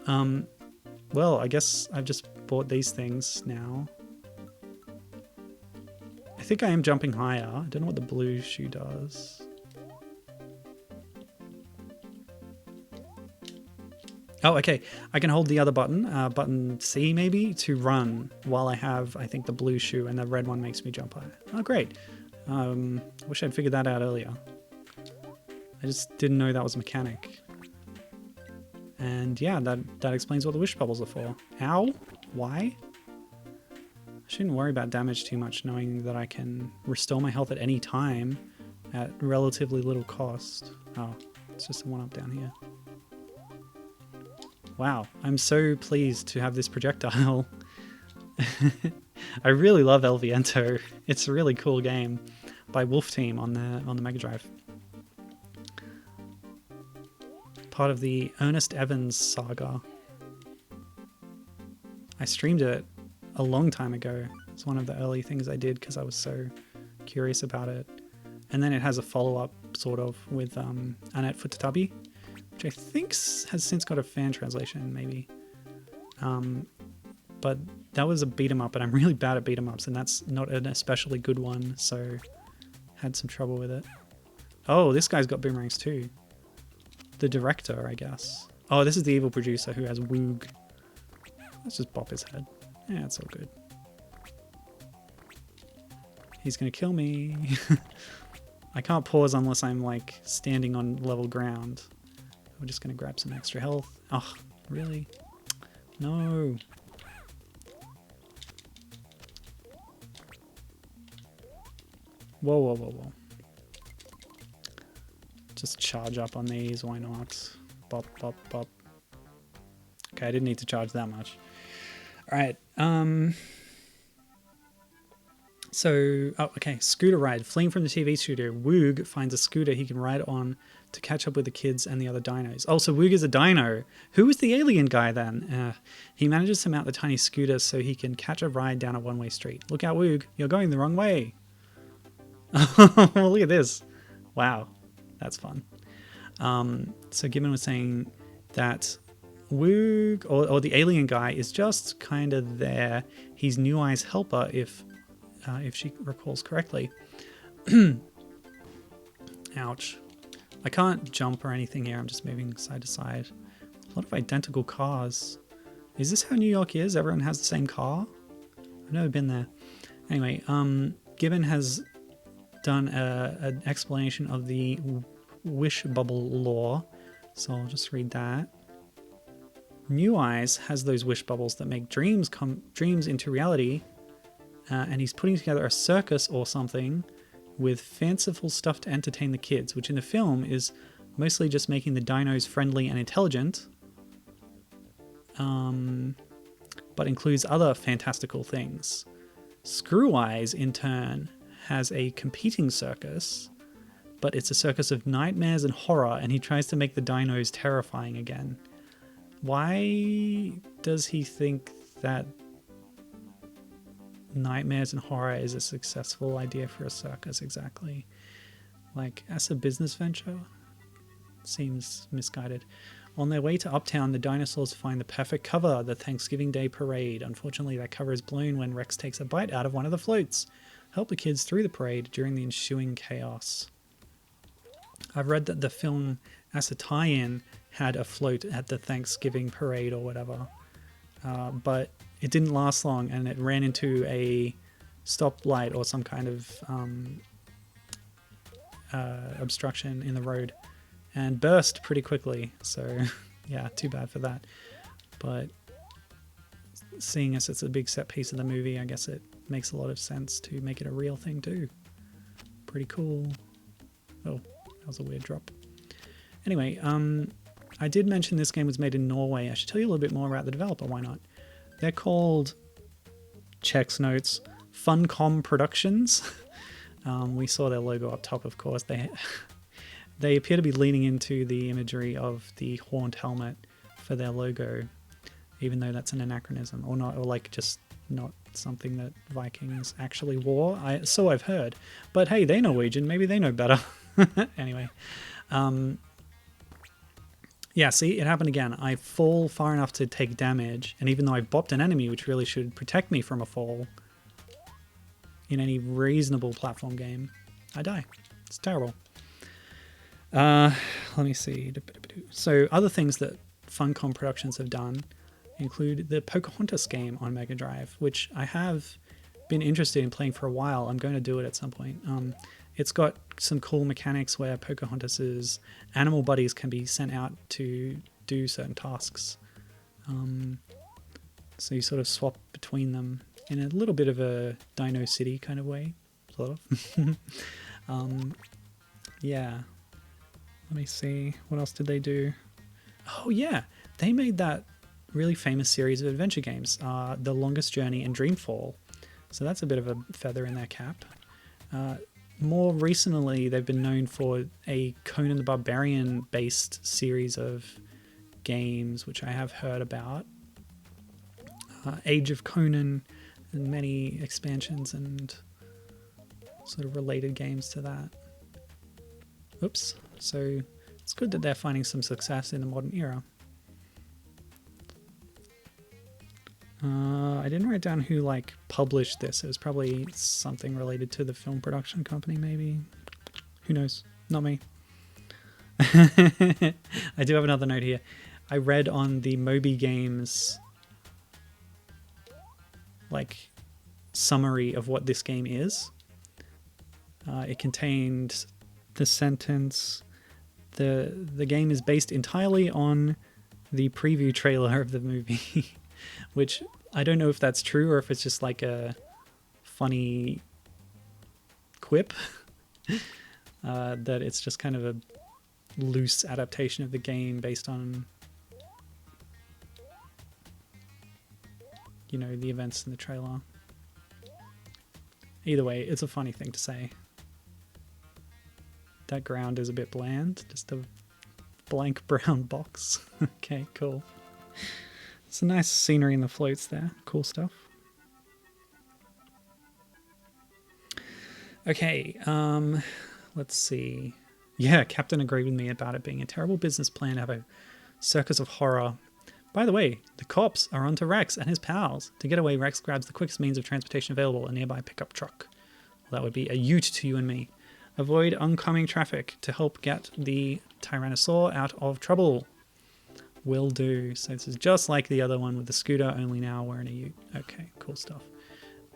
Well, I guess I've just bought these things now. I think I am jumping higher. I don't know what the blue shoe does. Oh, okay. I can hold the other button, button C maybe, to run while I have, I think, the blue shoe, and the red one makes me jump higher. Oh, great. Wish I'd figured that out earlier. I just didn't know that was a mechanic. And yeah, that explains what the wish bubbles are for. Ow? Why? I shouldn't worry about damage too much, knowing that I can restore my health at any time at relatively little cost. Oh, it's just a one-up down here. Wow, I'm so pleased to have this projectile. I really love El Viento. It's a really cool game by Wolf Team on the Mega Drive. Part of the Ernest Evans saga. I streamed it a long time ago. It's one of the early things I did because I was so curious about it. And then it has a follow-up, sort of, with Annette Futatabi, which I think has since got a fan translation, maybe. But that was a beat-em-up, and I'm really bad at beat-em-ups, and that's not an especially good one, so had some trouble with it. Oh, this guy's got boomerangs too. The director, I guess. Oh, this is the evil producer who has Woog. Let's just bop his head. Yeah, it's all good. He's gonna kill me. I can't pause unless I'm like standing on level ground. We're just gonna grab some extra health. Oh, really? No. Whoa, whoa, whoa, whoa. Just charge up on these, why not? Bop, bop, bop. Okay, I didn't need to charge that much. Alright, so, oh, okay, scooter ride. Fleeing from the TV studio, Woog finds a scooter he can ride on to catch up with the kids and the other dinos. Oh, so Woog is a dino. Who is the alien guy then? He manages to mount the tiny scooter so he can catch a ride down a one-way street. Look out, Woog, you're going the wrong way. Look at this. Wow, that's fun. So Gibbon was saying that Woog, or the alien guy, is just kind of there. He's New Eye's helper, if she recalls correctly. Ouch. I can't jump or anything here. I'm just moving side to side. A lot of identical cars. Is this how New York is? Everyone has the same car? I've never been there. Anyway, Gibbon has done an explanation of the wish bubble law, so I'll just read that. New Eyes has those wish bubbles that make dreams into reality, and he's putting together a circus or something with fanciful stuff to entertain the kids, which in the film is mostly just making the dinos friendly and intelligent, but includes other fantastical things. Screw Eyes, in turn, has a competing circus, but it's a circus of nightmares and horror, and he tries to make the dinos terrifying again. Why does he think that nightmares and horror is a successful idea for a circus exactly? Like, as a business venture? Seems misguided. On their way to Uptown, the dinosaurs find the perfect cover, the Thanksgiving Day parade. Unfortunately, that cover is blown when Rex takes a bite out of one of the floats. Help the kids through the parade during the ensuing chaos. I've read that the film, as a tie-in, had a float at the Thanksgiving parade or whatever, but it didn't last long, and it ran into a stoplight or some kind of obstruction in the road and burst pretty quickly. So yeah, too bad for that. But seeing as it's a big set piece of the movie, I guess it makes a lot of sense to make it a real thing too. Pretty cool. Oh, that was a weird drop. Anyway, I did mention this game was made in Norway. I should tell you a little bit more about the developer, why not? They're called, checks notes, Funcom Productions. We saw their logo up top, of course. They appear to be leaning into the imagery of the horned helmet for their logo, even though that's an anachronism, or not, or like just not something that Vikings actually wore. So I've heard. But hey, they're Norwegian. Maybe they know better. Anyway. Yeah, see, it happened again. I fall far enough to take damage, and even though I bopped an enemy, which really should protect me from a fall in any reasonable platform game, I die. It's terrible. Let me see. So other things that Funcom Productions have done include the Pocahontas game on Mega Drive, which I have been interested in playing for a while. I'm going to do it at some point. It's got some cool mechanics where Pocahontas's animal buddies can be sent out to do certain tasks. So you sort of swap between them in a little bit of a Dino City kind of way, sort of. Yeah. Let me see. What else did they do? Oh, yeah. They made that really famous series of adventure games, The Longest Journey and Dreamfall. So that's a bit of a feather in their cap. More recently, they've been known for a Conan the Barbarian-based series of games, which I have heard about. Age of Conan, and many expansions and sort of related games to that. Oops. So it's good that they're finding some success in the modern era. I didn't write down who like published this. It was probably something related to the film production company, maybe. Who knows? Not me. I do have another note here. I read on the Moby Games like summary of what this game is. It contained the sentence, the game is based entirely on the preview trailer of the movie. Which I don't know if that's true or if it's just like a funny quip. That it's just kind of a loose adaptation of the game based on, you know, the events in the trailer. Either way, it's a funny thing to say. That ground is a bit bland. Just a blank brown box. Okay, cool. It's a nice scenery in the floats there. Cool stuff. Okay, let's see. Yeah, Captain agreed with me about it being a terrible business plan to have a circus of horror. By the way, the cops are onto Rex and his pals. To get away, Rex grabs the quickest means of transportation available, a nearby pickup truck. Well, that would be a ute to you and me. Avoid oncoming traffic to help get the Tyrannosaur out of trouble. Will do. So this is just like the other one with the scooter, only now we're in a ute. Okay, cool stuff.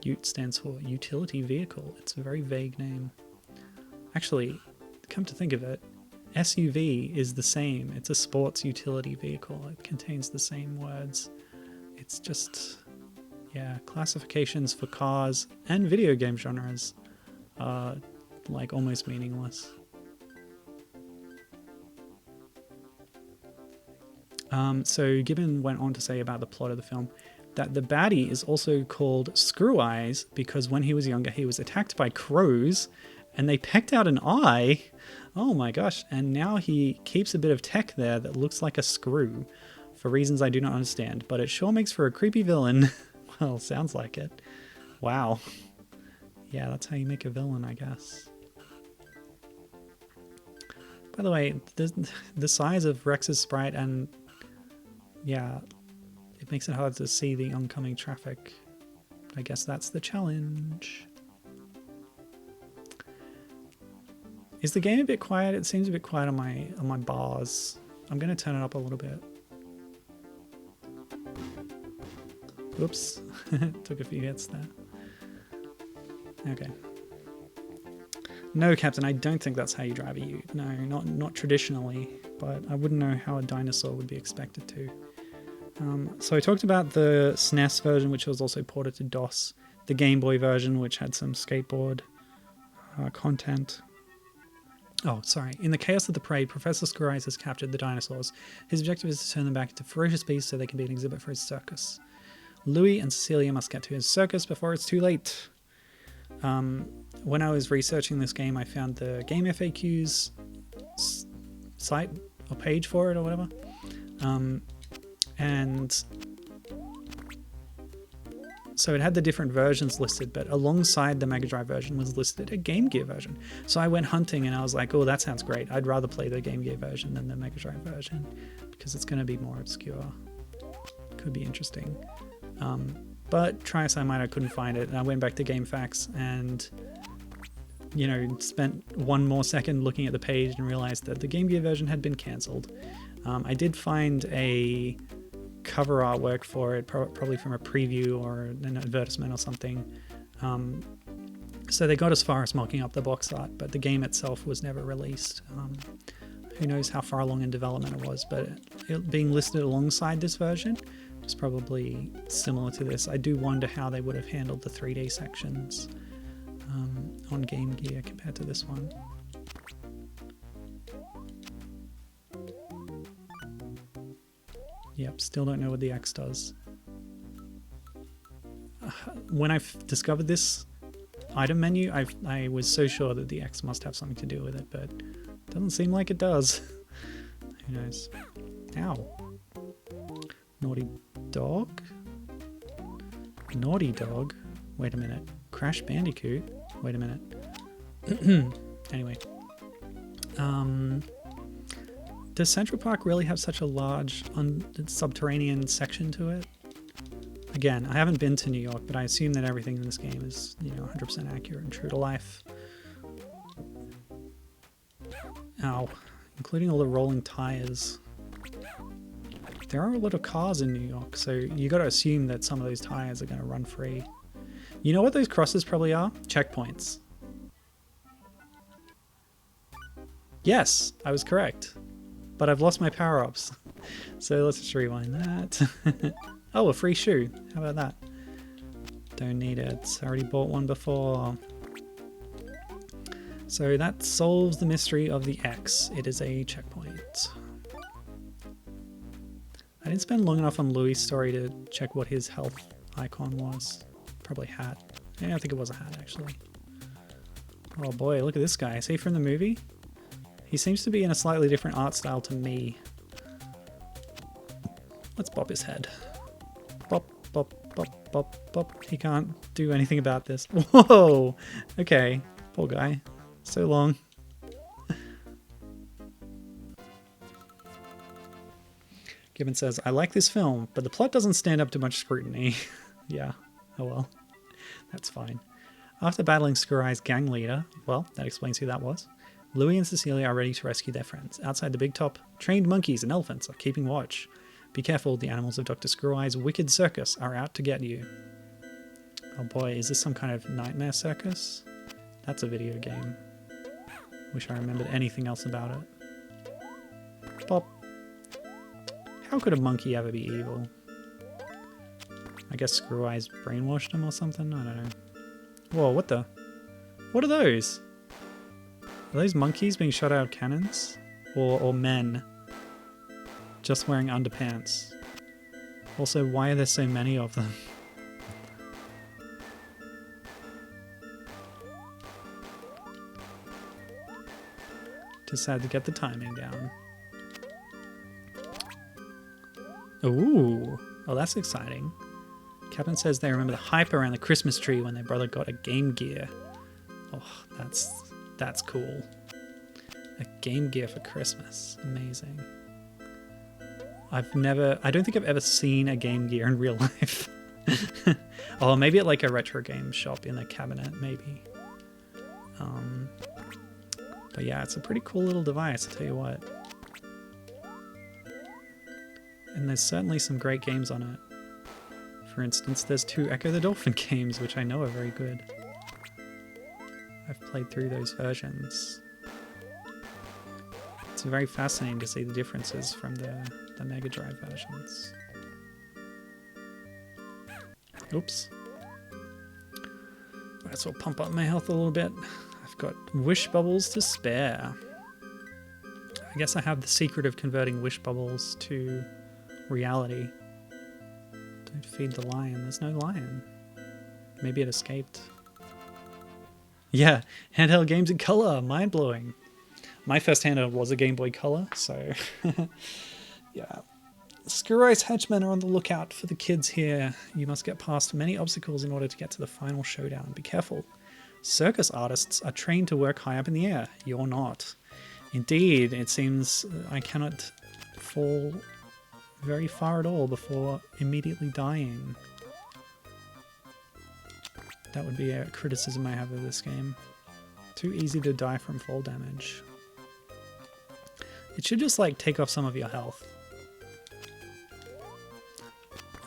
Ute stands for utility vehicle. It's a very vague name. Actually, come to think of it, SUV is the same. It's a sports utility vehicle. It contains the same words. It's just, yeah, classifications for cars and video game genres are like almost meaningless. So Gibbon went on to say about the plot of the film that the baddie is also called Screw Eyes because when he was younger he was attacked by crows and they pecked out an eye. Oh my gosh. And now he keeps a bit of tech there that looks like a screw for reasons I do not understand, but it sure makes for a creepy villain. Well, sounds like it. Wow. Yeah, that's how you make a villain, I guess. By the way, the size of Rex's sprite and yeah, it makes it hard to see the oncoming traffic. I guess that's the challenge. Is the game a bit quiet? It seems a bit quiet on my bars. I'm going to turn it up a little bit. Whoops. Took a few hits there. Okay. No, Captain, I don't think that's how you drive a ute. No, not traditionally, but I wouldn't know how a dinosaur would be expected to. So I talked about the SNES version, which was also ported to DOS, the Game Boy version, which had some skateboard content. Oh, sorry. In the chaos of the parade, Professor Screw Eyes has captured the dinosaurs. His objective is to turn them back into ferocious beasts so they can be an exhibit for his circus. Louis and Cecilia must get to his circus before it's too late. When I was researching this game, I found the Game FAQs site or page for it or whatever. And so it had the different versions listed, but alongside the Mega Drive version was listed a Game Gear version. So I went hunting and I was like, oh, that sounds great. I'd rather play the Game Gear version than the Mega Drive version because it's going to be more obscure. Could be interesting. But try as I might, I couldn't find it. And I went back to GameFAQs and, you know, spent one more second looking at the page and realized that the Game Gear version had been cancelled. I did find a cover artwork for it, probably from a preview or an advertisement or something. So they got as far as mocking up the box art, but the game itself was never released. Who knows how far along in development it was, but it being listed alongside this version was probably similar to this. I do wonder how they would have handled the 3D sections on Game Gear compared to this one. Yep, still don't know what the X does. When I discovered this item menu, I was so sure that the X must have something to do with it, but it doesn't seem like it does. Who knows? Ow. Naughty dog? Naughty dog? Wait a minute. Crash Bandicoot? Wait a minute. Anyway. Does Central Park really have such a large subterranean section to it? Again, I haven't been to New York, but I assume that everything in this game is, you know, 100% accurate and true to life. Ow. Including all the rolling tires. There are a lot of cars in New York, so you got to assume that some of those tires are going to run free. You know what those crosses probably are? Checkpoints. Yes, I was correct. But I've lost my power-ups. So let's just rewind that. Oh, a free shoe. How about that? Don't need it. I already bought one before. So that solves the mystery of the X. It is a checkpoint. I didn't spend long enough on Louis' story to check what his health icon was. Probably hat. Yeah, I think it was a hat, actually. Oh boy, look at this guy. Is he from the movie? He seems to be in a slightly different art style to me. Let's bop his head. Bop, bop, bop, bop, bop. He can't do anything about this. Whoa! Okay. Poor guy. So long. Gibbon says, I like this film, but the plot doesn't stand up to much scrutiny. Yeah. Oh well. That's fine. After battling Screw Eye's gang leader, well, that explains who that was, Louis and Cecilia are ready to rescue their friends. Outside the big top, trained monkeys and elephants are keeping watch. Be careful, the animals of Dr. Screw Eye's wicked circus are out to get you. Oh boy, is this some kind of nightmare circus? That's a video game. Wish I remembered anything else about it. Pop. How could a monkey ever be evil? I guess Screw Eyes brainwashed him or something? I don't know. Whoa, what the? What are those? Are those monkeys being shot out of cannons? Or men? Just wearing underpants? Also, why are there so many of them? Just had to get the timing down. Ooh, oh, that's exciting. Captain says they remember the hype around the Christmas tree when their brother got a Game Gear. Oh, that's cool. A Game Gear for Christmas. Amazing. I don't think I've ever seen a Game Gear in real life. Oh, maybe at like a retro game shop in a cabinet, maybe. But yeah, it's a pretty cool little device, I'll tell you what. And there's certainly some great games on it. For instance, there's 2 Echo the Dolphin games, which I know are very good. I've played through those versions. It's very fascinating to see the differences from the Mega Drive versions. Oops. Might as well pump up my health a little bit. I've got wish bubbles to spare. I guess I have the secret of converting wish bubbles to reality. Don't feed the lion. There's no lion. Maybe it escaped. Yeah, handheld games in color, mind-blowing. My first handheld was a Game Boy Color, so yeah. Screw Ice henchmen are on the lookout for the kids here. You must get past many obstacles in order to get to the final showdown. Be careful. Circus artists are trained to work high up in the air. You're not. Indeed, it seems I cannot fall very far at all before immediately dying. That would be a criticism I have of this game. Too easy to die from fall damage. It should just like take off some of your health.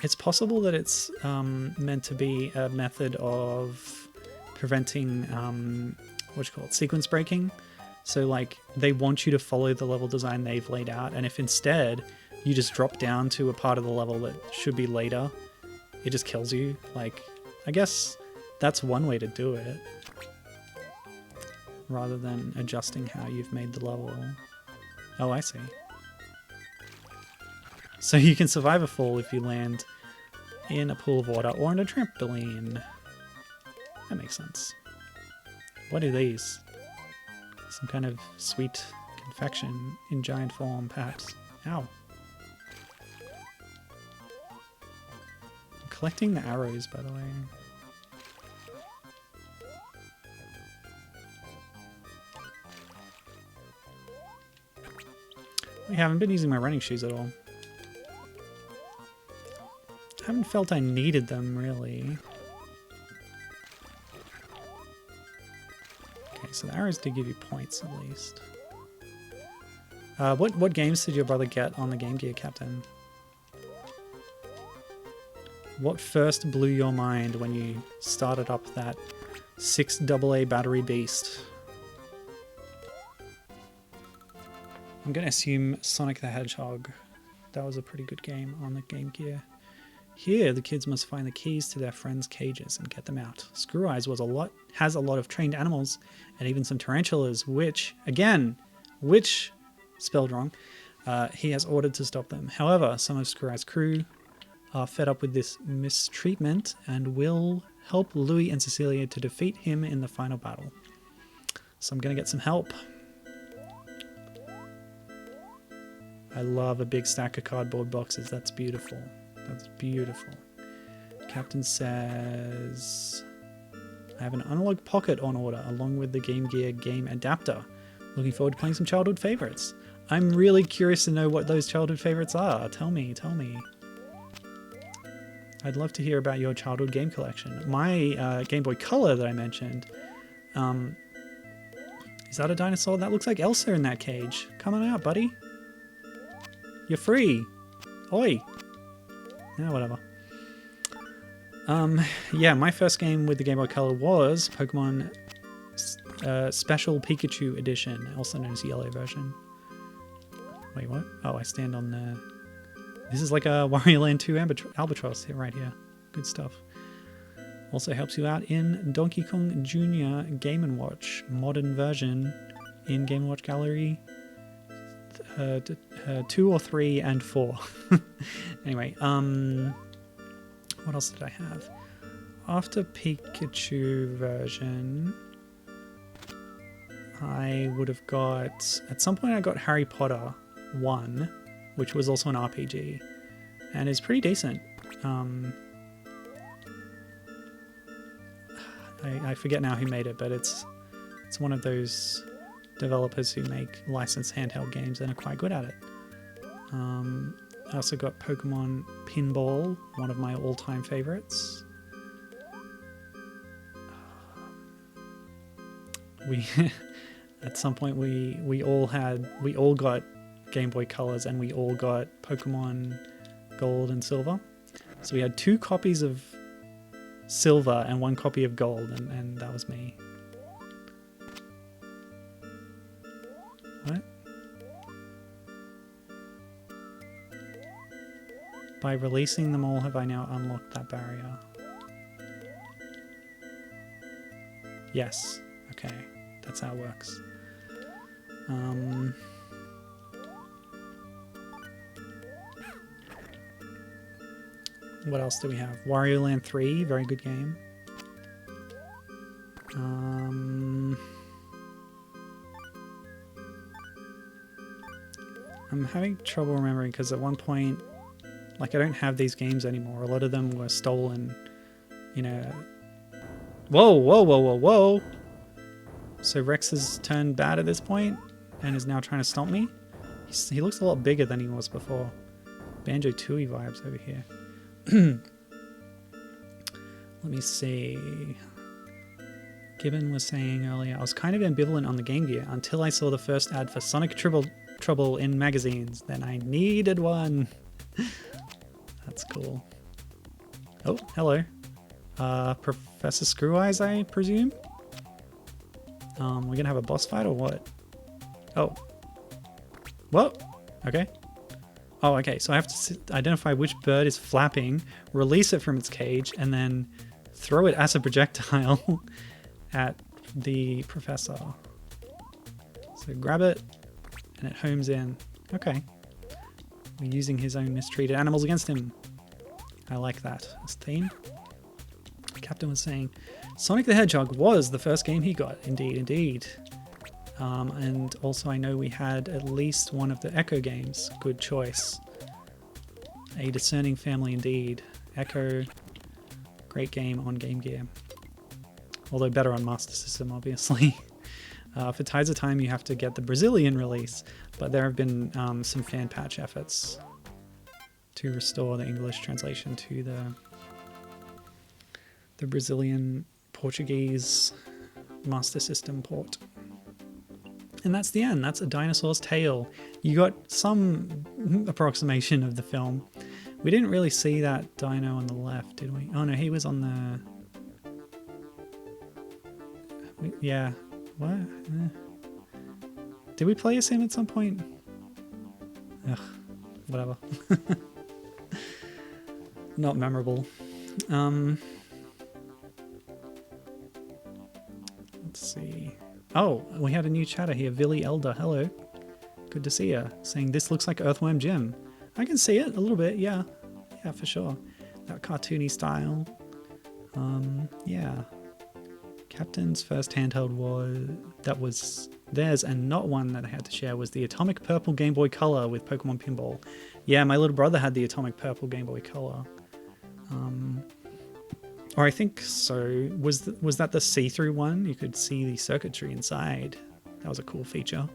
It's possible that it's meant to be a method of preventing sequence breaking. So like they want you to follow the level design they've laid out, and if instead you just drop down to a part of the level that should be later, it just kills you. Like, I guess that's one way to do it, rather than adjusting how you've made the level. Oh, I see. So you can survive a fall if you land in a pool of water or on a trampoline. That makes sense. What are these? Some kind of sweet confection in giant form, perhaps. Ow. I'm collecting the arrows, by the way. I haven't been using my running shoes at all. I haven't felt I needed them, really. Okay, so the arrows did give you points, at least. What games did your brother get on the Game Gear, Captain? What first blew your mind when you started up that 6 AA battery beast? I'm going to assume Sonic the Hedgehog. That was a pretty good game on the Game Gear. Here, the kids must find the keys to their friends' cages and get them out. Screw Eyes has a lot of trained animals and even some tarantulas, which, spelled wrong, he has ordered to stop them. However, some of Screw Eyes' crew are fed up with this mistreatment and will help Louie and Cecilia to defeat him in the final battle. So I'm going to get some help. I love a big stack of cardboard boxes. That's beautiful. That's beautiful. Captain says, I have an analog pocket on order along with the Game Gear game adapter. Looking forward to playing some childhood favorites. I'm really curious to know what those childhood favorites are. Tell me. I'd love to hear about your childhood game collection. My Game Boy Color that I mentioned, is that a dinosaur? That looks like Elsa in that cage. Come on out, buddy. You're free. Oi. Yeah, whatever. Yeah, my first game with the Game Boy Color was Pokemon Special Pikachu Edition, also known as the Yellow version. Wait, what? Oh, I stand on the... This is like a Wario Land 2 Albatross here, right here. Good stuff. Also helps you out in Donkey Kong Jr. Game & Watch modern version in Game & Watch Gallery 2 or 3 and 4. Anyway, what else did I have? After Pikachu version, I would have got... At some point I got Harry Potter 1, which was also an RPG, and is pretty decent. I forget now who made it, but it's one of those developers who make licensed handheld games and are quite good at it. I also got Pokemon Pinball, one of my all-time favorites. We at some point we all got Game Boy Colors and we all got Pokemon Gold and Silver. So we had 2 copies of Silver and 1 copy of Gold, and that was me. What? By releasing them all, have I now unlocked that barrier? Yes. Okay. That's how it works. What else do we have? Wario Land 3, very good game. I'm having trouble remembering because at one point, like, I don't have these games anymore. A lot of them were stolen, you know. Whoa, whoa, whoa, whoa, whoa. So Rex has turned bad at this point and is now trying to stomp me. He looks a lot bigger than he was before. Banjo-Tooie vibes over here. Let me see. Gibbon was saying earlier, I was kind of ambivalent on the Game Gear until I saw the first ad for Sonic Trouble in magazines. Then I needed one. That's cool. Oh, hello. Professor Screw Eyes, I presume? We're gonna have a boss fight or what? Oh. Whoa. Okay. Oh, okay. So I have to identify which bird is flapping, release it from its cage, and then throw it as a projectile at the professor. So grab it, and it homes in. Okay. We're using his own mistreated animals against him. I like that as theme. The captain was saying, Sonic the Hedgehog was the first game he got. Indeed, indeed. And also I know we had at least one of the Echo games. Good choice. A discerning family indeed. Echo, great game on Game Gear. Although better on Master System, obviously. For Tides of Time, you have to get the Brazilian release, but there have been some fan patch efforts to restore the English translation to the Brazilian Portuguese Master System port. And that's the end. That's A Dinosaur's Tale. You got some approximation of the film. We didn't really see that dino on the left, did we? Oh no, he was on the... Yeah. What? Did we play as him at some point? Ugh, whatever. Not memorable. Let's see. Oh, we had a new chatter here. Villy Elder, hello. Good to see you. Saying this looks like Earthworm Jim. I can see it a little bit, yeah. Yeah, for sure. That cartoony style. Yeah. Captain's first handheld was theirs, and not one that I had to share, was the Atomic Purple Game Boy Color with Pokemon Pinball. Yeah, my little brother had the Atomic Purple Game Boy Color. Or I think so. Was that the see-through one? You could see the circuitry inside. That was a cool feature.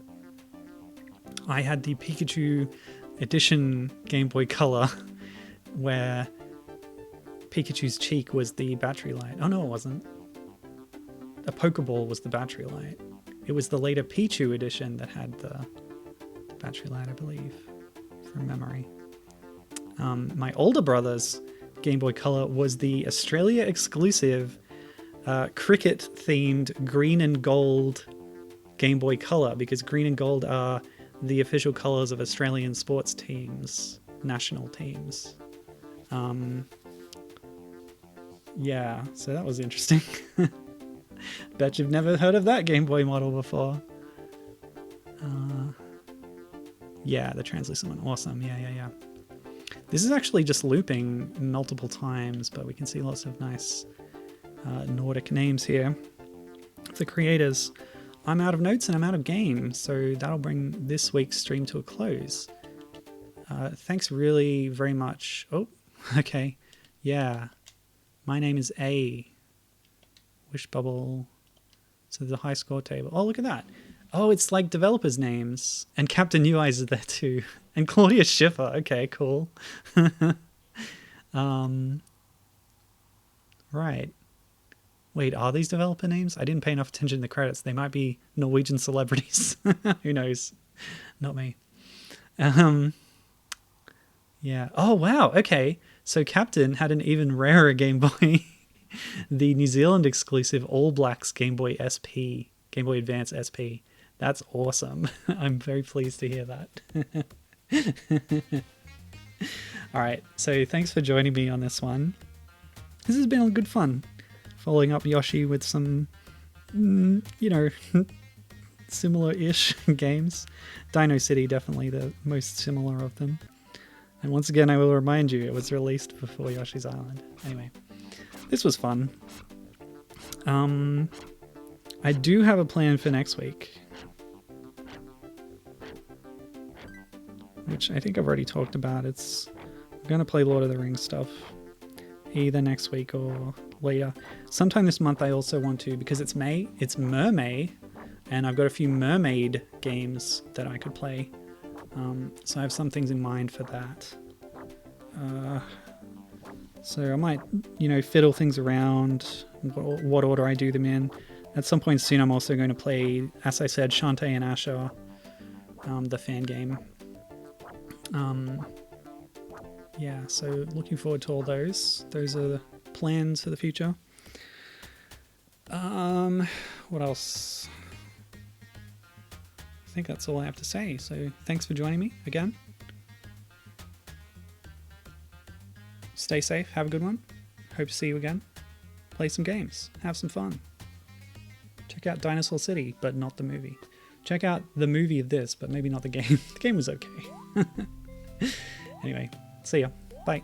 I had the Pikachu Edition Game Boy Color, where Pikachu's cheek was the battery light. Oh no, it wasn't. A Pokeball was the battery light. It was the later Pichu edition that had the battery light, I believe, from memory. My older brother's Game Boy Color was the Australia exclusive cricket-themed green and gold Game Boy Color, because green and gold are the official colors of Australian sports teams, national teams. Yeah, so that was interesting. Bet you've never heard of that Game Boy model before. Yeah, the translucent one. Awesome. Yeah. This is actually just looping multiple times, but we can see lots of nice Nordic names here. The creators. I'm out of notes and I'm out of games, so that'll bring this week's stream to a close. Thanks really very much. Oh, okay. Yeah. My name is A. Wish Bubble. So the high score table. Oh, look at that. Oh, it's like developers' names. And Captain New Eyes is there too. And Claudia Schiffer. Okay, cool. Right. Wait, are these developer names? I didn't pay enough attention to the credits. They might be Norwegian celebrities. Who knows? Not me. Yeah. Oh, wow. Okay. So Captain had an even rarer Game Boy. The New Zealand exclusive All Blacks Game Boy SP. Game Boy Advance SP. That's awesome. I'm very pleased to hear that. All right. So thanks for joining me on this one. This has been a good fun. Following up Yoshi with some, similar-ish games. Dino City, definitely the most similar of them. And once again, I will remind you, it was released before Yoshi's Island. Anyway, this was fun. I do have a plan for next week, which I think I've already talked about. I'm going to play Lord of the Rings stuff either next week or later. Sometime this month I also want to, because it's May, it's Mermay, and I've got a few mermaid games that I could play. So I have some things in mind for that. So I might, fiddle things around, what order I do them in. At some point soon I'm also going to play, as I said, Shantae and Asher, the fan game. Yeah, so looking forward to all those. Those are the plans for the future. What else? I think that's all I have to say. So thanks for joining me again. Stay safe. Have a good one. Hope to see you again. Play some games. Have some fun. Check out Dinosaur City, but not the movie. Check out the movie of this, but maybe not the game. The game was okay. Anyway, see ya. Bye.